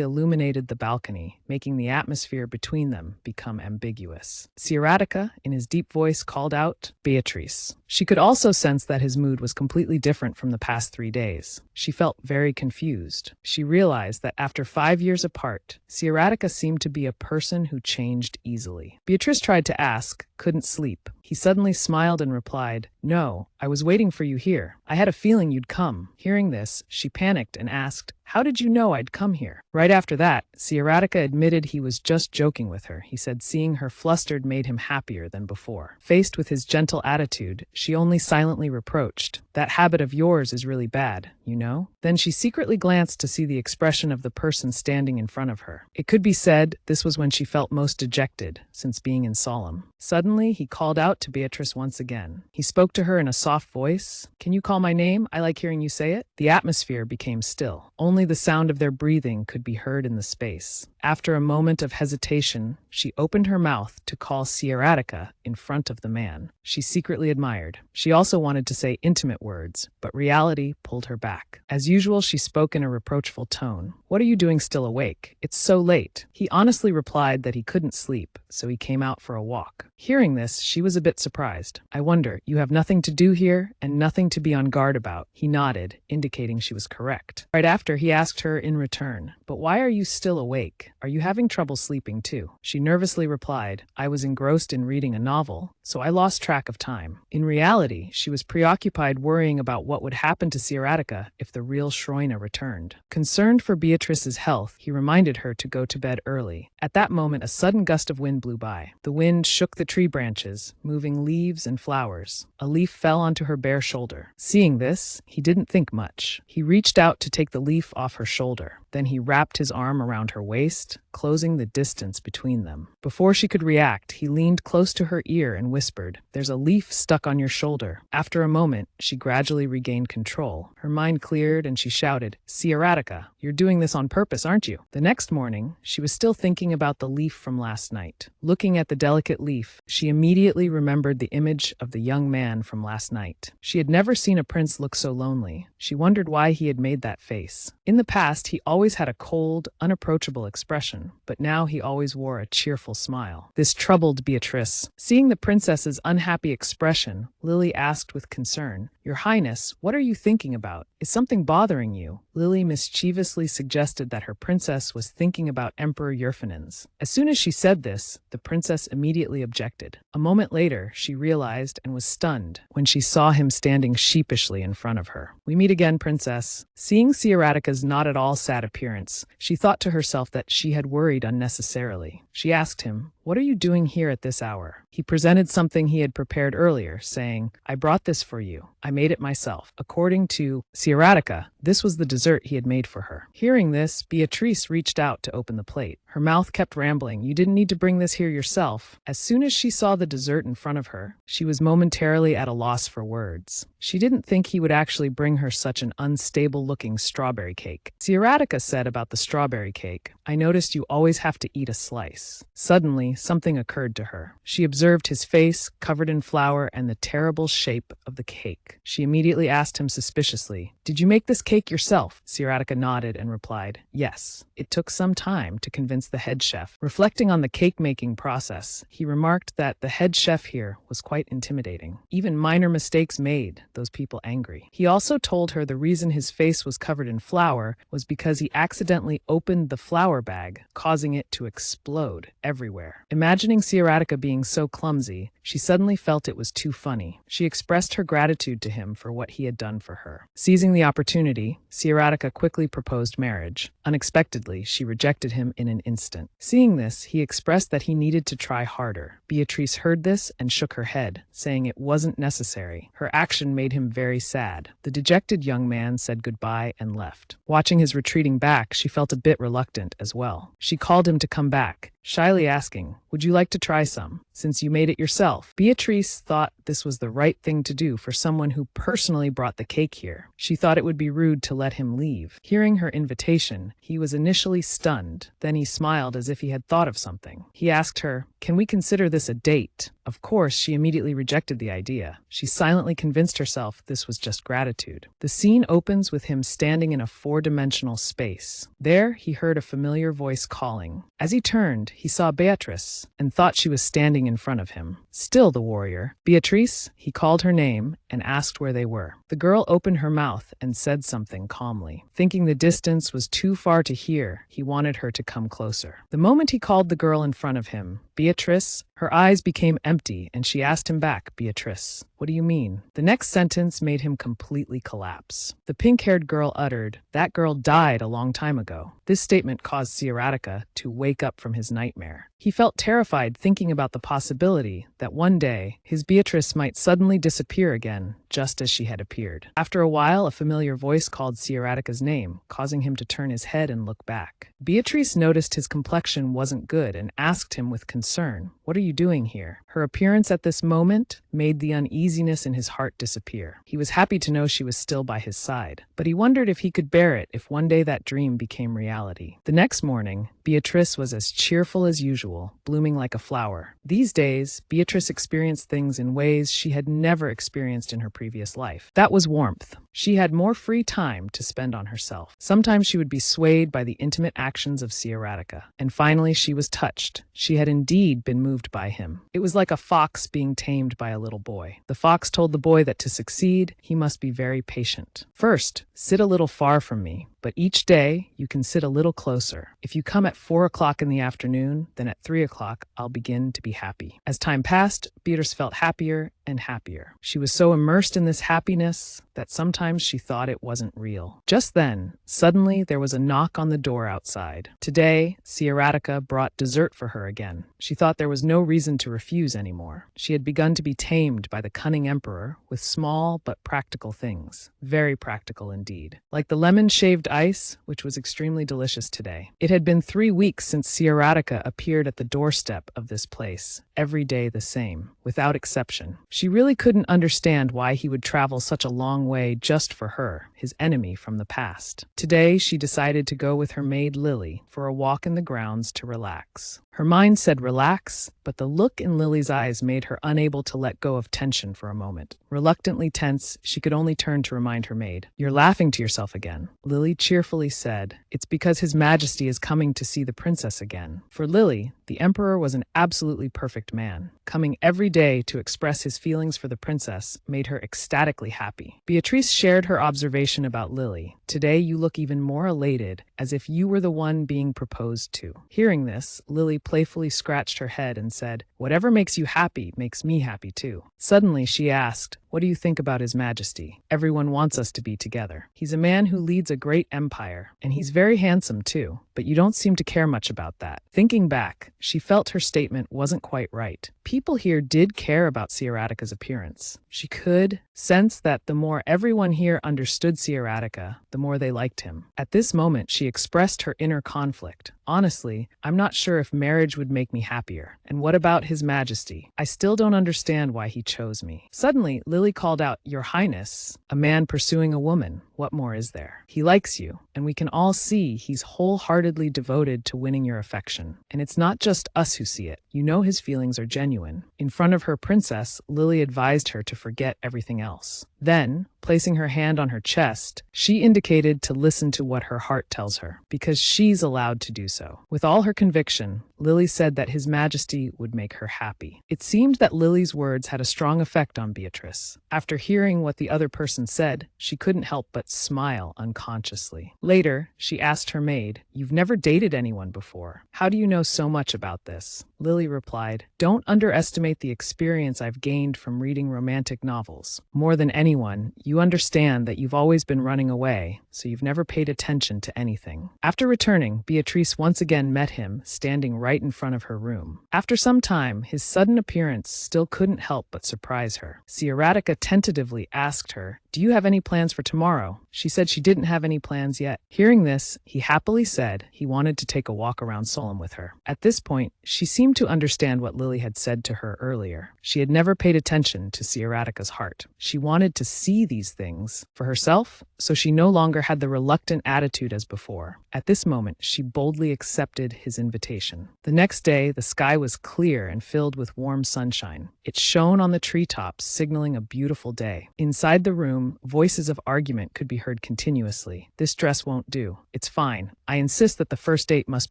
illuminated the balcony, making the atmosphere between them become ambiguous. Sierratica, in his deep voice, called out, "Beatrice." She could also sense that his mood was completely different from the past 3 days. She felt very confused. She realized that after 5 years apart, Sierratica seemed to be a person who changed easily. Beatrice tried to ask, couldn't sleep. He suddenly smiled and replied, "No, I was waiting for you here. I had a feeling you'd come." Hearing this, she panicked and asked, "How did you know I'd come here?" Right after that, Sierratica admitted he was just joking with her. He said seeing her flustered made him happier than before. Faced with his gentle attitude, she only silently reproached, "That habit of yours is really bad, you know?" Then she secretly glanced to see the expression of the person standing in front of her. It could be said this was when she felt most dejected, since being in Solemn. Suddenly, he called out to Beatrice once again. He spoke to her in a soft voice. "Can you call my name? I like hearing you say it." The atmosphere became still. Only the sound of their breathing could be heard in the space. After a moment of hesitation, she opened her mouth to call Sierratica in front of the man she secretly admired. She also wanted to say intimate words, but reality pulled her back. As usual, she spoke in a reproachful tone. "What are you doing still awake? It's so late." He honestly replied that he couldn't sleep, so he came out for a walk. Hearing this, she was a bit surprised. "I wonder, you have nothing to do here and nothing to be on guard about." He nodded, indicating she was correct. Right after, he asked her in return, "But why are you still awake? Are you having trouble sleeping too?" She nervously replied, "I was engrossed in reading a novel, so I lost track of time." In reality, she was preoccupied worrying about what would happen to Sierratica if the real Shroina returned. Concerned for Beatrice's health, he reminded her to go to bed early. At that moment, a sudden gust of wind blew by. The wind shook the tree branches, moving leaves and flowers. A leaf fell onto her bare shoulder. Seeing this, he didn't think much. He reached out to take the leaf off her shoulder. Then he wrapped his arm around her waist, closing the distance between them. Before she could react, he leaned close to her ear and whispered, "There's a leaf stuck on your shoulder." After a moment, she gradually regained control. Her mind cleared and she shouted, "Sierratica, you're doing this on purpose, aren't you?" The next morning, she was still thinking about the leaf from last night. Looking at the delicate leaf, she immediately remembered the image of the young man from last night. She had never seen a prince look so lonely. She wondered why he had made that face. In the past, he always had a cold, unapproachable expression. expression, but now he always wore a cheerful smile. This troubled Beatrice. Seeing the princess's unhappy expression, Lily asked with concern, "Your Highness, what are you thinking about? Is something bothering you?" Lily mischievously suggested that her princess was thinking about Emperor Yerfinins. As soon as she said this, the princess immediately objected. A moment later, she realized and was stunned when she saw him standing sheepishly in front of her. "We meet again, princess." Seeing Ciaratica's not at all sad appearance, she thought to herself that she had worried unnecessarily. She asked him, "What are you doing here at this hour?" He presented something he had prepared earlier, saying, "I brought this for you. I made it myself." According to Ciaratica, this was the dessert he had made for her. Hearing this, Beatrice reached out to open the plate. Her mouth kept rambling, "You didn't need to bring this here yourself." As soon as she saw the dessert in front of her, she was momentarily at a loss for words. She didn't think he would actually bring her such an unstable-looking strawberry cake. Ciaratica said about the strawberry cake, "I noticed you always have to eat a slice." Suddenly, something occurred to her. She observed his face, covered in flour, and the terrible shape of the cake. She immediately asked him suspiciously, "Did you make this cake yourself?" Ciaratica nodded and replied, "Yes." It took some time to convince the head chef. Reflecting on the cake-making process, he remarked that the head chef here was quite intimidating. Even minor mistakes made those people angry. He also told her the reason his face was covered in flour was because he accidentally opened the flour bag, causing it to explode everywhere. Imagining Ciaratica being so clumsy, she suddenly felt it was too funny. She expressed her gratitude to him for what he had done for her. Seizing the opportunity, Ciaratica quickly proposed marriage. Unexpectedly, she rejected him in an instant. Seeing this, he expressed that he needed to try harder. Beatrice heard this and shook her head, saying it wasn't necessary. Her action made him very sad. The dejected young man said goodbye and left. Watching his retreating back, she felt a bit reluctant as well. She called him to come back, shyly asking, "Would you like to try some, since you made it yourself?" Beatrice thought this was the right thing to do for someone who personally brought the cake here. She thought it would be rude to let him leave. Hearing her invitation, he was initially stunned. Then he smiled as if he had thought of something. He asked her, "Can we consider this a date?" Of course, she immediately rejected the idea. She silently convinced herself this was just gratitude. The scene opens with him standing in a four-dimensional space. There, he heard a familiar voice calling. As he turned, he saw Beatrice and thought she was standing in front of him. Still the warrior. "Beatrice?" He called her name and asked where they were. The girl opened her mouth and said something calmly. Thinking the distance was too far to hear, he wanted her to come closer. The moment he called the girl in front of him, "Beatrice," her eyes became empty and she asked him back, "Beatrice, what do you mean?" The next sentence made him completely collapse. The pink-haired girl uttered, "That girl died a long time ago." This statement caused Ciaratica to wake up from his nightmare. He felt terrified thinking about the possibility that one day his Beatrice might suddenly disappear again, just as she had appeared. After a while, a familiar voice called Ciaratica's name, causing him to turn his head and look back. Beatrice noticed his complexion wasn't good and asked him with concern, "What are you doing here?" Her appearance at this moment made the uneasiness in his heart disappear. He was happy to know she was still by his side, but he wondered if he could bear it if one day that dream became reality. The next morning, Beatrice was as cheerful as usual, blooming like a flower. These days, Beatrice experienced things in ways she had never experienced in her previous life. That was warmth. She had more free time to spend on herself. Sometimes she would be swayed by the intimate actions of Ciaratica. And finally, she was touched. She had indeed been moved by him. It was like a fox being tamed by a little boy. The fox told the boy that to succeed, he must be very patient. "First, sit a little far from me, but each day you can sit a little closer. If you come at 4 o'clock in the afternoon, then at 3 o'clock I'll begin to be happy." As time passed, Beatrice felt happier and happier. She was so immersed in this happiness that sometimes she thought it wasn't real. Just then, suddenly there was a knock on the door outside. Today, Ciaratica brought dessert for her again. She thought there was no reason to refuse anymore. She had begun to be tamed by the cunning emperor with small but practical things. Very practical indeed. Like the lemon-shaved ice, which was extremely delicious today. It had been 3 weeks since Ciaratica appeared at the doorstep of this place, every day the same, without exception. She really couldn't understand why he would travel such a long way just for her, his enemy from the past. Today, she decided to go with her maid Lily for a walk in the grounds to relax. Her mind said relax, but the look in Lily's eyes made her unable to let go of tension for a moment. Reluctantly tense, she could only turn to remind her maid. "You're laughing to yourself again," Lily cheerfully said. "It's because His Majesty is coming to see the princess again." For Lily, the emperor was an absolutely perfect man. Coming every day to express his feelings for the princess made her ecstatically happy. Beatrice shared her observation about Lily. "Today you look even more elated, as if you were the one being proposed to." Hearing this, Lily playfully scratched her head and said, "Whatever makes you happy makes me happy too." Suddenly she asked, "What do you think about His Majesty? Everyone wants us to be together. He's a man who leads a great empire, and he's very handsome too, but you don't seem to care much about that." Thinking back, she felt her statement wasn't quite right. People here did care about Sierratica's appearance. She could sense that the more everyone here understood Sierratica, the more they liked him. At this moment, she expressed her inner conflict. "Honestly, I'm not sure if marriage would make me happier. And what about His Majesty? I still don't understand why he chose me." Suddenly, Lily called out, "Your Highness, a man pursuing a woman. What more is there? He likes you, and we can all see he's wholeheartedly devoted to winning your affection. And it's not just us who see it. You know his feelings are genuine." In front of her princess, Lily advised her to forget everything else. Then, placing her hand on her chest, she indicated to listen to what her heart tells her, because she's allowed to do so. With all her conviction, Lily said that His Majesty would make her happy. It seemed that Lily's words had a strong effect on Beatrice. After hearing what the other person said, she couldn't help but smile unconsciously. Later, she asked her maid, "You've never dated anyone before. How do you know so much about this?" Lily replied, "Don't underestimate the experience I've gained from reading romantic novels. More than anyone, you understand that you've always been running away, so you've never paid attention to anything." After returning, Beatrice once again met him, standing right in front of her room. After some time, his sudden appearance still couldn't help but surprise her. Sierratica tentatively asked her, "Do you have any plans for tomorrow?" She said she didn't have any plans yet. Hearing this, he happily said he wanted to take a walk around Solem with her. At this point, she seemed to understand what Lily had said to her earlier. She had never paid attention to Sierratica's heart. She wanted to see these things for herself, so she no longer had the reluctant attitude as before. At this moment, she boldly accepted his invitation. The next day, the sky was clear and filled with warm sunshine. It shone on the treetops, signaling a beautiful day. Inside the room, voices of argument could be heard continuously. "This dress won't do. It's fine. I insist that the first date must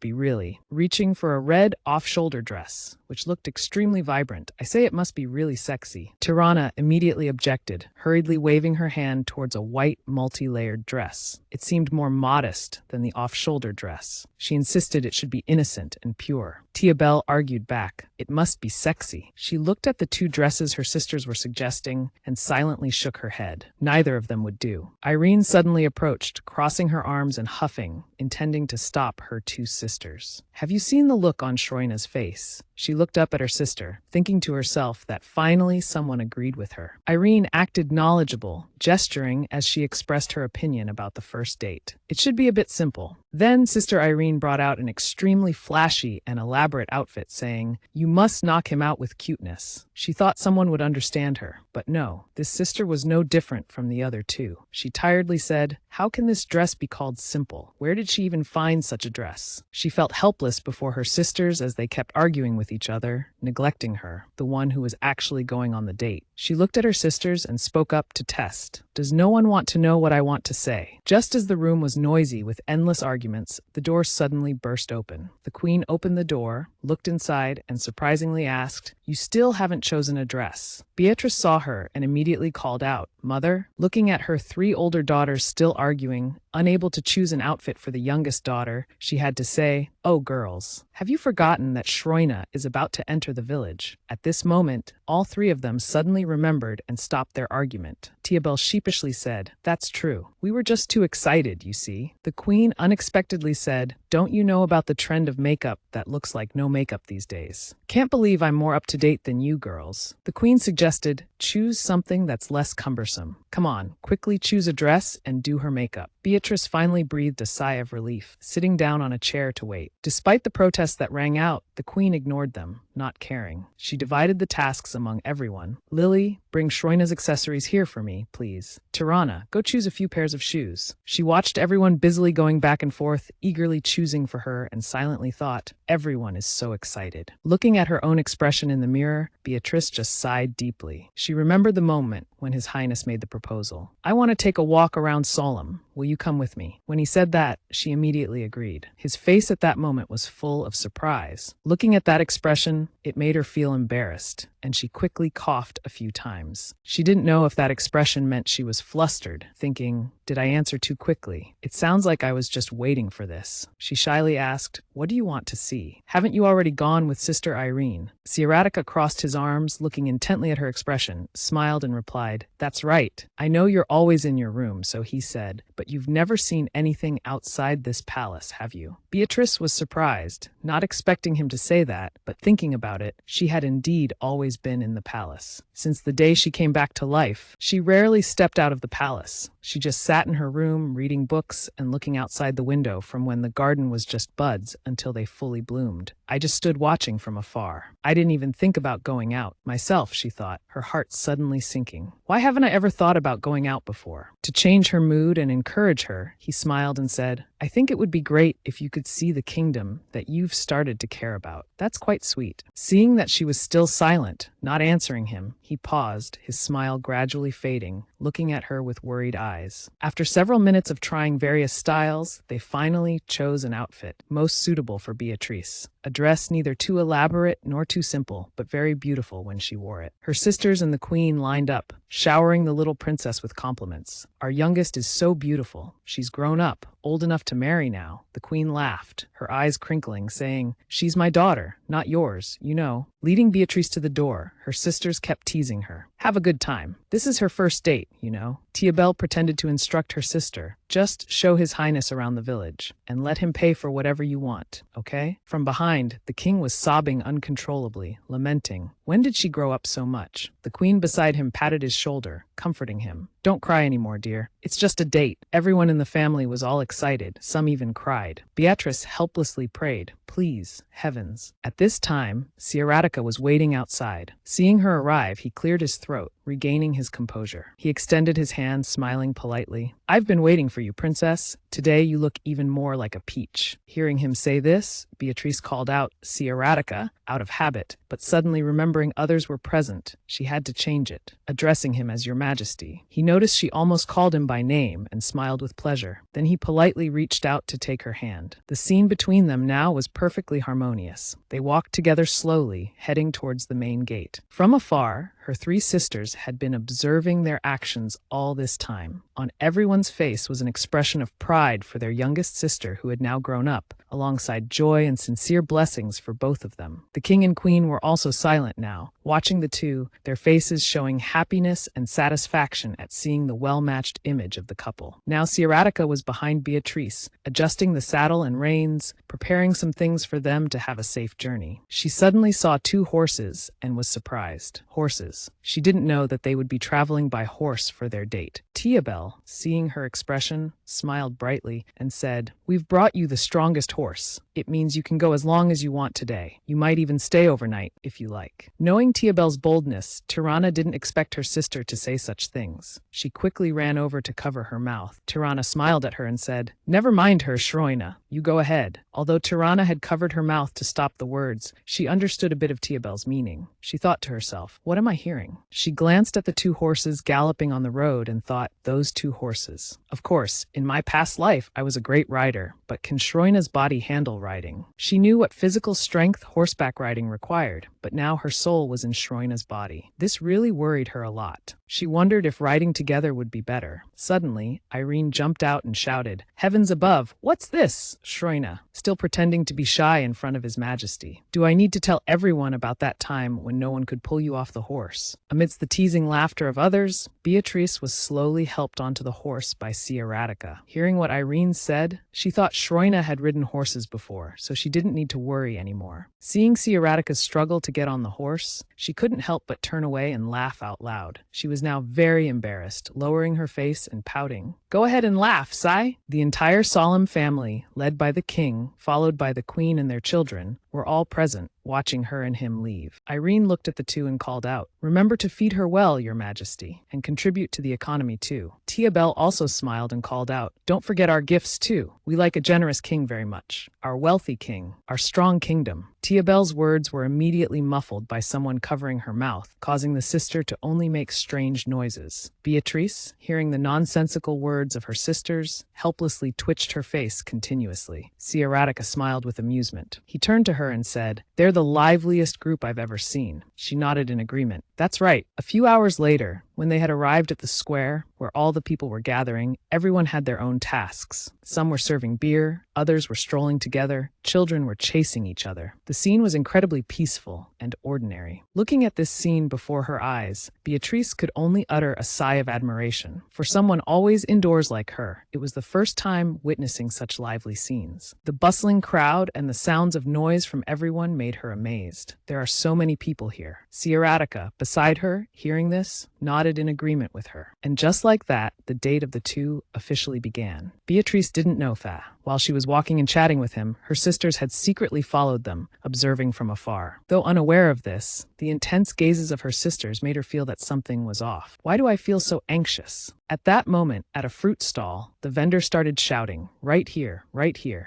be really." Reaching for a red off-shoulder dress, which looked extremely vibrant. "I say it must be really sexy." Tirana immediately objected, hurriedly waving her hand towards a white, multi-layered dress. It seemed more modest than the off-shoulder dress. She insisted it should be innocent and pure. Tia Belle argued back. "It must be sexy." She looked at the two dresses her sisters were suggesting and silently shook her head. Neither of them would do. Irene suddenly approached, crossing her arms and huffing, intending to stop her two sisters. "Have you seen the look on Shroina's face?" She looked up at her sister, thinking to herself that finally someone agreed with her. Irene acted knowledgeable, gesturing as she expressed her opinion about the first date. "It should be a bit simple." Then Sister Irene brought out an extremely flashy and elaborate outfit, saying, "You must knock him out with cuteness." She thought someone would understand her, but no, this sister was no different from the other two. She tiredly said, "How can this dress be called simple? Where did she even find such a dress?" She felt helpless before her sisters as they kept arguing with each other, neglecting her, the one who was actually going on the date. She looked at her sisters and spoke up to test. "Does no one want to know what I want to say?" Just as the room was noisy with endless arguments, the door suddenly burst open. The queen opened the door, looked inside, and surprisingly asked, "You still haven't chosen a dress." Beatrice saw her and immediately called out, "Mother?" Looking at her three older daughters still arguing, unable to choose an outfit for the youngest daughter, she had to say, "Oh, girls, have you forgotten that Shroina is about to enter the village?" At this moment, all three of them suddenly remembered and stopped their argument. Tia Belle sheepishly said, "That's true. We were just too excited, you see." The queen unexpectedly said, "Don't you know about the trend of makeup that looks like no makeup these days? Can't believe I'm more up to date than you girls." The queen suggested, "Choose something that's less cumbersome. Come on, quickly choose a dress and do her makeup." Beatrice finally breathed a sigh of relief, sitting down on a chair to wait. Despite the protests that rang out, the queen ignored them, not caring. She divided the tasks among everyone. "Lily, bring Shroina's accessories here for me, please." please. Tirana, go choose a few pairs of shoes. She watched everyone busily going back and forth, eagerly choosing for her, and silently thought, everyone is so excited. Looking at her own expression in the mirror, Beatrice just sighed deeply. She remembered the moment when His Highness made the proposal. I want to take a walk around Solemn. Will you come with me? When he said that, she immediately agreed. His face at that moment was full of surprise. Looking at that expression, it made her feel embarrassed, and she quickly coughed a few times. She didn't know if that expression meant she was flustered, thinking, did I answer too quickly? It sounds like I was just waiting for this. She shyly asked, what do you want to see? Haven't you already gone with Sister Irene? Sieratica crossed his arms, looking intently at her expression, smiled and replied, that's right. I know you're always in your room, so he said, but you've never seen anything outside this palace, have you? Beatrice was surprised, not expecting him to say that, but thinking about it, she had indeed always been in the palace. Since the day she came back to life, she rarely stepped out of the palace. She just sat in her room, reading books and looking outside the window from when the garden was just buds until they fully bloomed. I just stood watching from afar. I didn't even think about going out. Myself, she thought, her heart suddenly sinking. Why haven't I ever thought about going out before? To change her mood and encourage her, he smiled and said, I think it would be great if you could see the kingdom that you've started to care about. That's quite sweet. Seeing that she was still silent, not answering him, he paused, his smile gradually fading, looking at her with worried eyes. After several minutes of trying various styles, they finally chose an outfit most suitable for Beatrice. A dress neither too elaborate nor too simple, but very beautiful when she wore it. Her sisters and the queen lined up, showering the little princess with compliments. Our youngest is so beautiful. She's grown up, old enough to marry now. The queen laughed, her eyes crinkling, saying, she's my daughter, not yours, you know. Leading Beatrice to the door, her sisters kept teasing her. Have a good time. This is her first date, you know. Tiabel pretended to instruct her sister. Just show His Highness around the village, and let him pay for whatever you want, okay? From behind, the king was sobbing uncontrollably, lamenting. When did she grow up so much? The queen beside him patted his shoulder, comforting him. Don't cry anymore, dear. It's just a date. Everyone in the family was all excited. Some even cried. Beatrice helplessly prayed, please, heavens. At this time, Sieratica was waiting outside. Seeing her arrive, he cleared his throat, regaining his composure. He extended his hand, smiling politely. I've been waiting for you, princess. Today you look even more like a peach. Hearing him say this, Beatrice called out Sieratica out of habit, but suddenly remembering others were present, she had to change it, addressing him as Your Majesty. He noticed she almost called him by name and smiled with pleasure. Then he politely reached out to take her hand. The scene between them now was perfectly harmonious. They walked together slowly, heading towards the main gate. From afar, her three sisters had been observing their actions all this time. On everyone's face was an expression of pride for their youngest sister who had now grown up, alongside joy and sincere blessings for both of them. The king and queen were also silent now, watching the two, their faces showing happiness and satisfaction at seeing the well-matched image of the couple. Now Sieratica was behind Beatrice, adjusting the saddle and reins, preparing some things for them to have a safe journey. She suddenly saw two horses and was surprised. Horses. She didn't know that they would be traveling by horse for their date. Tiabel, seeing her expression, smiled brightly and said, we've brought you the strongest horse. It means you can go as long as you want today. You might even stay overnight if you like. Knowing Tiabel's boldness, Tirana didn't expect her sister to say such things. She quickly ran over to cover her mouth. Tirana smiled at her and said, never mind her, Shroina. You go ahead. Although Tirana had covered her mouth to stop the words, she understood a bit of Tiabel's meaning. She thought to herself, what am I hearing? She glanced at the two horses galloping on the road and thought, those two horses. Of course, in my past life, I was a great rider, but can Shroina's body handle riding? She knew what physical strength horseback riding required, but now her soul was in Shroina's body. This really worried her a lot. She wondered if riding together would be better. Suddenly, Irene jumped out and shouted, heavens above, what's this? Shroina, still pretending to be shy in front of His Majesty. Do I need to tell everyone about that time when no one could pull you off the horse? Amidst the teasing laughter of others, Beatrice was slowly helped onto the horse by Sieratica. Hearing what Irene said, she thought Shroina had ridden horses before, so she didn't need to worry anymore. Seeing Sieratica's struggle to get on the horse, she couldn't help but turn away and laugh out loud. She was now very embarrassed, lowering her face and pouting. Go ahead and laugh, Sai. The entire solemn family, led by the king, followed by the queen and their children, were all present, watching her and him leave. Irene looked at the two and called out, "Remember to feed her well, Your Majesty, and contribute to the economy too." Tia Bell also smiled and called out, "Don't forget our gifts too. We like a generous king very much. Our wealthy king, our strong kingdom." Tia Bell's words were immediately muffled by someone covering her mouth, causing the sister to only make strange noises. Beatrice, hearing the nonsensical words of her sisters, helplessly twitched her face continuously. Sieratica smiled with amusement. He turned to her and said, "They're the liveliest group I've ever seen." She nodded in agreement. "That's right." A few hours later, when they had arrived at the square, where all the people were gathering, everyone had their own tasks. Some were serving beer, others were strolling together, children were chasing each other. The scene was incredibly peaceful and ordinary. Looking at this scene before her eyes, Beatrice could only utter a sigh of admiration. For someone always indoors like her, it was the first time witnessing such lively scenes. The bustling crowd and the sounds of noise from everyone made her amazed. There are so many people here. Sieratica, beside her, hearing this, nodded in agreement with her. And just like that, the date of the two officially began. Beatrice didn't know that. While she was walking and chatting with him, her sisters had secretly followed them, observing from afar. Though unaware of this, the intense gazes of her sisters made her feel that something was off. "Why do I feel so anxious?" At that moment, at a fruit stall, the vendor started shouting, right here,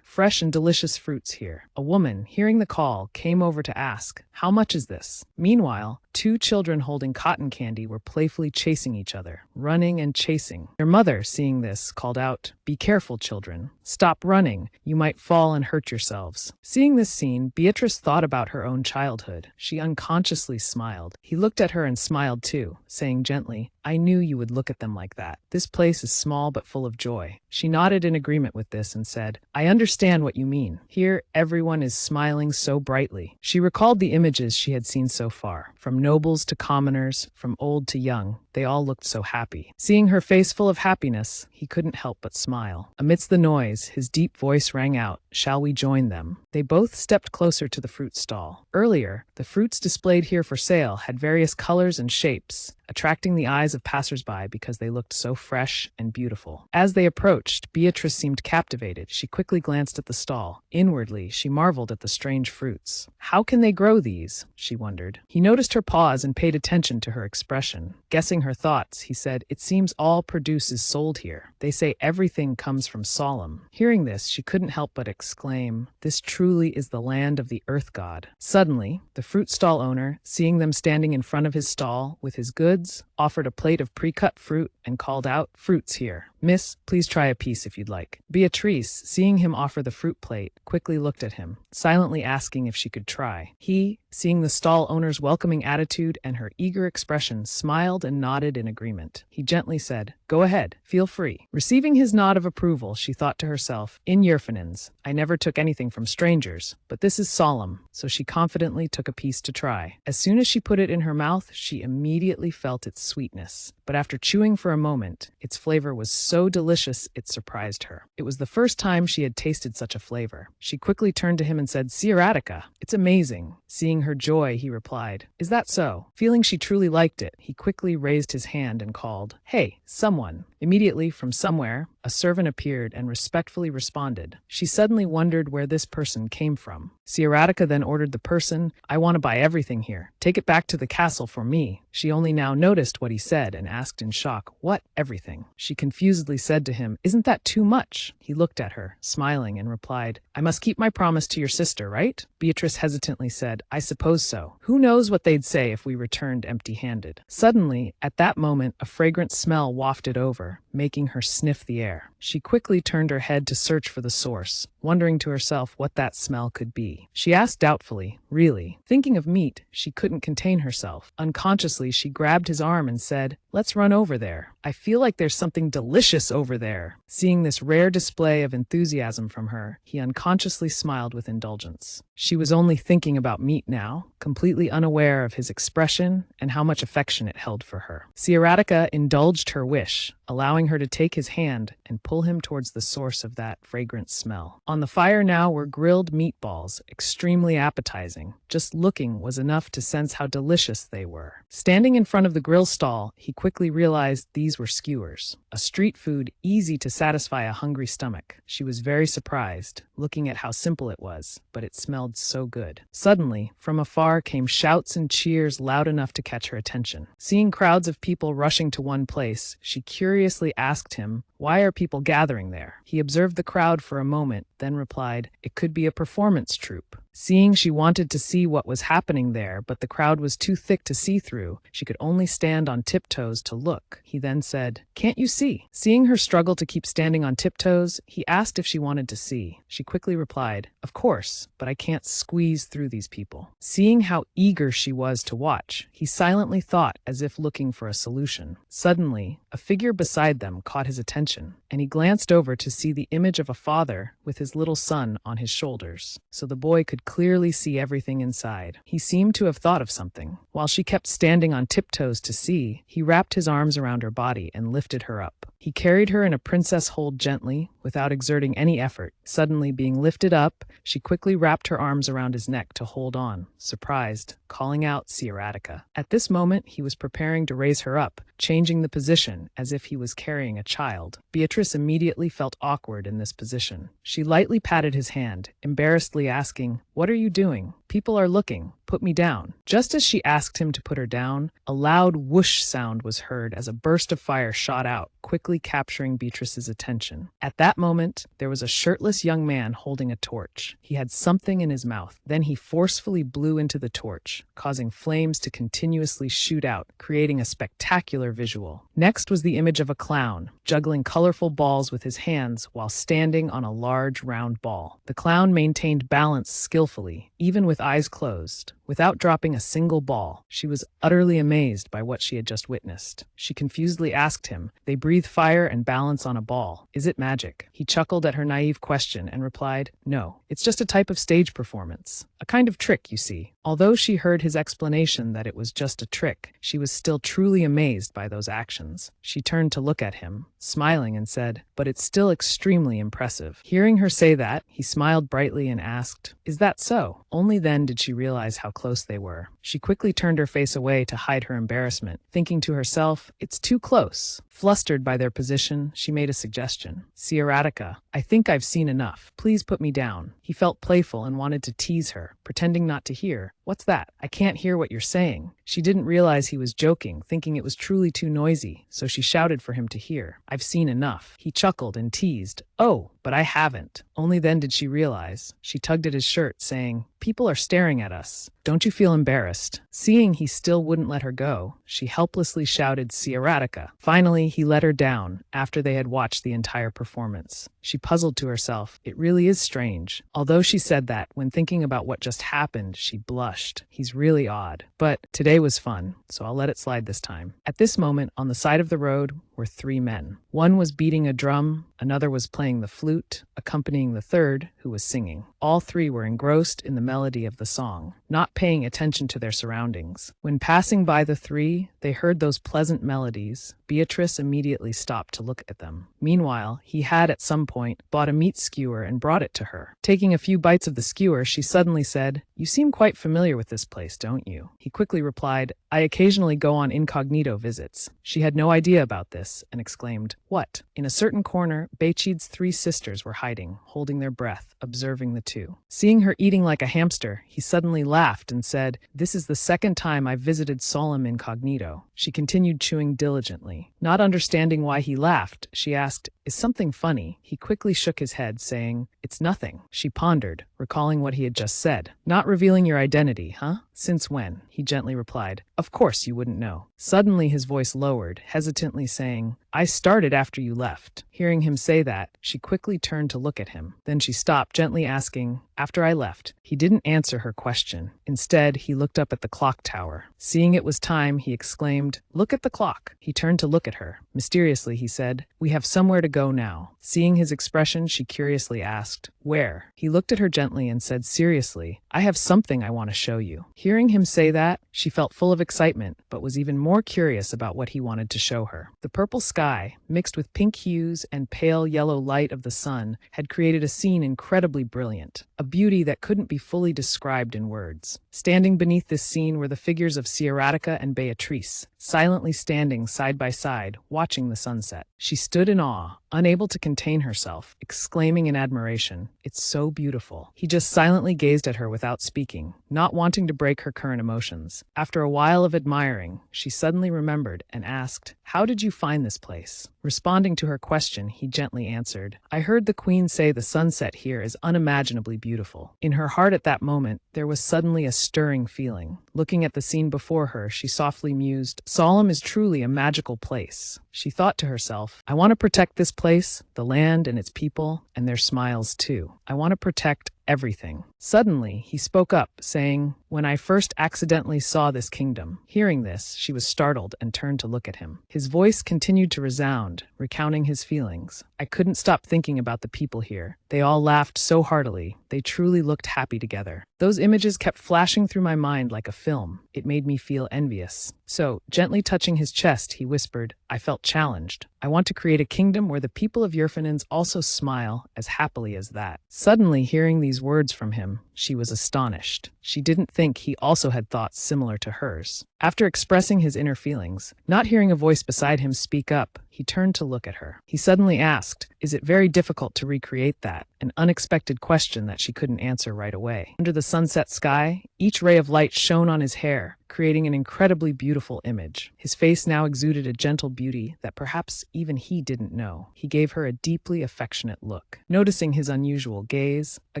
fresh and delicious fruits here." A woman, hearing the call, came over to ask, "How much is this?" Meanwhile, two children holding cotton candy were playfully chasing each other, running and chasing. Their mother, seeing this, called out, "Be careful, children. Stop running. You might fall and hurt yourselves." Seeing this scene, Beatrice thought about her own childhood. She unconsciously smiled. He looked at her and smiled too, saying gently, "I knew you would look at them like that. This place is small but full of joy." She nodded in agreement with this and said, "I understand what you mean. Here, everyone is smiling so brightly." She recalled the images she had seen so far. From nobles to commoners, from old to young, they all looked so happy. Seeing her face full of happiness, he couldn't help but smile. Amidst the noise, his deep voice rang out, "Shall we join them?" They both stepped closer to the fruit stall. Earlier, the fruits displayed here for sale had various colors and shapes, attracting the eyes of passers-by because they looked so fresh and beautiful. As they approached, Beatrice seemed captivated. She quickly glanced at the stall. Inwardly, she marveled at the strange fruits. How can they grow these? She wondered. He noticed her pause and paid attention to her expression. Guessing her thoughts, he said, "It seems all produce is sold here. They say everything comes from Solemn." Hearing this, she couldn't help but exclaim, "This truly is the land of the earth god." Suddenly, the fruit stall owner, seeing them standing in front of his stall with his goods, offered a plate of pre-cut fruit and called out, "Fruits here. Miss, please try a piece if you'd like." Beatrice, seeing him offer the fruit plate, quickly looked at him, silently asking if she could try. He, seeing the stall owner's welcoming attitude and her eager expression, smiled and nodded in agreement. He gently said, "Go ahead, feel free." Receiving his nod of approval, she thought to herself, "In Yerfinins, I never took anything from strangers, but this is solemn," so she confidently took a piece to try. As soon as she put it in her mouth, she immediately felt its sweetness. But after chewing for a moment, its flavor was so delicious it surprised her. It was the first time she had tasted such a flavor. She quickly turned to him and said, "Sieratica, it's amazing." Seeing her joy, he replied, "Is that so?" Feeling she truly liked it, he quickly raised his hand and called, "Hey, someone." Immediately, from somewhere, a servant appeared and respectfully responded. She suddenly wondered where this person came from. Sieratica then ordered the person, "I want to buy everything here. Take it back to the castle for me." She only now noticed what he said and asked in shock, "What, everything?" She confusedly said to him, "Isn't that too much?" He looked at her, smiling, and replied, "I must keep my promise to your sister, right?" Beatrice hesitantly said, "I suppose so. Who knows what they'd say if we returned empty-handed." Suddenly, at that moment, a fragrant smell wafted over, making her sniff the air. She quickly turned her head to search for the source, wondering to herself what that smell could be. She asked doubtfully, "Really?" Thinking of meat, she couldn't contain herself. Unconsciously, she grabbed his arm and said, "Let's run over there. I feel like there's something delicious over there." Seeing this rare display of enthusiasm from her, he unconsciously smiled with indulgence. She was only thinking about meat now, completely unaware of his expression and how much affection it held for her. Sieratica indulged her wish, allowing her to take his hand and pull him towards the source of that fragrant smell. On On the fire now were grilled meatballs, extremely appetizing. Just looking was enough to sense how delicious they were. Standing in front of the grill stall, he quickly realized these were skewers, a street food easy to satisfy a hungry stomach. She was very surprised, looking at how simple it was, but it smelled so good. Suddenly, from afar came shouts and cheers loud enough to catch her attention. Seeing crowds of people rushing to one place, she curiously asked him, "Why are people gathering there?" He observed the crowd for a moment, then replied, "It could be a performance troupe." Seeing she wanted to see what was happening there, but the crowd was too thick to see through, she could only stand on tiptoes to look. He then said, "Can't you see?" Seeing her struggle to keep standing on tiptoes, he asked if she wanted to see. She quickly replied, "Of course, but I can't squeeze through these people." Seeing how eager she was to watch, he silently thought, as if looking for a solution. Suddenly, a figure beside them caught his attention, and he glanced over to see the image of a father with his little son on his shoulders, so the boy could clearly see everything inside. He seemed to have thought of something. While she kept standing on tiptoes to see, he wrapped his arms around her body and lifted her up. He carried her in a princess hold gently, without exerting any effort. Suddenly being lifted up, she quickly wrapped her arms around his neck to hold on, surprised, calling out Sierratica. At this moment, he was preparing to raise her up, changing the position as if he was carrying a child. Beatrice immediately felt awkward in this position. She lightly patted his hand, embarrassedly asking, "What are you doing? People are looking. Put me down." Just as she asked him to put her down, a loud whoosh sound was heard as a burst of fire shot out, quickly capturing Beatrice's attention. At that moment, there was a shirtless young man holding a torch. He had something in his mouth. Then he forcefully blew into the torch, causing flames to continuously shoot out, creating a spectacular visual. Next was the image of a clown, juggling colorful balls with his hands while standing on a large round ball. The clown maintained balance skillfully, even with eyes closed, without dropping a single ball. She was utterly amazed by what she had just witnessed. She confusedly asked him, "They breathe fire and balance on a ball. Is it magic?" He chuckled at her naive question and replied, "No, it's just a type of stage performance. A kind of trick, you see." Although she heard his explanation that it was just a trick, she was still truly amazed by those actions. She turned to look at him, smiling, and said, "But it's still extremely impressive." Hearing her say that, he smiled brightly and asked, "Is that so?" Only then did she realize how close they were. She quickly turned her face away to hide her embarrassment, thinking to herself, "It's too close." Flustered by their position, she made a suggestion. "Sierratica, I think I've seen enough. Please put me down." He felt playful and wanted to tease her, pretending not to hear. "What's that? I can't hear what you're saying." She didn't realize he was joking, thinking it was truly too noisy, so she shouted for him to hear. "I've seen enough." He chuckled and teased, "Oh, but I haven't." Only then did she realize. She tugged at his shirt, saying, "People are staring at us. Don't you feel embarrassed?" Seeing he still wouldn't let her go, she helplessly shouted Sierratica. Finally, he let her down after they had watched the entire performance. She puzzled to herself, it really is strange. Although she said that, when thinking about what just happened, she blushed. He's really odd. But today was fun, so I'll let it slide this time. At this moment, on the side of the road, were 3 men. One was beating a drum, another was playing the flute, accompanying the third, who was singing. All 3 were engrossed in the melody of the song, not paying attention to their surroundings. When passing by the 3, they heard those pleasant melodies. Beatrice immediately stopped to look at them. Meanwhile, he had at some point bought a meat skewer and brought it to her. Taking a few bites of the skewer, she suddenly said, "You seem quite familiar with this place, don't you?" He quickly replied, "I occasionally go on incognito visits." She had no idea about this and exclaimed, "What?" In a certain corner, Bechid's 3 sisters were hiding, holding their breath, observing the 2. Seeing her eating like a hamster, he suddenly laughed and said, "This is the 2nd time I've visited Solemn incognito." She continued chewing diligently. Not understanding why he laughed, she asked, "Is something funny?" He quickly shook his head, saying, "It's nothing." She pondered, recalling what he had just said. "Not revealing your identity, huh? Since when?" He gently replied, "Of course you wouldn't know." Suddenly his voice lowered, hesitantly saying, "I started after you left." Hearing him say that, she quickly turned to look at him. Then she stopped, gently asking, "After I left?" He didn't answer her question. Instead, he looked up at the clock tower. Seeing it was time, he exclaimed, "Look at the clock." He turned to look at her. Mysteriously, he said, "We have somewhere to go now. Seeing his expression, she curiously asked, "Where?" He looked at her gently and said seriously, "I have something I want to show you." Hearing him say that, she felt full of excitement, but was even more curious about what he wanted to show her. The purple sky, mixed with pink hues and pale yellow light of the sun, had created a scene incredibly brilliant, a beauty that couldn't be fully described in words. Standing beneath this scene were the figures of Ciaratica and Beatrice, silently standing side by side, watching the sunset. She stood in awe, unable to contain herself, exclaiming in admiration, "It's so beautiful." He just silently gazed at her without speaking, not wanting to break her current emotions. After a while of admiring, she suddenly remembered and asked, "How did you find this place?" Responding to her question, he gently answered, "I heard the queen say the sunset here is unimaginably beautiful." In her heart at that moment, there was suddenly a stirring feeling. Looking at the scene before her, she softly mused, "Solemn is truly a magical place." She thought to herself, "I want to protect this place, the land and its people, and their smiles too. I want to protect everything." Suddenly, he spoke up, saying, "When I first accidentally saw this kingdom." Hearing this, she was startled and turned to look at him. His voice continued to resound, recounting his feelings. "I couldn't stop thinking about the people here. They all laughed so heartily. They truly looked happy together. Those images kept flashing through my mind like a film. It made me feel envious." So, gently touching his chest, he whispered, "I felt challenged. I want to create a kingdom where the people of Yerfinins also smile as happily as that." Suddenly, hearing these words from him, she was astonished. She didn't think he also had thoughts similar to hers. After expressing his inner feelings, not hearing a voice beside him speak up, he turned to look at her. He suddenly asked, "Is it very difficult to recreate that?" An unexpected question that she couldn't answer right away. Under the sunset sky, each ray of light shone on his hair, creating an incredibly beautiful image. His face now exuded a gentle beauty that perhaps even he didn't know. He gave her a deeply affectionate look. Noticing his unusual gaze, a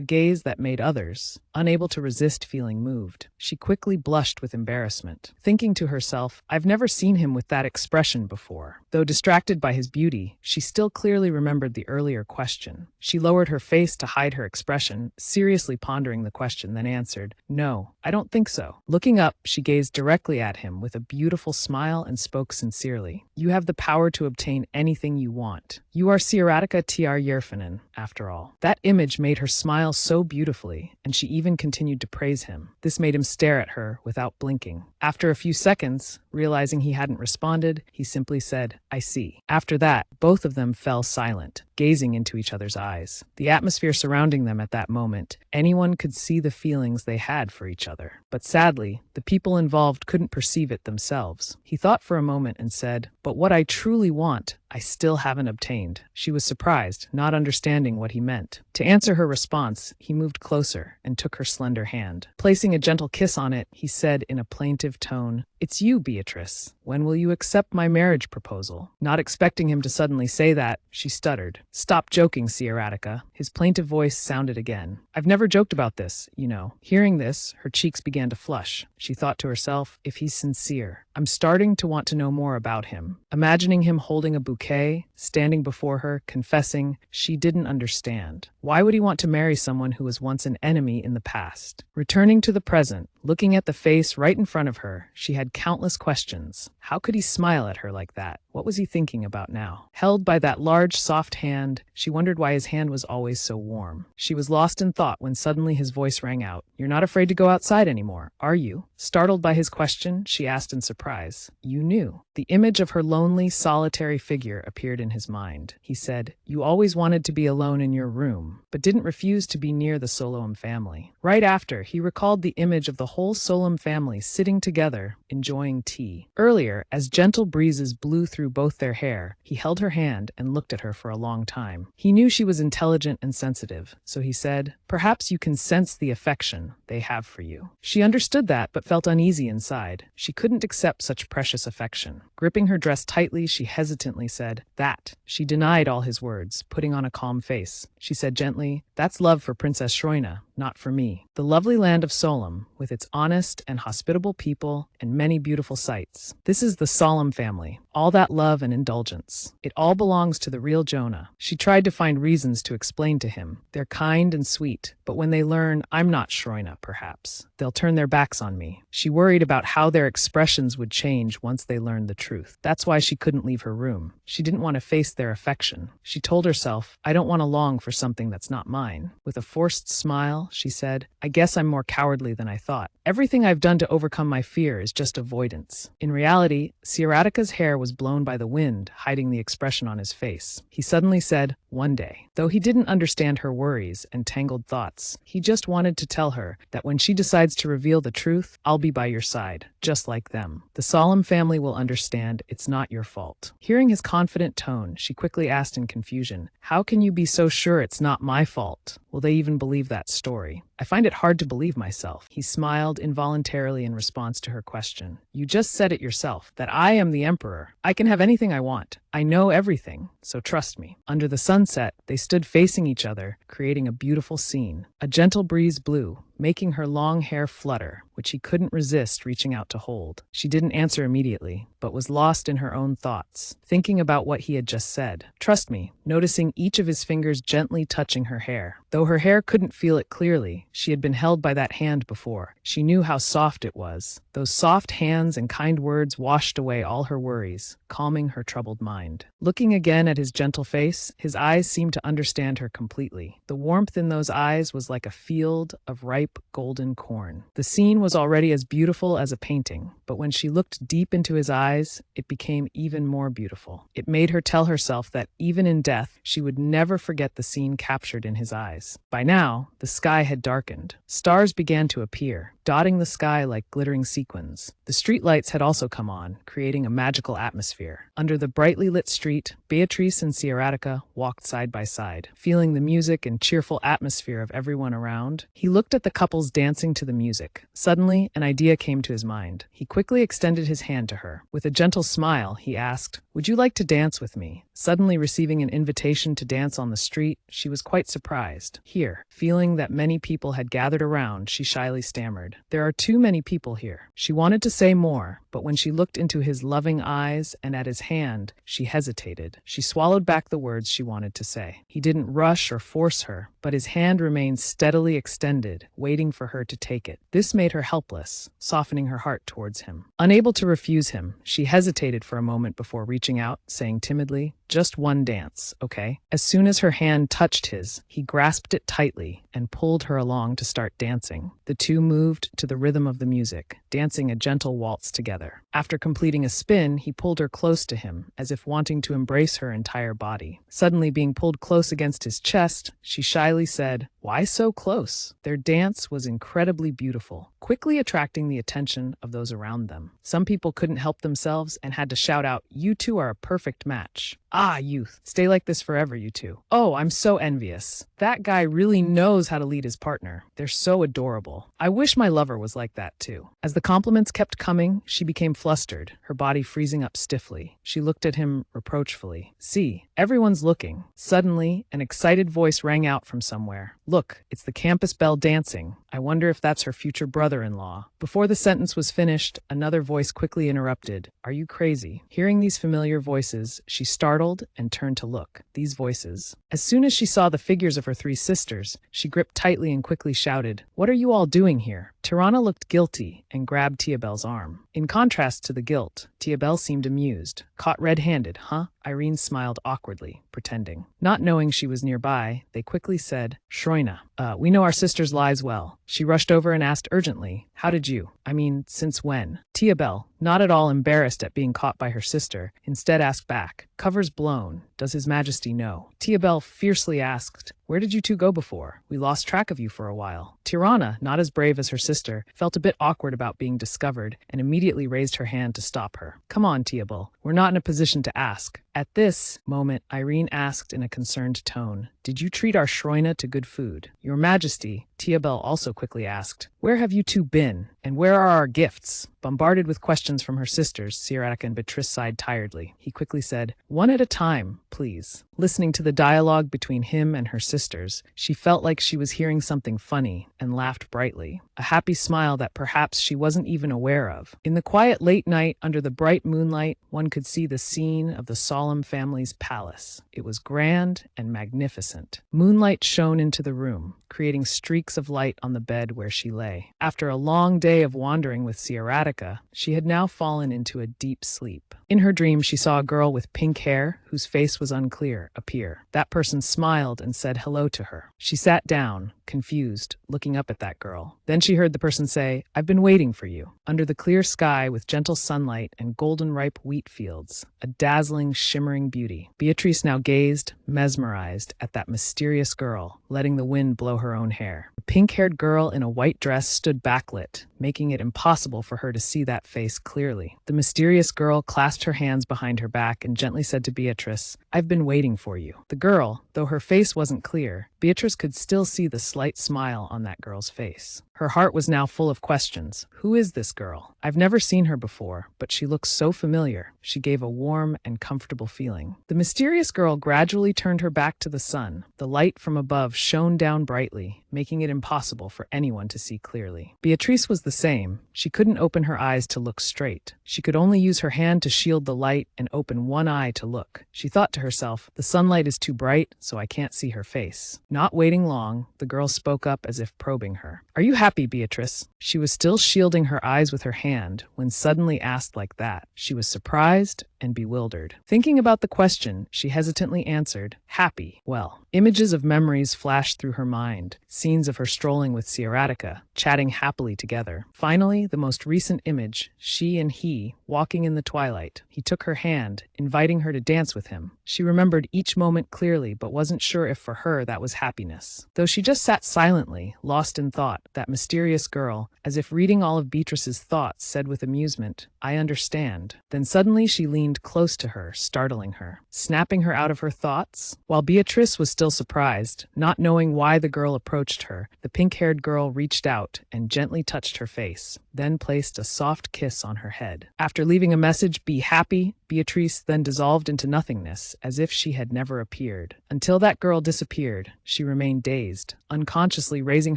gaze that made others, unable to resist feeling moved, she quickly blushed with embarrassment. Thinking to herself, "I've never seen him with that expression before." Though distracted by his beauty, she still clearly remembered the earlier question. She lowered her face to hide her expression, seriously pondering the question, then answered, "No, I don't think so." Looking up, she gazed directly at him with a beautiful smile and spoke sincerely. "You have the power to obtain anything you want. You are Ciaratica Tr Yerfinin, after all." That image made her smile so beautifully, and she even continued to praise him. This made him stare at her without blinking. After a few seconds, realizing he hadn't responded, he simply said, "I see." After that, both of them fell silent, gazing into each other's eyes. The atmosphere surrounding them at that moment, anyone could see the feelings they had for each other. But sadly, the people involved couldn't perceive it themselves. He thought for a moment and said, "But what I truly want, I still haven't obtained." She was surprised, not understanding what he meant. To answer her response, he moved closer and took her slender hand. Placing a gentle kiss on it, he said in a plaintive tone, "It's you, Beatrice. When will you accept my marriage proposal?" Not expecting him to suddenly say that, she stuttered. "Stop joking, Ciaratica." His plaintive voice sounded again. "I've never joked about this, you know." Hearing this, her cheeks began to flush. She thought to herself, if he's sincere, I'm starting to want to know more about him. Imagining him holding a bouquet, standing before her, confessing, she didn't understand. Why would he want to marry someone who was once an enemy in the past? Returning to the present, looking at the face right in front of her, she had countless questions. How could he smile at her like that? What was he thinking about now? Held by that large, soft hand, she wondered why his hand was always so warm. She was lost in thought when suddenly his voice rang out. "You're not afraid to go outside anymore, are you?" Startled by his question, she asked in surprise. "You knew." The image of her lonely, solitary figure appeared in his mind. He said, "You always wanted to be alone in your room, but didn't refuse to be near the Solom family." Right after, he recalled the image of the whole Solom family sitting together, enjoying tea. Earlier, as gentle breezes blew through both their hair, he held her hand and looked at her for a long time. He knew she was intelligent and sensitive, so he said, "Perhaps you can sense the affection they have for you." She understood that, but felt uneasy inside. She couldn't accept such precious affection. Gripping her dress tightly, she hesitantly said, "That." She denied all his words, putting on a calm face. She said gently, "That's love for Princess Shroina, not for me. The lovely land of Solom, with its honest and hospitable people and many beautiful sights. This is the solemn family, all that love and indulgence. It all belongs to the real Jonah. She tried to find reasons to explain to him. They're kind and sweet, but when they learn I'm not Shroina, perhaps, they'll turn their backs on me. She worried about how their expressions would change once they learned the truth. That's why she couldn't leave her room. She didn't want to face their affection. She told herself, I don't want to long for something that's not mine. With a forced smile, she said, I guess I'm more cowardly than I thought. Everything I've done to overcome my fear is just avoidance. In reality, Sieratica's hair was blown by the wind, hiding the expression on his face. He suddenly said, one day. Though he didn't understand her worries and tangled thoughts, he just wanted to tell her that when she decides to reveal the truth, I'll be by your side, just like them. The solemn family will understand it's not your fault. Hearing his confident tone, she quickly asked in confusion, how can you be so sure it's not my fault? Will they even believe that story? I find it hard to believe myself. He smiled involuntarily in response to her question. You just said it yourself, that I am the emperor. I can have anything I want. I know everything, so trust me. Under the sunset, they stood facing each other, creating a beautiful scene. A gentle breeze blew, making her long hair flutter, which he couldn't resist reaching out to hold. She didn't answer immediately, but was lost in her own thoughts, thinking about what he had just said. Trust me, noticing each of his fingers gently touching her hair. Though her hair couldn't feel it clearly, she had been held by that hand before. She knew how soft it was. Those soft hands and kind words washed away all her worries, calming her troubled mind. Looking again at his gentle face, his eyes seemed to understand her completely. The warmth in those eyes was like a field of ripe golden corn. The scene was already as beautiful as a painting, but when she looked deep into his eyes, it became even more beautiful. It made her tell herself that even in death, she would never forget the scene captured in his eyes. By now, the sky had darkened. Stars began to appear, dotting the sky like glittering sequins. The streetlights had also come on, creating a magical atmosphere. Under the brightly lit street, Beatrice and Sieratica walked side by side. Feeling the music and cheerful atmosphere of everyone around, he looked at the couples dancing to the music. Suddenly, an idea came to his mind. He quickly extended his hand to her. With a gentle smile, he asked, would you like to dance with me? Suddenly receiving an invitation to dance on the street, she was quite surprised. Here, feeling that many people had gathered around, she shyly stammered, there are too many people here. She wanted to say more, but when she looked into his loving eyes and at his hand, she hesitated. She swallowed back the words she wanted to say. He didn't rush or force her, but his hand remained steadily extended, waiting for her to take it. This made her helpless, softening her heart towards him. Unable to refuse him, she hesitated for a moment before reaching out, saying timidly, just one dance, okay? As soon as her hand touched his, he grasped it tightly and pulled her along to start dancing. The two moved to the rhythm of the music, dancing a gentle waltz together. After completing a spin, he pulled her close to him, as if wanting to embrace her entire body. Suddenly being pulled close against his chest, she shyly said, why so close? Their dance was incredibly beautiful, quickly attracting the attention of those around them. Some people couldn't help themselves and had to shout out, you two are a perfect match. Ah, youth, stay like this forever, you two. Oh, I'm so envious. That guy really knows how to lead his partner. They're so adorable. I wish my lover was like that too. As the compliments kept coming, she became flustered, her body freezing up stiffly. She looked at him reproachfully. See, everyone's looking. Suddenly, an excited voice rang out from somewhere. Look, it's the campus belle dancing. I wonder if that's her future brother-in-law. Before the sentence was finished, another voice quickly interrupted. Are you crazy? Hearing these familiar voices, she startled and turned to look. These voices. As soon as she saw the figures of her three sisters, she gripped tightly and quickly shouted, what are you all doing here? Tirana looked guilty and grabbed Tiabelle's arm. In contrast to the guilt, Tiabelle seemed amused. Caught red-handed, huh? Irene smiled awkwardly, pretending. Not knowing she was nearby, they quickly said, Shroina, we know our sister's lies well. She rushed over and asked urgently, how did you? I mean, since when? Tiabelle, not at all embarrassed at being caught by her sister, instead asked back, covers blown. Does His Majesty know? Tiabelle fiercely asked, where did you two go before? We lost track of you for a while. Tirana, not as brave as her sister, felt a bit awkward about being discovered and immediately raised her hand to stop her. Come on, Tiabelle, we're not in a position to ask. At this moment, Irene asked in a concerned tone, did you treat our Shroina to good food? Your Majesty, Tiabelle also quickly asked, where have you two been, and where are our gifts? Bombarded with questions from her sisters, Siratica and Beatrice sighed tiredly. He quickly said, "One at a time, please." Listening to the dialogue between him and her sisters, she felt like she was hearing something funny and laughed brightly, a happy smile that perhaps she wasn't even aware of. In the quiet late night, under the bright moonlight, one could see the scene of the solemn family's palace. It was grand and magnificent. Moonlight shone into the room, creating streaks of light on the bed where she lay. After a long day of wandering with Siratica, she had now fallen into a deep sleep. In her dream, she saw a girl with pink hair, whose face was unclear, appear. That person smiled and said hello to her. She sat down, confused, looking up at that girl. Then she heard the person say, "I've been waiting for you." Under the clear sky with gentle sunlight and golden ripe wheat fields, a dazzling, shimmering beauty. Beatrice now gazed, mesmerized, at that mysterious girl, letting the wind blow her own hair. The pink-haired girl in a white dress stood backlit, making it impossible for her to see that face clearly. The mysterious girl clasped her hands behind her back and gently said to Beatrice, "I've been waiting for you." The girl, though her face wasn't clear, Beatrice could still see the slight smile on that girl's face. Her heart was now full of questions. Who is this girl? I've never seen her before, but she looks so familiar. She gave a warm and comfortable feeling. The mysterious girl gradually turned her back to the sun. The light from above shone down brightly, making it impossible for anyone to see clearly. Beatrice was the same. She couldn't open her eyes to look straight. She could only use her hand to shield the light and open one eye to look. She thought to herself, "The sunlight is too bright, so I can't see her face." Not waiting long, the girl spoke up as if probing her. "Are you happy, Beatrice?" She was still shielding her eyes with her hand when suddenly asked like that. She was surprised and bewildered. Thinking about the question, she hesitantly answered, "Happy." Well, images of memories flashed through her mind, scenes of her strolling with Siratica, chatting happily together. Finally, the most recent image, she and he, walking in the twilight. He took her hand, inviting her to dance with him. She remembered each moment clearly, but wasn't sure if for her that was happiness. Though she just sat silently, lost in thought, that mysterious girl, as if reading all of Beatrice's thoughts, said with amusement, "I understand." Then suddenly she leaned close to her, startling her, snapping her out of her thoughts. While Beatrice was still surprised, not knowing why the girl approached her, the pink-haired girl reached out and gently touched her face, then placed a soft kiss on her head. After leaving a message, "Be happy," Beatrice then dissolved into nothingness, as if she had never appeared. Until that girl disappeared, she remained dazed, unconsciously raising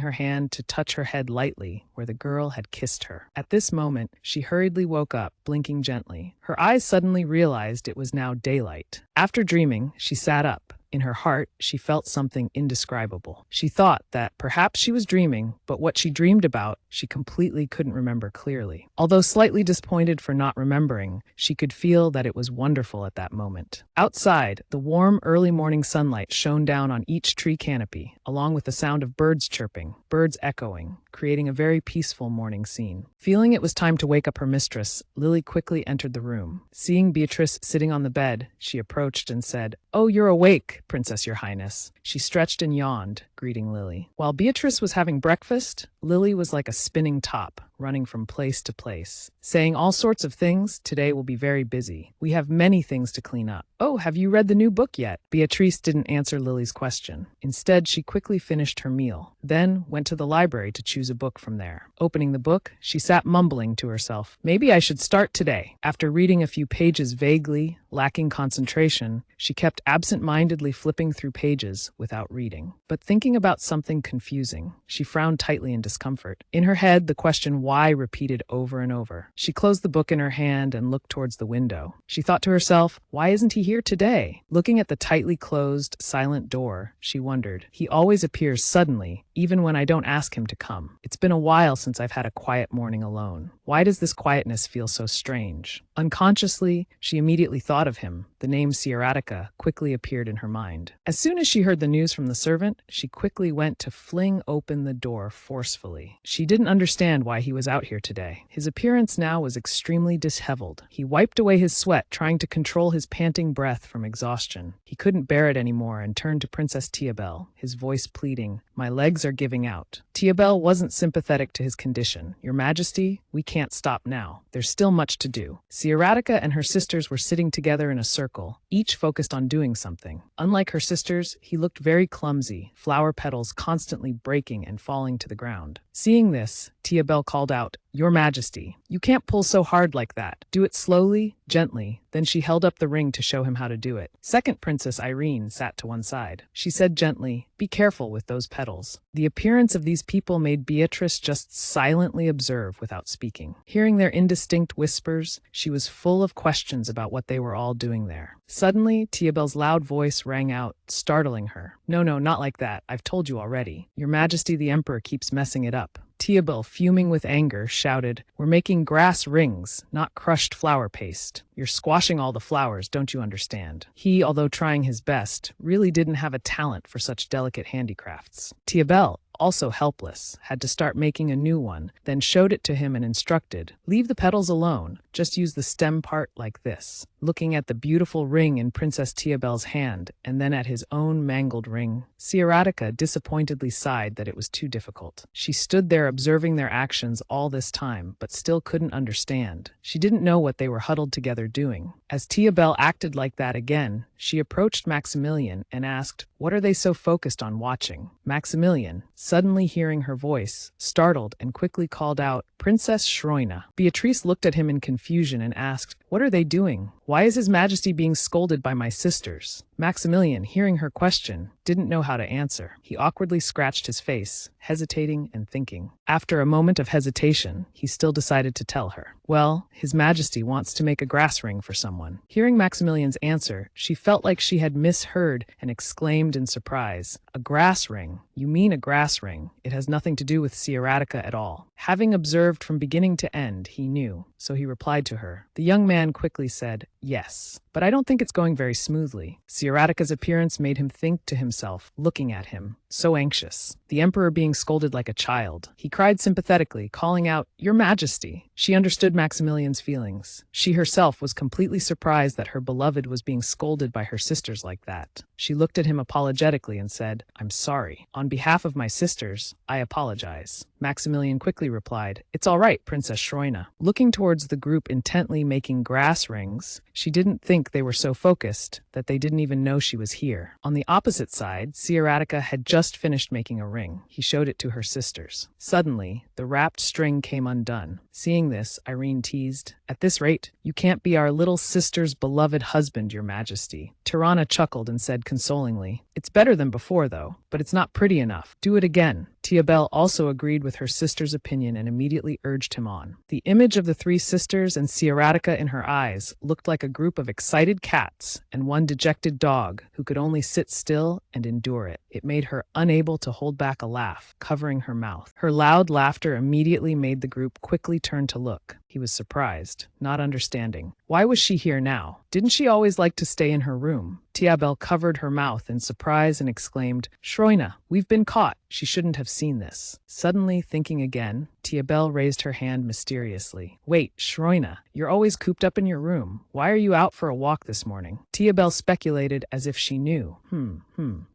her hand to touch her head lightly where the girl had kissed her. At this moment, she hurriedly woke up, blinking gently. Her eyes suddenly realized it was now daylight. After dreaming, she sat up. In her heart, she felt something indescribable. She thought that perhaps she was dreaming, but what she dreamed about, she completely couldn't remember clearly. Although slightly disappointed for not remembering, she could feel that it was wonderful at that moment. Outside, the warm, early morning sunlight shone down on each tree canopy, along with the sound of birds chirping, birds echoing, creating a very peaceful morning scene. Feeling it was time to wake up her mistress, Lily quickly entered the room. Seeing Beatrice sitting on the bed, she approached and said, "Oh, you're awake, Princess, Your Highness." She stretched and yawned, greeting Lily. While Beatrice was having breakfast, Lily was like a spinning top, running from place to place, saying all sorts of things. "Today will be very busy. We have many things to clean up." "Oh, have you read the new book yet?" Beatrice didn't answer Lily's question. Instead, she quickly finished her meal, then went to the library to choose a book from there. Opening the book, she sat mumbling to herself, "Maybe I should start today." After reading a few pages vaguely, lacking concentration, she kept absent-mindedly flipping through pages without reading. But thinking about something confusing, she frowned tightly in discomfort. In her head, the question why repeated over and over. She closed the book in her hand and looked towards the window. She thought to herself, why isn't he here today? Looking at the tightly closed, silent door, she wondered, he always appears suddenly, even when I don't ask him to come. It's been a while since I've had a quiet morning alone. Why does this quietness feel so strange? Unconsciously, she immediately thought of him. The name Siratica quickly appeared in her mind. As soon as she heard the news from the servant, she quickly went to fling open the door forcefully. She didn't understand why he was out here today. His appearance now was extremely disheveled. He wiped away his sweat, trying to control his panting breath from exhaustion. He couldn't bear it anymore and turned to Princess Tiabel, his voice pleading, "My legs are giving out." Tiabel wasn't sympathetic to his condition. "Your Majesty, we can't stop now. There's still much to do." Siratica and her sisters were sitting together in a circle, each focused on doing something. Unlike her sisters, he looked very clumsy, flower petals constantly breaking and falling to the ground. Seeing this, Tiabel called out, "Your Majesty, you can't pull so hard like that. Do it slowly, gently." Then she held up the ring to show him how to do it. Second Princess Irene sat to one side. She said gently, "Be careful with those petals." The appearance of these people made Beatrice just silently observe without speaking. Hearing their indistinct whispers, she was full of questions about what they were all doing there. Suddenly, Tiabel's loud voice rang out, startling her. "No, no, not like that. I've told you already. Your Majesty the Emperor keeps messing it up." Tiabel, fuming with anger, shouted, "We're making grass rings, not crushed flower paste. You're squashing all the flowers, don't you understand?" He, although trying his best, really didn't have a talent for such delicate handicrafts. Tiabel, also helpless, had to start making a new one, then showed it to him and instructed, "Leave the petals alone, just use the stem part like this." Looking at the beautiful ring in Princess Tiabel's hand, and then at his own mangled ring, Sieratica disappointedly sighed that it was too difficult. She stood there observing their actions all this time, but still couldn't understand. She didn't know what they were huddled together doing. As Tiabel acted like that again, she approached Maximilian and asked, "What are they so focused on watching?" Maximilian, suddenly hearing her voice, startled and quickly called out, "Princess Schroina." Beatrice looked at him in confusion and asked, "What are they doing? Why is His Majesty being scolded by my sisters?" Maximilian, hearing her question, didn't know how to answer. He awkwardly scratched his face, hesitating and thinking. After a moment of hesitation, he still decided to tell her. "Well, His Majesty wants to make a grass ring for someone." Hearing Maximilian's answer, she felt like she had misheard and exclaimed in surprise, "A grass ring? You mean a grass ring? It has nothing to do with Sieratica at all." Having observed from beginning to end, he knew, so he replied to her. The young man quickly said, "Yes, but I don't think it's going very smoothly." Sieratica's appearance made him think to himself, looking at him, so anxious. The Emperor being scolded like a child. He cried sympathetically, calling out, "Your Majesty." She understood Maximilian's feelings. She herself was completely surprised that her beloved was being scolded by her sisters like that. She looked at him apologetically and said, "I'm sorry. On behalf of my sisters, I apologize." Maximilian quickly replied, "It's all right, Princess Schroina." Looking towards the group intently making grass rings, she didn't think they were so focused that they didn't even know she was here. On the opposite side, Sieratica had just finished making a ring. He showed it to her sisters. Suddenly, the wrapped string came undone. Seeing this, Irene teased, "At this rate, you can't be our little sister's beloved husband, Your Majesty." Tirana chuckled and said consolingly, "It's better than before, though, but it's not pretty enough. Do it again." Tiabel also agreed with her sister's opinion and immediately urged him on. The image of the three sisters and Sieratica in her eyes looked like a group of excited cats and one dejected dog who could only sit still and endure it. It made her unable to hold back a laugh, covering her mouth. Her loud laughter immediately made the group quickly turn to look. He was surprised, not understanding. Why was she here now? Didn't she always like to stay in her room? Tiabel covered her mouth in surprise and exclaimed, "Schroina, we've been caught. She shouldn't have seen this." Suddenly, thinking again, Tiabel raised her hand mysteriously. "Wait, Schroina, you're always cooped up in your room. Why are you out for a walk this morning?" Tiabel speculated as if she knew.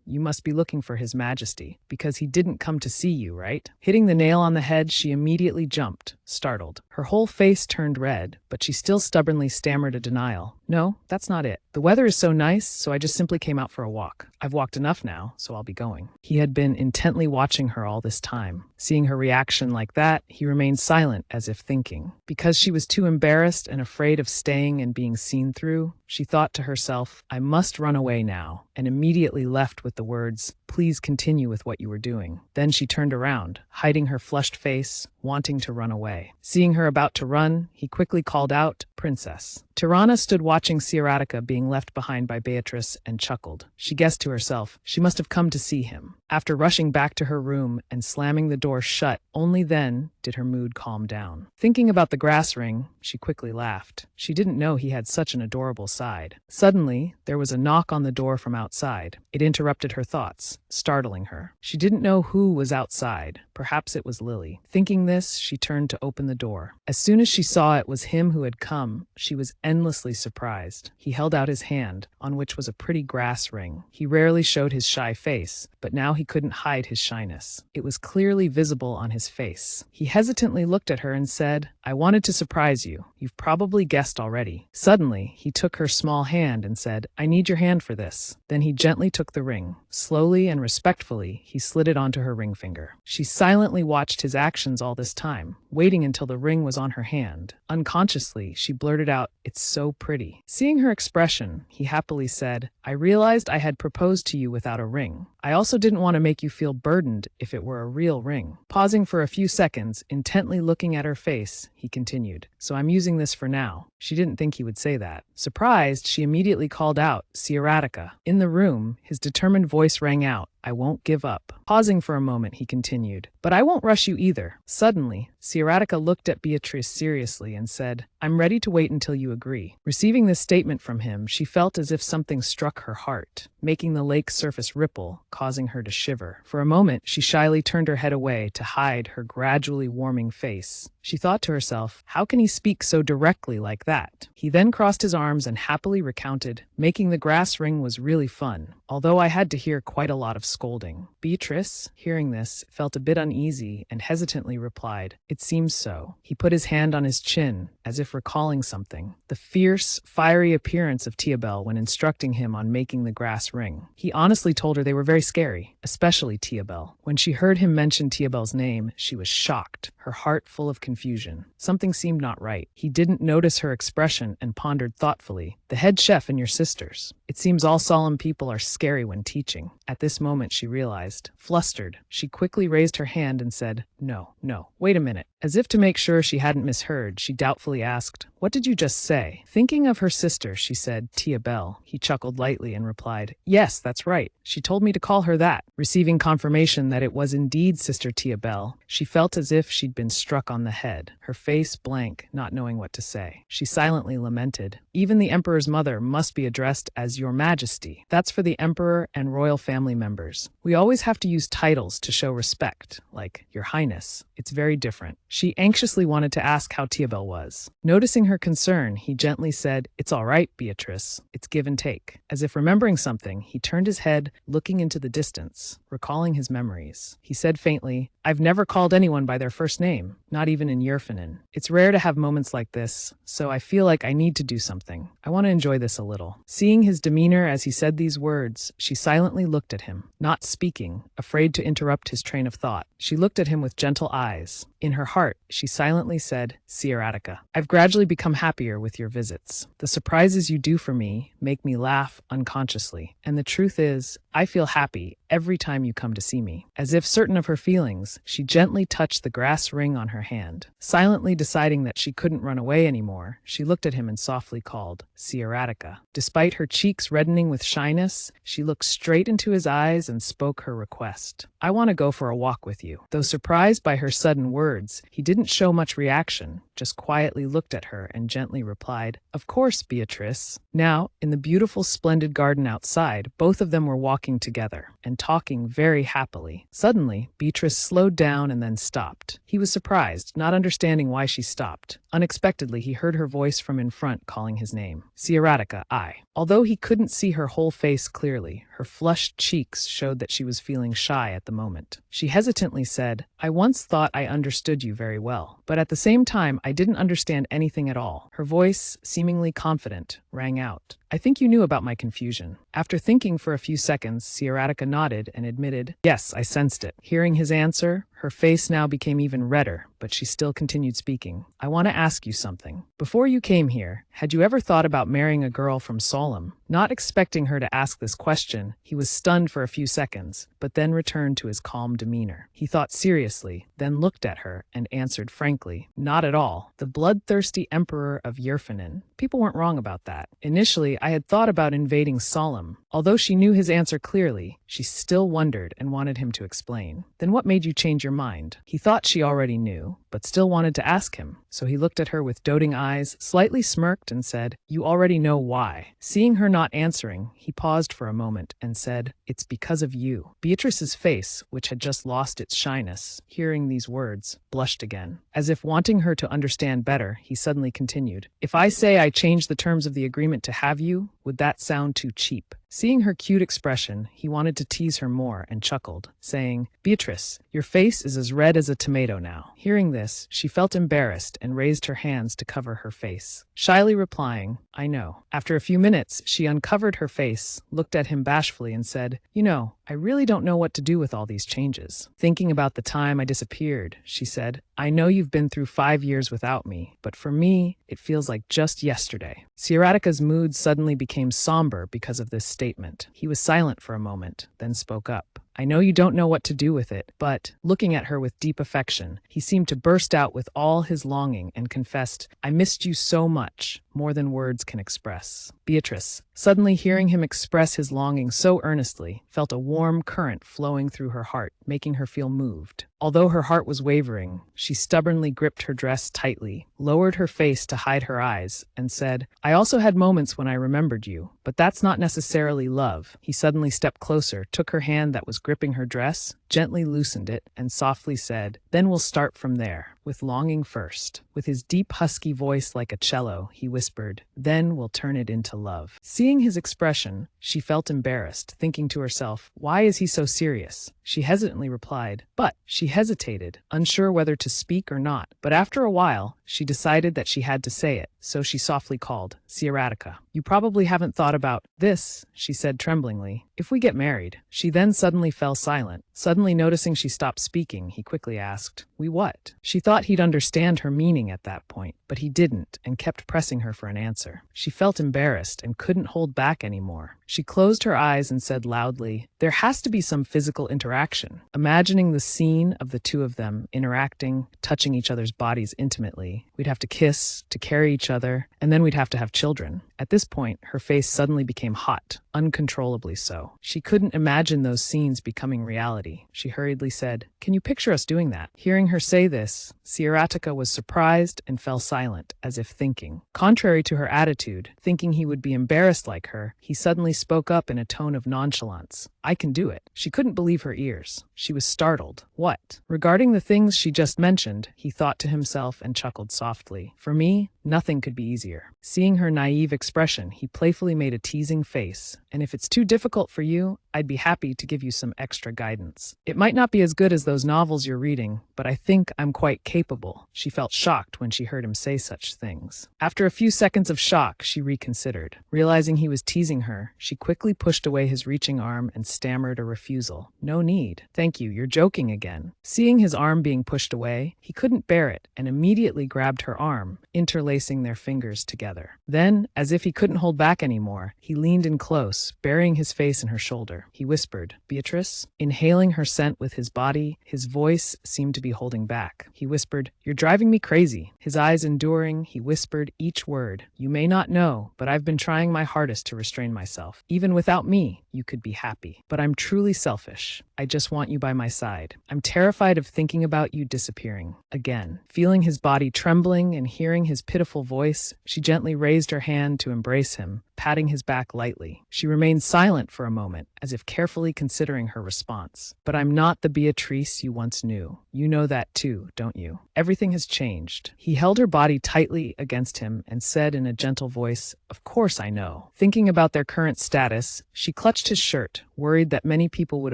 You must be looking for His Majesty, because he didn't come to see you, right?" Hitting the nail on the head, she immediately jumped, startled. Her whole face turned red, but she still stubbornly stammered a denial. "No, that's not it. The weather is so nice, so I just simply came out for a walk. I've walked enough now, so I'll be going." He had been intently watching her all this time. Seeing her reaction like that, he remained silent as if thinking. Because she was too embarrassed and afraid of staying and being seen through, she thought to herself, "I must run away now," and immediately left with the words, "Please continue with what you were doing." Then she turned around, hiding her flushed face, wanting to run away. Seeing her about to run, he quickly called out, "Princess." Tirana stood watching Sieratica being left behind by Beatrice and chuckled. She guessed to herself, she must have come to see him. After rushing back to her room and slamming the door shut, only then did her mood calm down. Thinking about the grass ring, she quickly laughed. She didn't know he had such an adorable side. Suddenly, there was a knock on the door from outside. It interrupted her thoughts, startling her. She didn't know who was outside. Perhaps it was Lily. Thinking this, she turned to open the door. As soon as she saw it was him who had come, she was endlessly surprised. He held out his hand, on which was a pretty grass ring. He rarely showed his shy face, but now he couldn't hide his shyness. It was clearly visible on his face. He hesitantly looked at her and said, "I wanted to surprise you. You've probably guessed already." Suddenly, he took her her small hand and said, "I need your hand for this." Then he gently took the ring. Slowly and respectfully, he slid it onto her ring finger. She silently watched his actions all this time, waiting until the ring was on her hand. Unconsciously, she blurted out, "It's so pretty." Seeing her expression, he happily said, "I realized I had proposed to you without a ring. I also didn't want to make you feel burdened if it were a real ring." Pausing for a few seconds, intently looking at her face, he continued, "So I'm using this for now." She didn't think he would say that. Surprised, she immediately called out, "Sieratica." In the room, his determined voice rang out, "I won't give up." Pausing for a moment, he continued, "But I won't rush you either." Suddenly, Sieratica looked at Beatrice seriously and said, "I'm ready to wait until you agree." Receiving this statement from him, she felt as if something struck her heart, making the lake's surface ripple, causing her to shiver. For a moment, she shyly turned her head away to hide her gradually warming face. She thought to herself, how can he speak so directly like that? He then crossed his arms and happily recounted, "Making the grass ring was really fun, although I had to hear quite a lot of scolding." Beatrice, hearing this, felt a bit uneasy and hesitantly replied, "It seems so." He put his hand on his chin, as if recalling something. The fierce, fiery appearance of Tiabel when instructing him on making the grass ring. He honestly told her they were very scary, especially Tiabel. When she heard him mention Tiabel's name, she was shocked, her heart full of confusion. Something seemed not right. He didn't notice her expression and pondered thoughtfully, "The head chef and your sisters. It seems all solemn people are scary when teaching." At this moment, she realized. Flustered, she quickly raised her hand and said, "No, wait a minute." As if to make sure she hadn't misheard, she doubtfully asked, "What did you just say?" Thinking of her sister, she said, "Tiabel." He chuckled lightly and replied, "Yes, that's right. She told me to call her that." Receiving confirmation that it was indeed Sister Tiabel, she felt as if she'd been struck on the head, her face blank, not knowing what to say. She silently lamented, "Even the Emperor's mother must be addressed as Your Majesty. That's for the Emperor and royal family members. We always have to use titles to show respect, like Your Highness. It's very different." She anxiously wanted to ask how Tiabel was. Noticing her concern, he gently said, "It's all right, Beatrice. It's give and take." As if remembering something, he turned his head, looking into the distance, recalling his memories. He said faintly, "I've never called anyone by their first name, not even in Yerfinin. It's rare to have moments like this, so I feel like I need to do something. I want to enjoy this a little." Seeing his demeanor as he said these words, she silently looked at him, not speaking, afraid to interrupt his train of thought. She looked at him with gentle eyes. In her heart, she silently said, "Sieratica, I've gradually become happier with your visits. The surprises you do for me make me laugh unconsciously. And the truth is, I feel happy every time you come to see me." As if certain of her feelings, she gently touched the grass ring on her hand. Silently deciding that she couldn't run away anymore, she looked at him and softly called, "Sieratica." Despite her cheeks reddening with shyness, she looked straight into his eyes and spoke her request. "I want to go for a walk with you." Though surprised by her sudden words, he didn't show much reaction, just quietly looked at her and gently replied, "Of course, Beatrice." Now, in the beautiful, splendid garden outside, both of them were walking together and talking very happily. Suddenly, Beatrice slowed down and then stopped. He was surprised, not understanding why she stopped. Unexpectedly, he heard her voice from in front calling his name. "Sieratica, I." Although he couldn't see her whole face clearly, her flushed cheeks showed that she was feeling shy at the moment. She hesitantly said, "I once thought I understood you very well, but at the same time, I didn't understand anything at all." Her voice, seemingly confident, rang out, "I think you knew about my confusion." After thinking for a few seconds, Sieratica nodded and admitted, "Yes, I sensed it." Hearing his answer, her face now became even redder, but she still continued speaking. "I want to ask you something. Before you came here, had you ever thought about marrying a girl from Solemn?" Not expecting her to ask this question, he was stunned for a few seconds, but then returned to his calm demeanor. He thought seriously, then looked at her and answered frankly, "Not at all. The bloodthirsty Emperor of Yerfinin. People weren't wrong about that. Initially, I had thought about invading Solemn." Although she knew his answer clearly, she still wondered and wanted him to explain. "Then what made you change your mind?" He thought she already knew, but still wanted to ask him. So he looked at her with doting eyes, slightly smirked, and said, "You already know why." Seeing her not answering, he paused for a moment and said, "It's because of you." Beatrice's face, which had just lost its shyness, hearing these words, blushed again. As if wanting her to understand better, he suddenly continued, "If I say I change the terms of the agreement to have you, would that sound too cheap?" Seeing her cute expression, he wanted to tease her more and chuckled, saying, "Beatrice, your face is as red as a tomato now." Hearing this, she felt embarrassed and raised her hands to cover her face, shyly replying, "I know." After a few minutes, she uncovered her face, looked at him bashfully, and said, "You know, I really don't know what to do with all these changes. Thinking about the time I disappeared," she said, "I know you've been through 5 years without me, but for me, it feels like just yesterday." Sierratica's mood suddenly became somber because of this statement. He was silent for a moment, then spoke up. "I know you don't know what to do with it, but," looking at her with deep affection, he seemed to burst out with all his longing and confessed, "I missed you so much, more than words can express." Beatrice, suddenly hearing him express his longing so earnestly, felt a warm current flowing through her heart, making her feel moved. Although her heart was wavering, she stubbornly gripped her dress tightly, lowered her face to hide her eyes, and said, "I also had moments when I remembered you, but that's not necessarily love." He suddenly stepped closer, took her hand that was gripping her dress, gently loosened it, and softly said, "Then we'll start from there, with longing first." With his deep husky voice like a cello, he whispered, "Then we'll turn it into love." Seeing his expression, she felt embarrassed, thinking to herself, "Why is he so serious?" She hesitantly replied, "But," she hesitated, unsure whether to speak or not, but after a while, she decided that she had to say it, so she softly called, "Sierratica, you probably haven't thought about this," she said tremblingly, "if we get married." She then suddenly fell silent. Suddenly noticing she stopped speaking, he quickly asked, "We what?" She thought he'd understand her meaning at that point, but he didn't and kept pressing her for an answer. She felt embarrassed and couldn't hold back anymore. She closed her eyes and said loudly, "There has to be some physical interaction." Imagining the scene of the two of them interacting, touching each other's bodies intimately. We'd have to kiss, to carry each other, and then we'd have to have children. At this point, her face suddenly became hot, uncontrollably so. She couldn't imagine those scenes becoming reality. She hurriedly said, "Can you picture us doing that?" Hearing her say this, Sierratica was surprised and fell silent, as if thinking. Contrary to her attitude, thinking he would be embarrassed like her, he suddenly spoke up in a tone of nonchalance. "I can do it." She couldn't believe her ears. She was startled. What? Regarding the things she just mentioned, he thought to himself and chuckled softly. "For me, nothing could be easier." Seeing her naive expression, he playfully made a teasing face. "And if it's too difficult for you, I'd be happy to give you some extra guidance. It might not be as good as those novels you're reading, but I think I'm quite capable." She felt shocked when she heard him say such things. After a few seconds of shock, she reconsidered. Realizing he was teasing her, she quickly pushed away his reaching arm and stammered a refusal. "No need. Thank you, you're joking again." Seeing his arm being pushed away, he couldn't bear it and immediately grabbed her arm, interlacing their fingers together. Then, as if he couldn't hold back anymore, he leaned in close, burying his face in her shoulder. He whispered, "Beatrice?" Inhaling her scent with his body, his voice seemed to be holding back. He whispered, "You're driving me crazy." His eyes enduring, he whispered each word. "You may not know, but I've been trying my hardest to restrain myself. Even without me, you could be happy. But I'm truly selfish. I just want you by my side. I'm terrified of thinking about you disappearing again." Feeling his body trembling and hearing his pitiful voice, she gently raised her hand to embrace him, patting his back lightly. She remained silent for a moment, as if carefully considering her response. "But I'm not the Beatrice you once knew. You know that too, don't you? Everything has changed." He held her body tightly against him and said in a gentle voice, "Of course I know." Thinking about their current status, she clutched his shirt, worried that many people would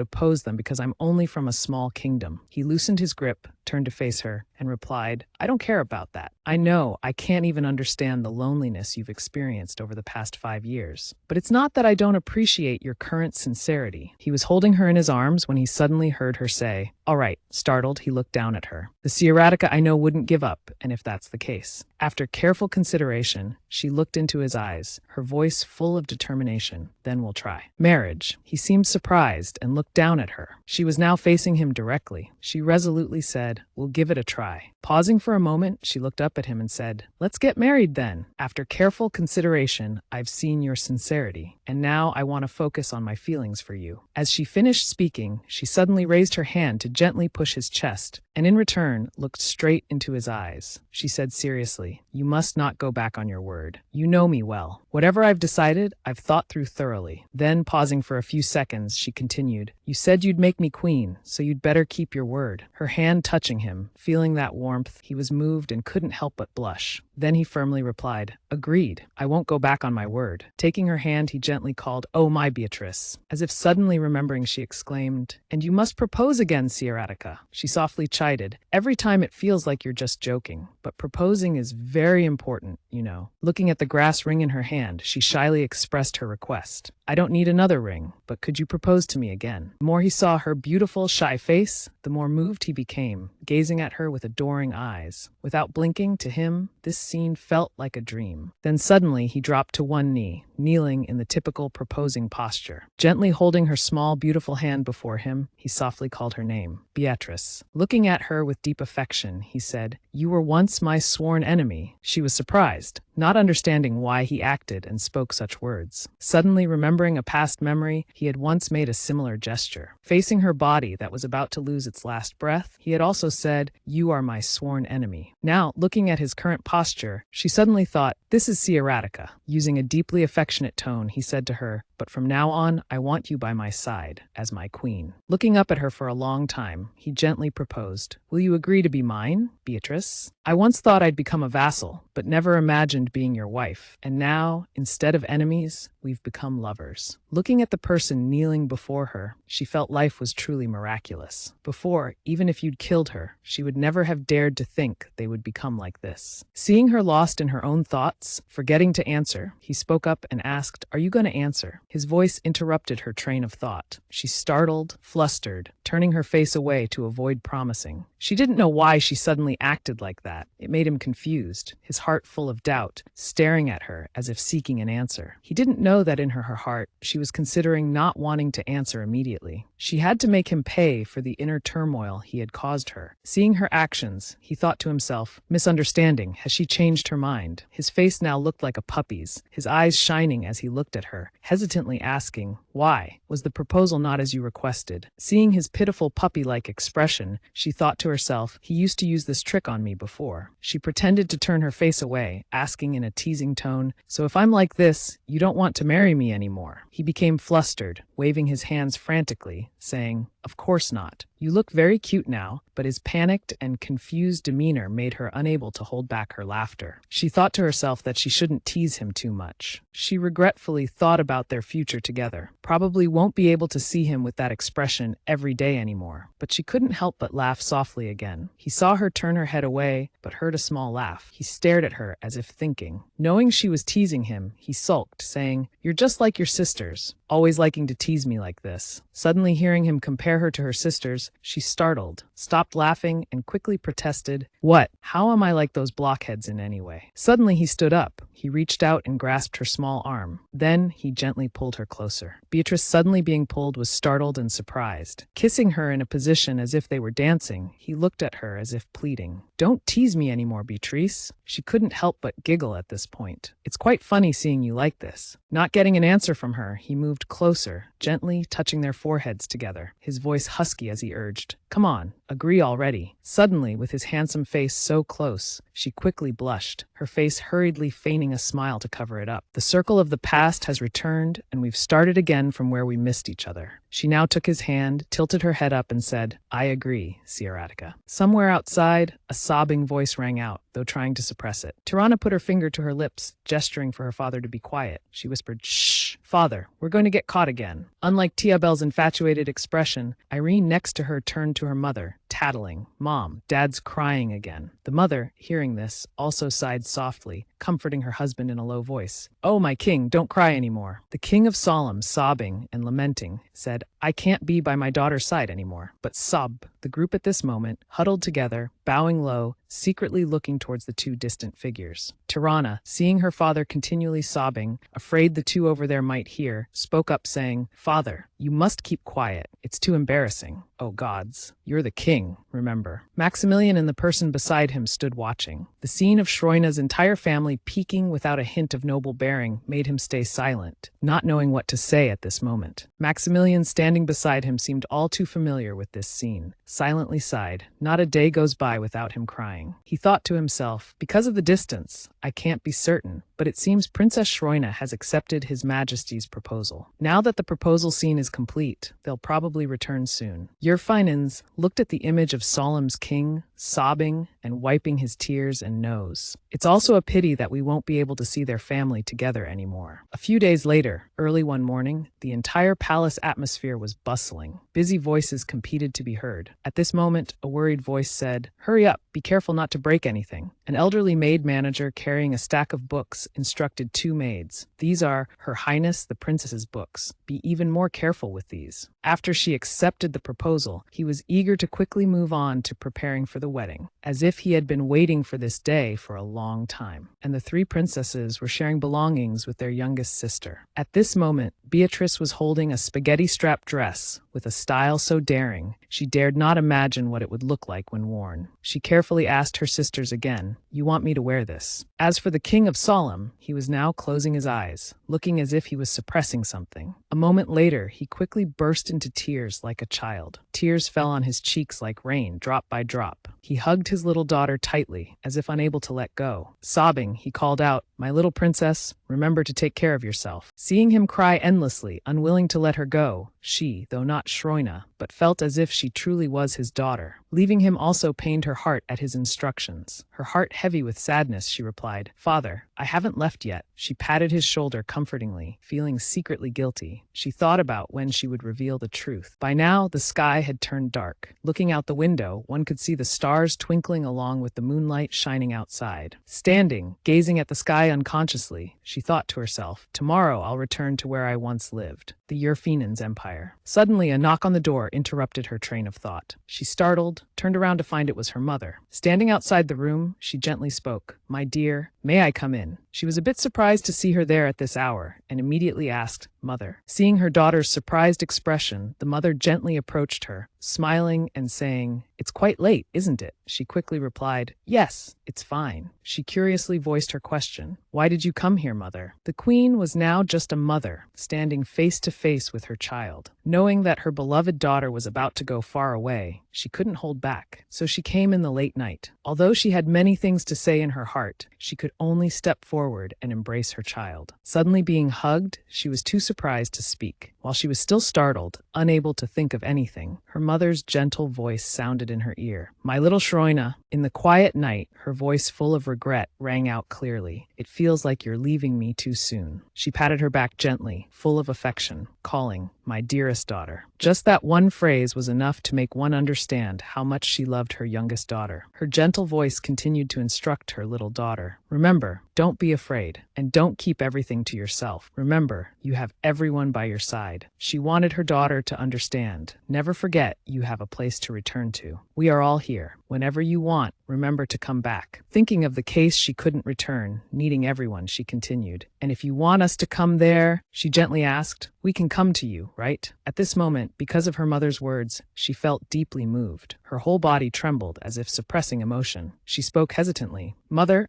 oppose them because I'm only from a small kingdom. He loosened his grip, turned to face her, and replied, "I don't care about that. I know I can't even understand the loneliness you've experienced over the past 5 years. But it's not that I don't appreciate your current sincerity." He was holding her in his arms when he suddenly heard her say, "All right." Startled, he looked down at her. "The Sierratica I know wouldn't give up, and if that's the case." After careful consideration, she looked into his eyes, her voice full of determination. "Then we'll try." Marriage. He seemed surprised and looked down at her. She was now facing him directly. She resolutely said, "We'll give it a try." Pausing for a moment, she looked up at him and said, "Let's get married then. After careful consideration, I've seen your sincerity, and now I want to focus on my feelings for you." As she finished speaking, she suddenly raised her hand to gently push his chest, and in return looked straight into his eyes. She said seriously, "You must not go back on your word. You know me well. Whatever I've decided, I've thought through thoroughly." Then, pausing for a few seconds, she continued, "You said you'd make me queen, so you'd better keep your word." Her hand touching him, feeling that warmth warmth, he was moved and couldn't help but blush. Then he firmly replied, "Agreed. I won't go back on my word." Taking her hand, he gently called, "Oh, my Beatrice." As if suddenly remembering, she exclaimed, "And you must propose again, Sierratica." She softly chided, "Every time it feels like you're just joking. But proposing is very important, you know." Looking at the grass ring in her hand, she shyly expressed her request. "I don't need another ring, but could you propose to me again?" The more he saw her beautiful, shy face, the more moved he became, gazing at her with adoring eyes. Without blinking, to him, this scene felt like a dream. Then suddenly he dropped to one knee, kneeling in the typical proposing posture. Gently holding her small, beautiful hand before him, he softly called her name, Beatrice. Looking at her with deep affection, he said, "You were once my sworn enemy." She was surprised, not understanding why he acted and spoke such words. Suddenly remembering a past memory, he had once made a similar gesture. Facing her body that was about to lose its last breath, he had also said, "You are my sworn enemy." Now, looking at his current posture, she suddenly thought, "This is Sierratica." Using a deeply affectionate tone, he said to her, "But from now on, I want you by my side, as my queen." Looking up at her for a long time, he gently proposed, "Will you agree to be mine, Beatrice? I once thought I'd become a vassal, but never imagined being your wife. And now, instead of enemies, we've become lovers." Looking at the person kneeling before her, she felt life was truly miraculous. Before, even if you'd killed her, she would never have dared to think they would become like this. Seeing her lost in her own thoughts, forgetting to answer, he spoke up and asked, "Are you going to answer?" His voice interrupted her train of thought. She startled, flustered, turning her face away to avoid promising. She didn't know why she suddenly acted like that. It made him confused, his heart full of doubt, staring at her as if seeking an answer. He didn't know that in her heart, she was considering not wanting to answer immediately. She had to make him pay for the inner turmoil he had caused her. Seeing her actions, he thought to himself, misunderstanding, has she changed her mind? His face now looked like a puppy's, his eyes shining as he looked at her, hesitantly asking, "Why? Was the proposal not as you requested?" Seeing his pitiful puppy-like expression, she thought to herself, he used to use this trick on me before. She pretended to turn her face away, asking in a teasing tone, "So if I'm like this, you don't want to marry me anymore?" He became flustered, waving his hands frantically, saying, "Of course not. You look very cute now," but his panicked and confused demeanor made her unable to hold back her laughter. She thought to herself that she shouldn't tease him too much. She regretfully thought about their future together. Probably won't be able to see him with that expression every day anymore. But she couldn't help but laugh softly again. He saw her turn her head away, but heard a small laugh. He stared at her as if thinking. Knowing she was teasing him, he sulked, saying, "You're just like your sisters, always liking to tease me like this." Suddenly hearing him compare her to her sisters, she startled, stopped laughing, and quickly protested, "What? How am I like those blockheads in any way?" Suddenly he stood up. He reached out and grasped her small arm. Then he gently pulled her closer. Beatrice, suddenly being pulled, was startled and surprised. Kissing her in a position as if they were dancing, he looked at her as if pleading, "Don't tease me anymore, Beatrice." She couldn't help but giggle at this point. "It's quite funny seeing you like this." Not getting an answer from her, he moved closer, gently touching their foreheads together, his voice husky as he urged, "Come on, agree already." Suddenly, with his handsome face so close, she quickly blushed, her face hurriedly feigning a smile to cover it up. "The circle of the past has returned, and we've started again from where we missed each other." She now took his hand, tilted her head up, and said, "I agree, Sierratica." Somewhere outside, a sobbing voice rang out, though trying to suppress it. Tirana put her finger to her lips, gesturing for her father to be quiet. She whispered, "Shh, father, we're going to get caught again." Unlike Tia Belle's infatuated expression, Irene next to her turned to her mother, tattling, "Mom, Dad's crying again." The mother, hearing this, also sighed softly, comforting her husband in a low voice. "Oh, my king, don't cry anymore." The king of Solemn, sobbing and lamenting, said, "I can't be by my daughter's side anymore." But sob. The group at this moment, huddled together, bowing low, secretly looking towards the two distant figures. Tirana, seeing her father continually sobbing, afraid the two over there might hear, spoke up saying, "Father, you must keep quiet. It's too embarrassing. Oh gods, you're the king, remember." Maximilian and the person beside him stood watching. The scene of Schroina's entire family peeking without a hint of noble bearing made him stay silent, not knowing what to say at this moment. Maximilian, standing beside him, seemed all too familiar with this scene. Silently sighed. Not a day goes by without him crying. He thought to himself, because of the distance, I can't be certain, but it seems Princess Schroina has accepted His Majesty's proposal. Now that the proposal scene is complete, they'll probably return soon. Your Finans looked at the image of Solemn's king, sobbing and wiping his tears and nose. It's also a pity that we won't be able to see their family together anymore. A few days later, early one morning, the entire palace atmosphere was bustling. Busy voices competed to be heard. At this moment, a worried voice said, "Hurry up, be careful not to break anything." An elderly maid manager carrying a stack of books instructed two maids. "These are Her Highness the Princess's books. Be even more careful with these." After she accepted the proposal, he was eager to quickly move on to preparing for the wedding, as if he had been waiting for this day for a long time. And the three princesses were sharing belongings with their youngest sister. At this moment, Beatrice was holding a spaghetti-strap dress with a style so daring, she dared not imagine what it would look like when worn. She carefully asked her sisters again, "You want me to wear this?" As for the King of Solemn, he was now closing his eyes, looking as if he was suppressing something. A moment later, he quickly burst into tears like a child. Tears fell on his cheeks like rain, drop by drop. He hugged his little daughter tightly, as if unable to let go. Sobbing, he called out, "My little princess, remember to take care of yourself." Seeing him cry endlessly, unwilling to let her go, she, though not Shroina, but felt as if she truly was his daughter. Leaving him also pained her heart at his instructions. Her heart heavy with sadness, she replied, "Father, I haven't left yet." She patted his shoulder comfortingly, feeling secretly guilty. She thought about when she would reveal the truth. By now, the sky had turned dark. Looking out the window, one could see the stars twinkling along with the moonlight shining outside. Standing, gazing at the sky unconsciously, she thought to herself, "Tomorrow I'll return to where I once lived, the Yerfinans' empire." Suddenly, a knock on the door interrupted her train of thought. She startled, turned around to find it was her mother. Standing outside the room, she gently spoke, "My dear, may I come in?" She was a bit surprised to see her there at this hour, and immediately asked, "Mother." Seeing her daughter's surprised expression, the mother gently approached her, smiling and saying, "It's quite late, isn't it?" She quickly replied, "Yes, it's fine." She curiously voiced her question, "Why did you come here, mother?" The queen was now just a mother, standing face to face with her child. Knowing that her beloved daughter was about to go far away, she couldn't hold back, so she came in the late night. Although she had many things to say in her heart, she could only step forward and embrace her child. Suddenly being hugged, she was too surprised to speak. While she was still startled, unable to think of anything, her mother's gentle voice sounded in her ear. "My little Shroina." In the quiet night, her voice full of regret rang out clearly. "It feels like you're leaving me too soon." She patted her back gently, full of affection, calling, "My dearest daughter." Just that one phrase was enough to make one understand how much she loved her youngest daughter. Her gentle voice continued to instruct her little daughter, "Remember, don't be afraid, and don't keep everything to yourself. Remember, you have everyone by your side." She wanted her daughter to understand, "Never forget you have a place to return to. We are all here. Whenever you want, remember to come back." Thinking of the case she couldn't return, needing everyone, she continued, "And if you want us to come there," she gently asked, "we can come to you, right?" At this moment, because of her mother's words, she felt deeply moved. Her whole body trembled as if suppressing emotion. She spoke hesitantly, "Mother,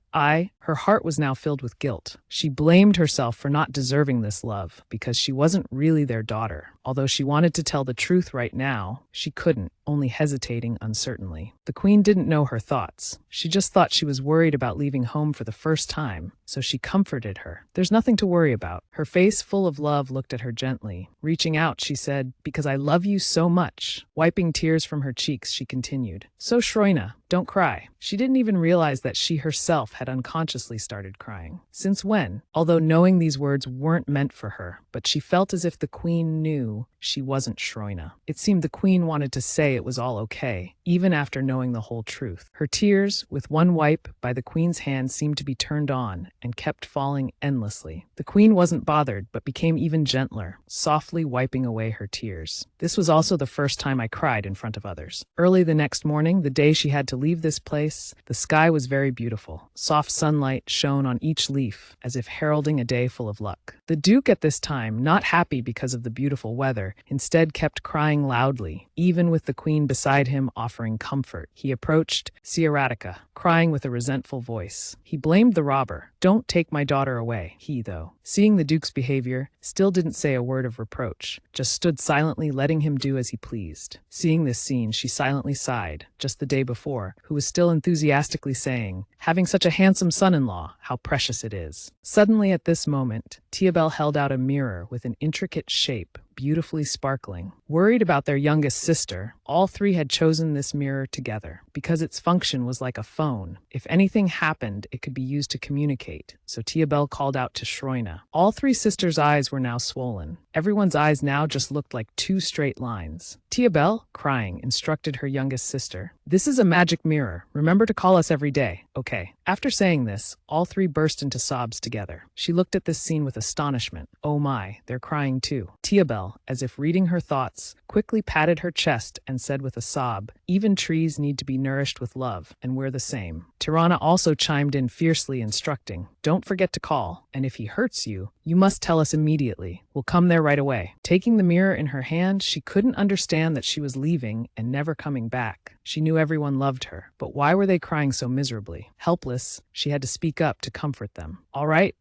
Her heart was now filled with guilt. She blamed herself for not deserving this love, because she wasn't really their daughter. Although she wanted to tell the truth right now, she couldn't, only hesitating uncertainly. The queen didn't know her thoughts. She just thought she was worried about leaving home for the first time, so she comforted her. "There's nothing to worry about." Her face full of love looked at her gently. Reaching out, she said, "Because I love you so much." Wiping tears from her cheeks, she continued, "So Shroina, don't cry." She didn't even realize that she herself had unconsciously started crying. Since when? Although knowing these words weren't meant for her, but she felt as if the queen knew she wasn't Shroina. It seemed the queen wanted to say it was all okay, even after knowing the whole truth. Her tears, with one wipe by the queen's hand, seemed to be turned on and kept falling endlessly. The queen wasn't bothered, but became even gentler, softly wiping away her tears. "This was also the first time I cried in front of others." Early the next morning, the day she had to leave this place, the sky was very beautiful. Soft sunlight shone on each leaf, as if heralding a day full of luck. The Duke at this time, not happy because of the beautiful weather, instead kept crying loudly, even with the queen beside him offering comfort. He approached Ciaratica, crying with a resentful voice. He blamed the robber. "Don't take my daughter away." He, though, seeing the Duke's behavior, still didn't say a word of reproach, just stood silently letting him do as he pleased. Seeing this scene, she silently sighed, just the day before, who was still enthusiastically saying, "Having such a handsome son-in-law, how precious it is." Suddenly at this moment, Tiabel held out a mirror with an intricate shape, beautifully sparkling. Worried about their youngest sister, all three had chosen this mirror together because its function was like a phone. If anything happened, it could be used to communicate. So Tia Bell called out to Shroina. All three sisters' eyes were now swollen. Everyone's eyes now just looked like two straight lines. Tia Bell, crying, instructed her youngest sister. This is a magic mirror. Remember to call us every day, okay? After saying this, all three burst into sobs together. She looked at this scene with astonishment. Oh my, they're crying too. Tia Bell, as if reading her thoughts, quickly patted her chest and said with a sob, even trees need to be nourished with love, and we're the same. Tirana also chimed in fiercely, instructing, don't forget to call, and if he hurts you, you must tell us immediately. We'll come there right away. Taking the mirror in her hand, she couldn't understand that she was leaving and never coming back. She knew everyone loved her, but why were they crying so miserably? Helpless, she had to speak up to comfort them. All right,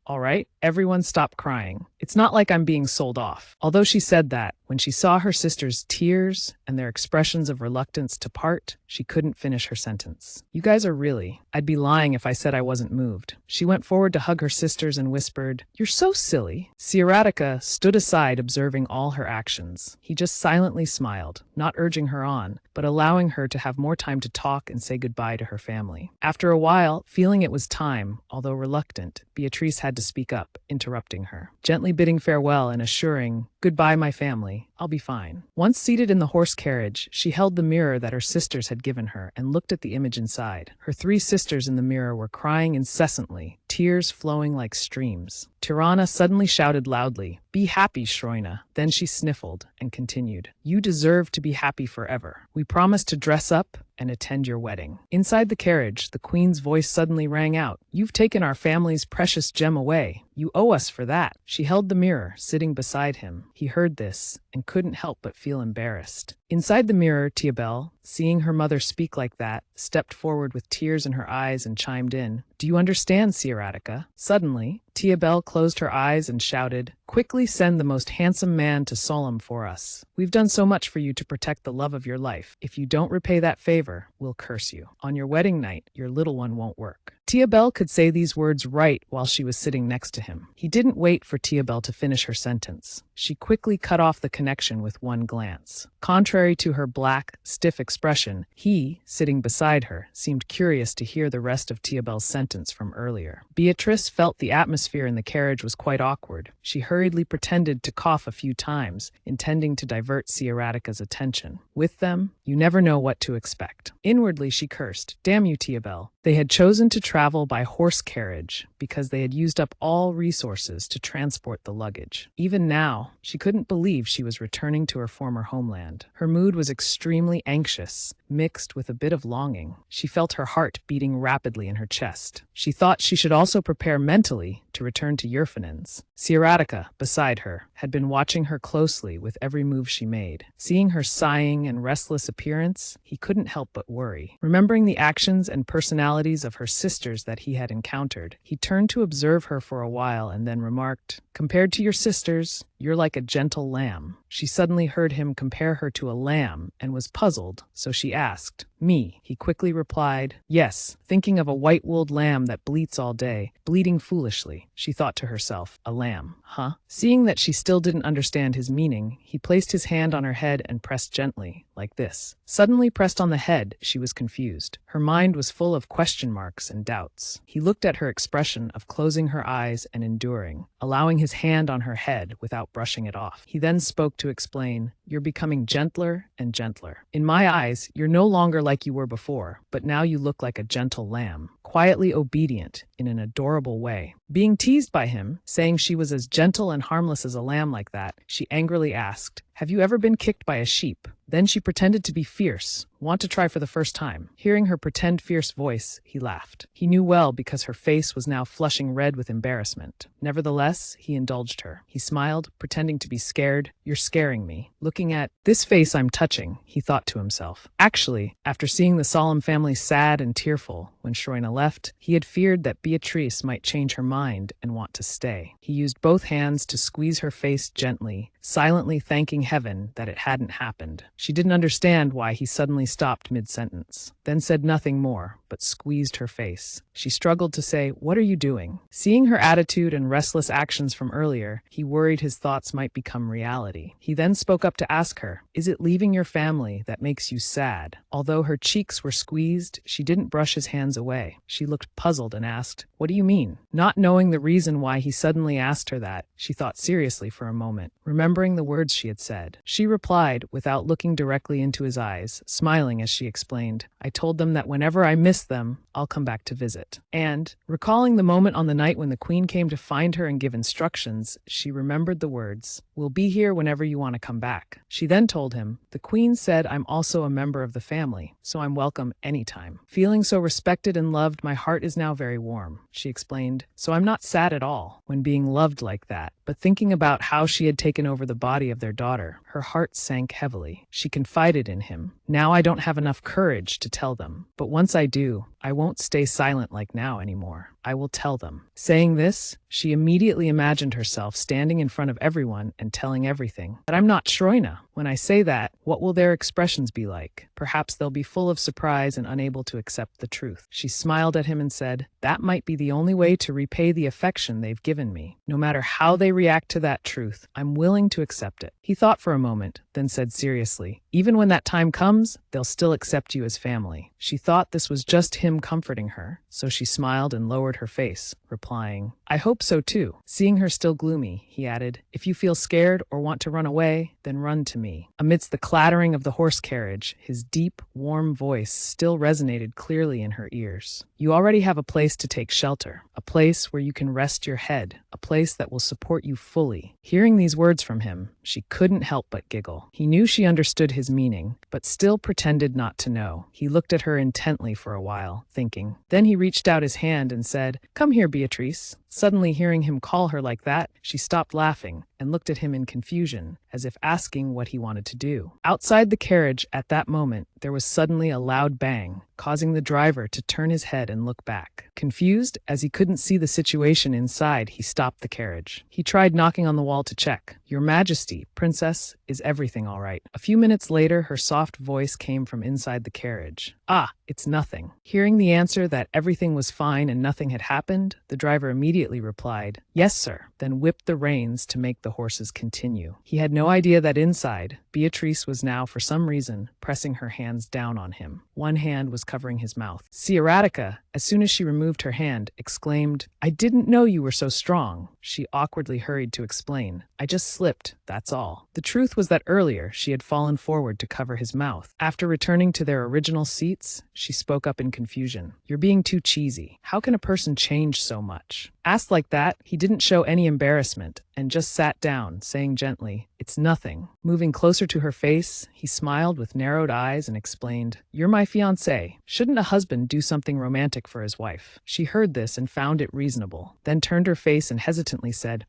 everyone stop crying. It's not like I'm being sold off. Although she said that, when she saw her sister's tears and their expressions of reluctance to part, she couldn't finish her sentence. You guys are really. I'd be lying if I said I wasn't moved. She went forward to hug her sisters and whispered, you're so silly. Ciaratica stood aside observing all her actions. He just silently smiled, not urging her on, but allowing her to have more time to talk and say goodbye to her family. After a while, feeling it was time, although reluctant, Beatrice had to speak up, interrupting her, gently bidding farewell and assuring, goodbye, my family. I'll be fine. Once seated in the horse carriage, she held the mirror that her sisters had given her and looked at the image inside. Her three sisters in the mirror were crying incessantly, tears flowing like streams. Tirana suddenly shouted loudly, be happy, Shroina. Then she sniffled and continued, you deserve to be happy forever. We promise to dress up and attend your wedding. Inside the carriage, the queen's voice suddenly rang out. You've taken our family's precious gem away. You owe us for that. She held the mirror, sitting beside him. He heard this and couldn't help but feel embarrassed. Inside the mirror, Tia Bell, seeing her mother speak like that, stepped forward with tears in her eyes and chimed in, do you understand, Ciaratica? Suddenly, Tia Bell closed her eyes and shouted, quickly send the most handsome man to Solemn for us. We've done so much for you to protect the love of your life. If you don't repay that favor, we'll curse you. On your wedding night, your little one won't work. Tia Bell could say these words right while she was sitting next to him. He didn't wait for Tia Bell to finish her sentence. She quickly cut off the connection with one glance. Contrary to her black, stiff expression, he, sitting beside her, seemed curious to hear the rest of Tia Bell's sentence from earlier. Beatrice felt the atmosphere in the carriage was quite awkward. She hurriedly pretended to cough a few times, intending to divert Ciaratica's attention. With them, you never know what to expect. Inwardly, she cursed, damn you, Tia Bell. They had chosen to travel by horse carriage because they had used up all resources to transport the luggage. Even now, she couldn't believe she was returning to her former homeland. Her mood was extremely anxious, mixed with a bit of longing. She felt her heart beating rapidly in her chest. She thought she should also prepare mentally to return to Yerfinins. Ciaratica, beside her, had been watching her closely with every move she made. Seeing her sighing and restless appearance, he couldn't help but worry. Remembering the actions and personalities of her sisters that he had encountered, he turned to observe her for a while and then remarked, compared to your sisters, you're like a gentle lamb. She suddenly heard him compare her to a lamb and was puzzled, so she asked, me? He quickly replied, yes, thinking of a white-wooled lamb that bleats all day, bleating foolishly. She thought to herself, a lamb, huh? Seeing that she still didn't understand his meaning, he placed his hand on her head and pressed gently, like this. Suddenly pressed on the head, she was confused. Her mind was full of question marks and doubts. He looked at her expression of closing her eyes and enduring, allowing his hand on her head without brushing it off. He then spoke to explain, you're becoming gentler and gentler. In my eyes, you're no longer like you were before, but now you look like a gentle lamb, quietly obedient in an adorable way. Being teased by him, saying she was as gentle and harmless as a lamb like that, she angrily asked, have you ever been kicked by a sheep? Then she pretended to be fierce, want to try for the first time. Hearing her pretend fierce voice, he laughed. He knew well because her face was now flushing red with embarrassment. Nevertheless, he indulged her. He smiled, pretending to be scared. You're scaring me. Looking at this face I'm touching, he thought to himself. Actually, after seeing the Solemn family sad and tearful when Shroina left, he had feared that Beatrice might change her mind and want to stay. He used both hands to squeeze her face gently, silently thanking heaven that it hadn't happened. She didn't understand why he suddenly stopped mid-sentence, then said nothing more, but squeezed her face. She struggled to say, "What are you doing?" Seeing her attitude and restless actions from earlier, he worried his thoughts might become reality. He then spoke up to ask her, "Is it leaving your family that makes you sad?" Although her cheeks were squeezed, she didn't brush his hands away. She looked puzzled and asked, "What do you mean?" Not knowing the reason why he suddenly asked her that, she thought seriously for a moment, remembering the words she had said. She replied, without looking directly into his eyes, smiling as she explained, "I told them that whenever I miss them, I'll come back to visit." And, recalling the moment on the night when the queen came to find her and give instructions, she remembered the words, "We'll be here whenever you want to come back." She then told him, "The queen said I'm also a member of the family, so I'm welcome anytime. Feeling so respected and loved, my heart is now very warm," she explained, "so I'm not sad at all when being loved like that." But thinking about how she had taken over the body of their daughter, her heart sank heavily. She confided in him, "Now I don't have enough courage to tell them, but once I do, I won't stay silent like now anymore. I will tell them." Saying this, she immediately imagined herself standing in front of everyone and telling everything. "But I'm not Shroina. When I say that, what will their expressions be like? Perhaps they'll be full of surprise and unable to accept the truth." She smiled at him and said, "That might be the only way to repay the affection they've given me. No matter how they react to that truth, I'm willing to accept it." He thought for a moment, then said seriously, "Even when that time comes, they'll still accept you as family." She thought this was just him comforting her, so she smiled and lowered her face, replying, "I hope so too." Seeing her still gloomy, he added, "If you feel scared or want to run away, then run to me." Amidst the clattering of the horse carriage, his deep, warm voice still resonated clearly in her ears. "You already have a place to take shelter, a place where you can rest your head, a place that will support you fully." Hearing these words from him, she couldn't help but giggle. He knew she understood his meaning, but still pretended not to know. He looked at her intently for a while, thinking. Then he reached out his hand and said, "Come here, Beatrice." Suddenly hearing him call her like that, she stopped laughing and looked at him in confusion, as if asking what he wanted to do. Outside the carriage, at that moment, there was suddenly a loud bang, causing the driver to turn his head and look back. Confused, as he couldn't see the situation inside, he stopped the carriage. He tried knocking on the wall to check. "Your Majesty, Princess, is everything all right?" A few minutes later, her soft voice came from inside the carriage. "Ah, it's nothing." Hearing the answer that everything was fine and nothing had happened, the driver immediately replied, "Yes, sir," then whipped the reins to make the horses continue. He had no idea that inside, Beatrice was now, for some reason, pressing her hands down on him. One hand was covering his mouth. Sciaratica, as soon as she removed her hand, exclaimed, "I didn't know you were so strong." She awkwardly hurried to explain, "I just slipped, that's all." The truth was that earlier she had fallen forward to cover his mouth. After returning to their original seats, she spoke up in confusion. "You're being too cheesy. How can a person change so much?" Asked like that, he didn't show any embarrassment and just sat down, saying gently, "It's nothing." Moving closer to her face, he smiled with narrowed eyes and explained, "You're my fiancé. Shouldn't a husband do something romantic for his wife?" She heard this and found it reasonable, then turned her face and hesitantly said,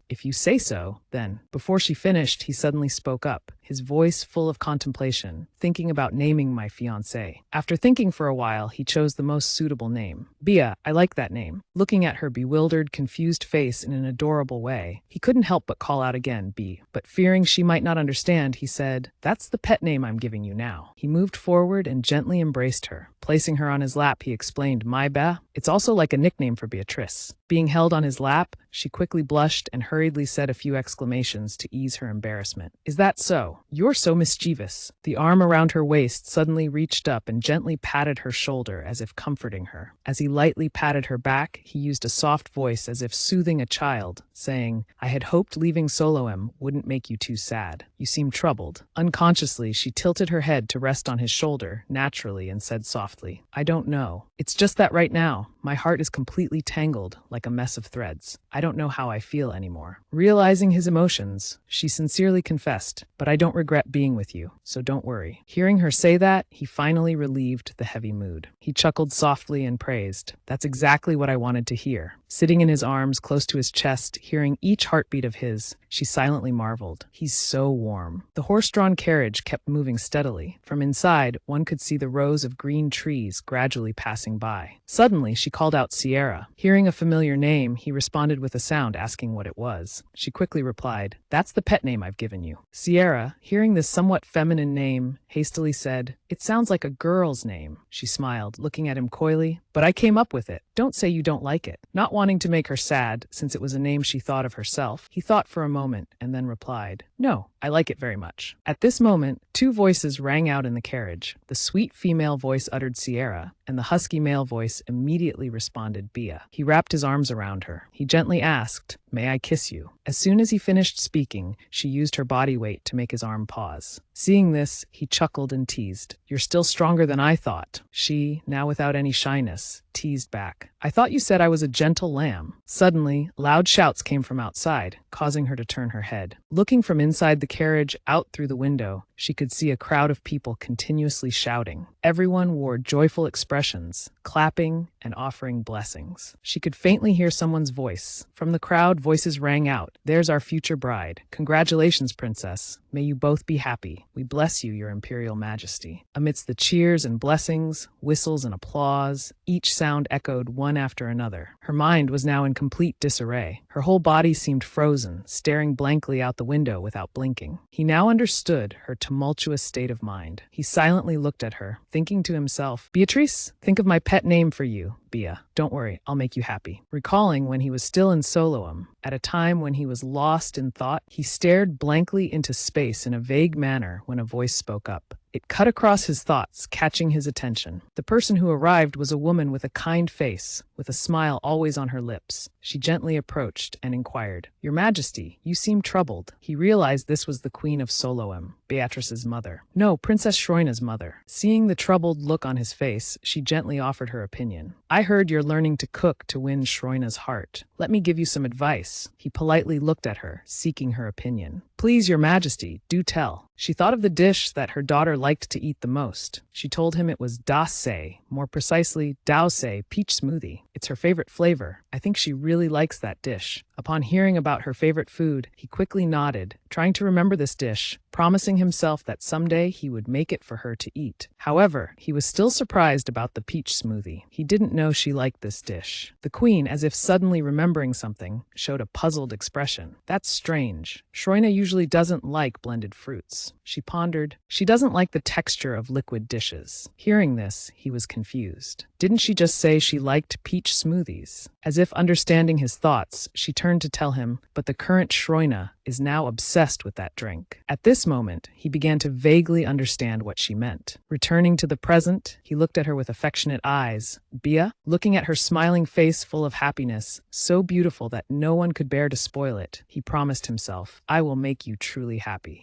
If you say so, then." Before she finished, he suddenly spoke up, his voice full of contemplation, "Thinking about naming my fiancé." After thinking for a while, he chose the most suitable name. "Bia, I like that name." Looking at her bewildered, confused face in an adorable way, he couldn't help but call out again, "Bi." But fearing she might not understand, he said, "That's the pet name I'm giving you now." He moved forward and gently embraced her. Placing her on his lap, he explained, "My Ba, it's also like a nickname for Beatrice." Being held on his lap, she quickly blushed and hurriedly said a few exclamations to ease her embarrassment. "Is that so? You're so mischievous." The arm around her waist suddenly reached up and gently patted her shoulder as if comforting her. As he lightly patted her back, he used a soft voice as if soothing a child, saying, "I had hoped leaving Soloem wouldn't make you too sad. You seem troubled." Unconsciously, she tilted her head to rest on his shoulder, naturally, and said softly, "I don't know. It's just that right now, my heart is completely tangled, like a mess of threads. I don't know how I feel anymore." Realizing his emotions, she sincerely confessed, "But I don't regret being with you, so don't worry." Hearing her say that, he finally relieved the heavy mood. He chuckled softly and praised, "That's exactly what I wanted to hear." Sitting in his arms close to his chest, hearing each heartbeat of his, she silently marveled. "He's so warm." warm. The horse-drawn carriage kept moving steadily. From inside, one could see the rows of green trees gradually passing by. Suddenly, she called out Sierra. Hearing a familiar name, he responded with a sound asking what it was. She quickly replied, "That's the pet name I've given you." Sierra, hearing this somewhat feminine name, hastily said, "It sounds like a girl's name." She smiled, looking at him coyly, "But I came up with it. Don't say you don't like it." Not wanting to make her sad, since it was a name she thought of herself, he thought for a moment and then replied, "No, I like it very much." At this moment, two voices rang out in the carriage. The sweet female voice uttered Sierra, and the husky male voice immediately responded Bia. He wrapped his arms around her. He gently asked, "May I kiss you?" As soon as he finished speaking, she used her body weight to make his arm pause. Seeing this, he chuckled and teased, "You're still stronger than I thought." She, now without any shyness, teased back, "I thought you said I was a gentle lamb." Suddenly, loud shouts came from outside, causing her to turn her head. Looking from inside the carriage out through the window, she could see a crowd of people continuously shouting. Everyone wore joyful expressions, clapping and offering blessings. She could faintly hear someone's voice. From the crowd, voices rang out, "There's our future bride. Congratulations, princess. May you both be happy. We bless you, your imperial majesty." Amidst the cheers and blessings, whistles and applause, each sound echoed one after another. Her mind was now in complete disarray. Her whole body seemed frozen, staring blankly out the window without blinking. He now understood her tumultuous state of mind. He silently looked at her, thinking to himself, "Beatrice, think of my pet name for you, Bia. Don't worry, I'll make you happy." Recalling when he was still in Soloam, at a time when he was lost in thought, he stared blankly into space in a vague manner when a voice spoke up. It cut across his thoughts, catching his attention. The person who arrived was a woman with a kind face, with a smile always on her lips. She gently approached and inquired, "Your Majesty, you seem troubled." He realized this was the Queen of Soloam, Beatrice's mother. No, Princess Shroina's mother. Seeing the troubled look on his face, she gently offered her opinion. "I heard you're learning to cook to win Shroina's heart. Let me give you some advice." He politely looked at her, seeking her opinion. "Please, Your Majesty, do tell." She thought of the dish that her daughter liked to eat the most. She told him it was dasse, more precisely, dause peach smoothie. It's her favorite flavor. I think she really likes that dish. Upon hearing about her favorite food, he quickly nodded, trying to remember this dish, promising himself that someday he would make it for her to eat. However, he was still surprised about the peach smoothie. He didn't know she liked this dish. The queen, as if suddenly remembering something, showed a puzzled expression. "That's strange. Shroina usually doesn't like blended fruits." She pondered. "She doesn't like the texture of liquid dishes." Hearing this, he was confused. Didn't she just say she liked peach smoothies? As if understanding his thoughts, she turned to tell him, but the current Shroina is now obsessed with that drink. At this moment, he began to vaguely understand what she meant. Returning to the present, he looked at her with affectionate eyes. Bia, looking at her smiling face full of happiness, so beautiful that no one could bear to spoil it, he promised himself, "I will make you truly happy."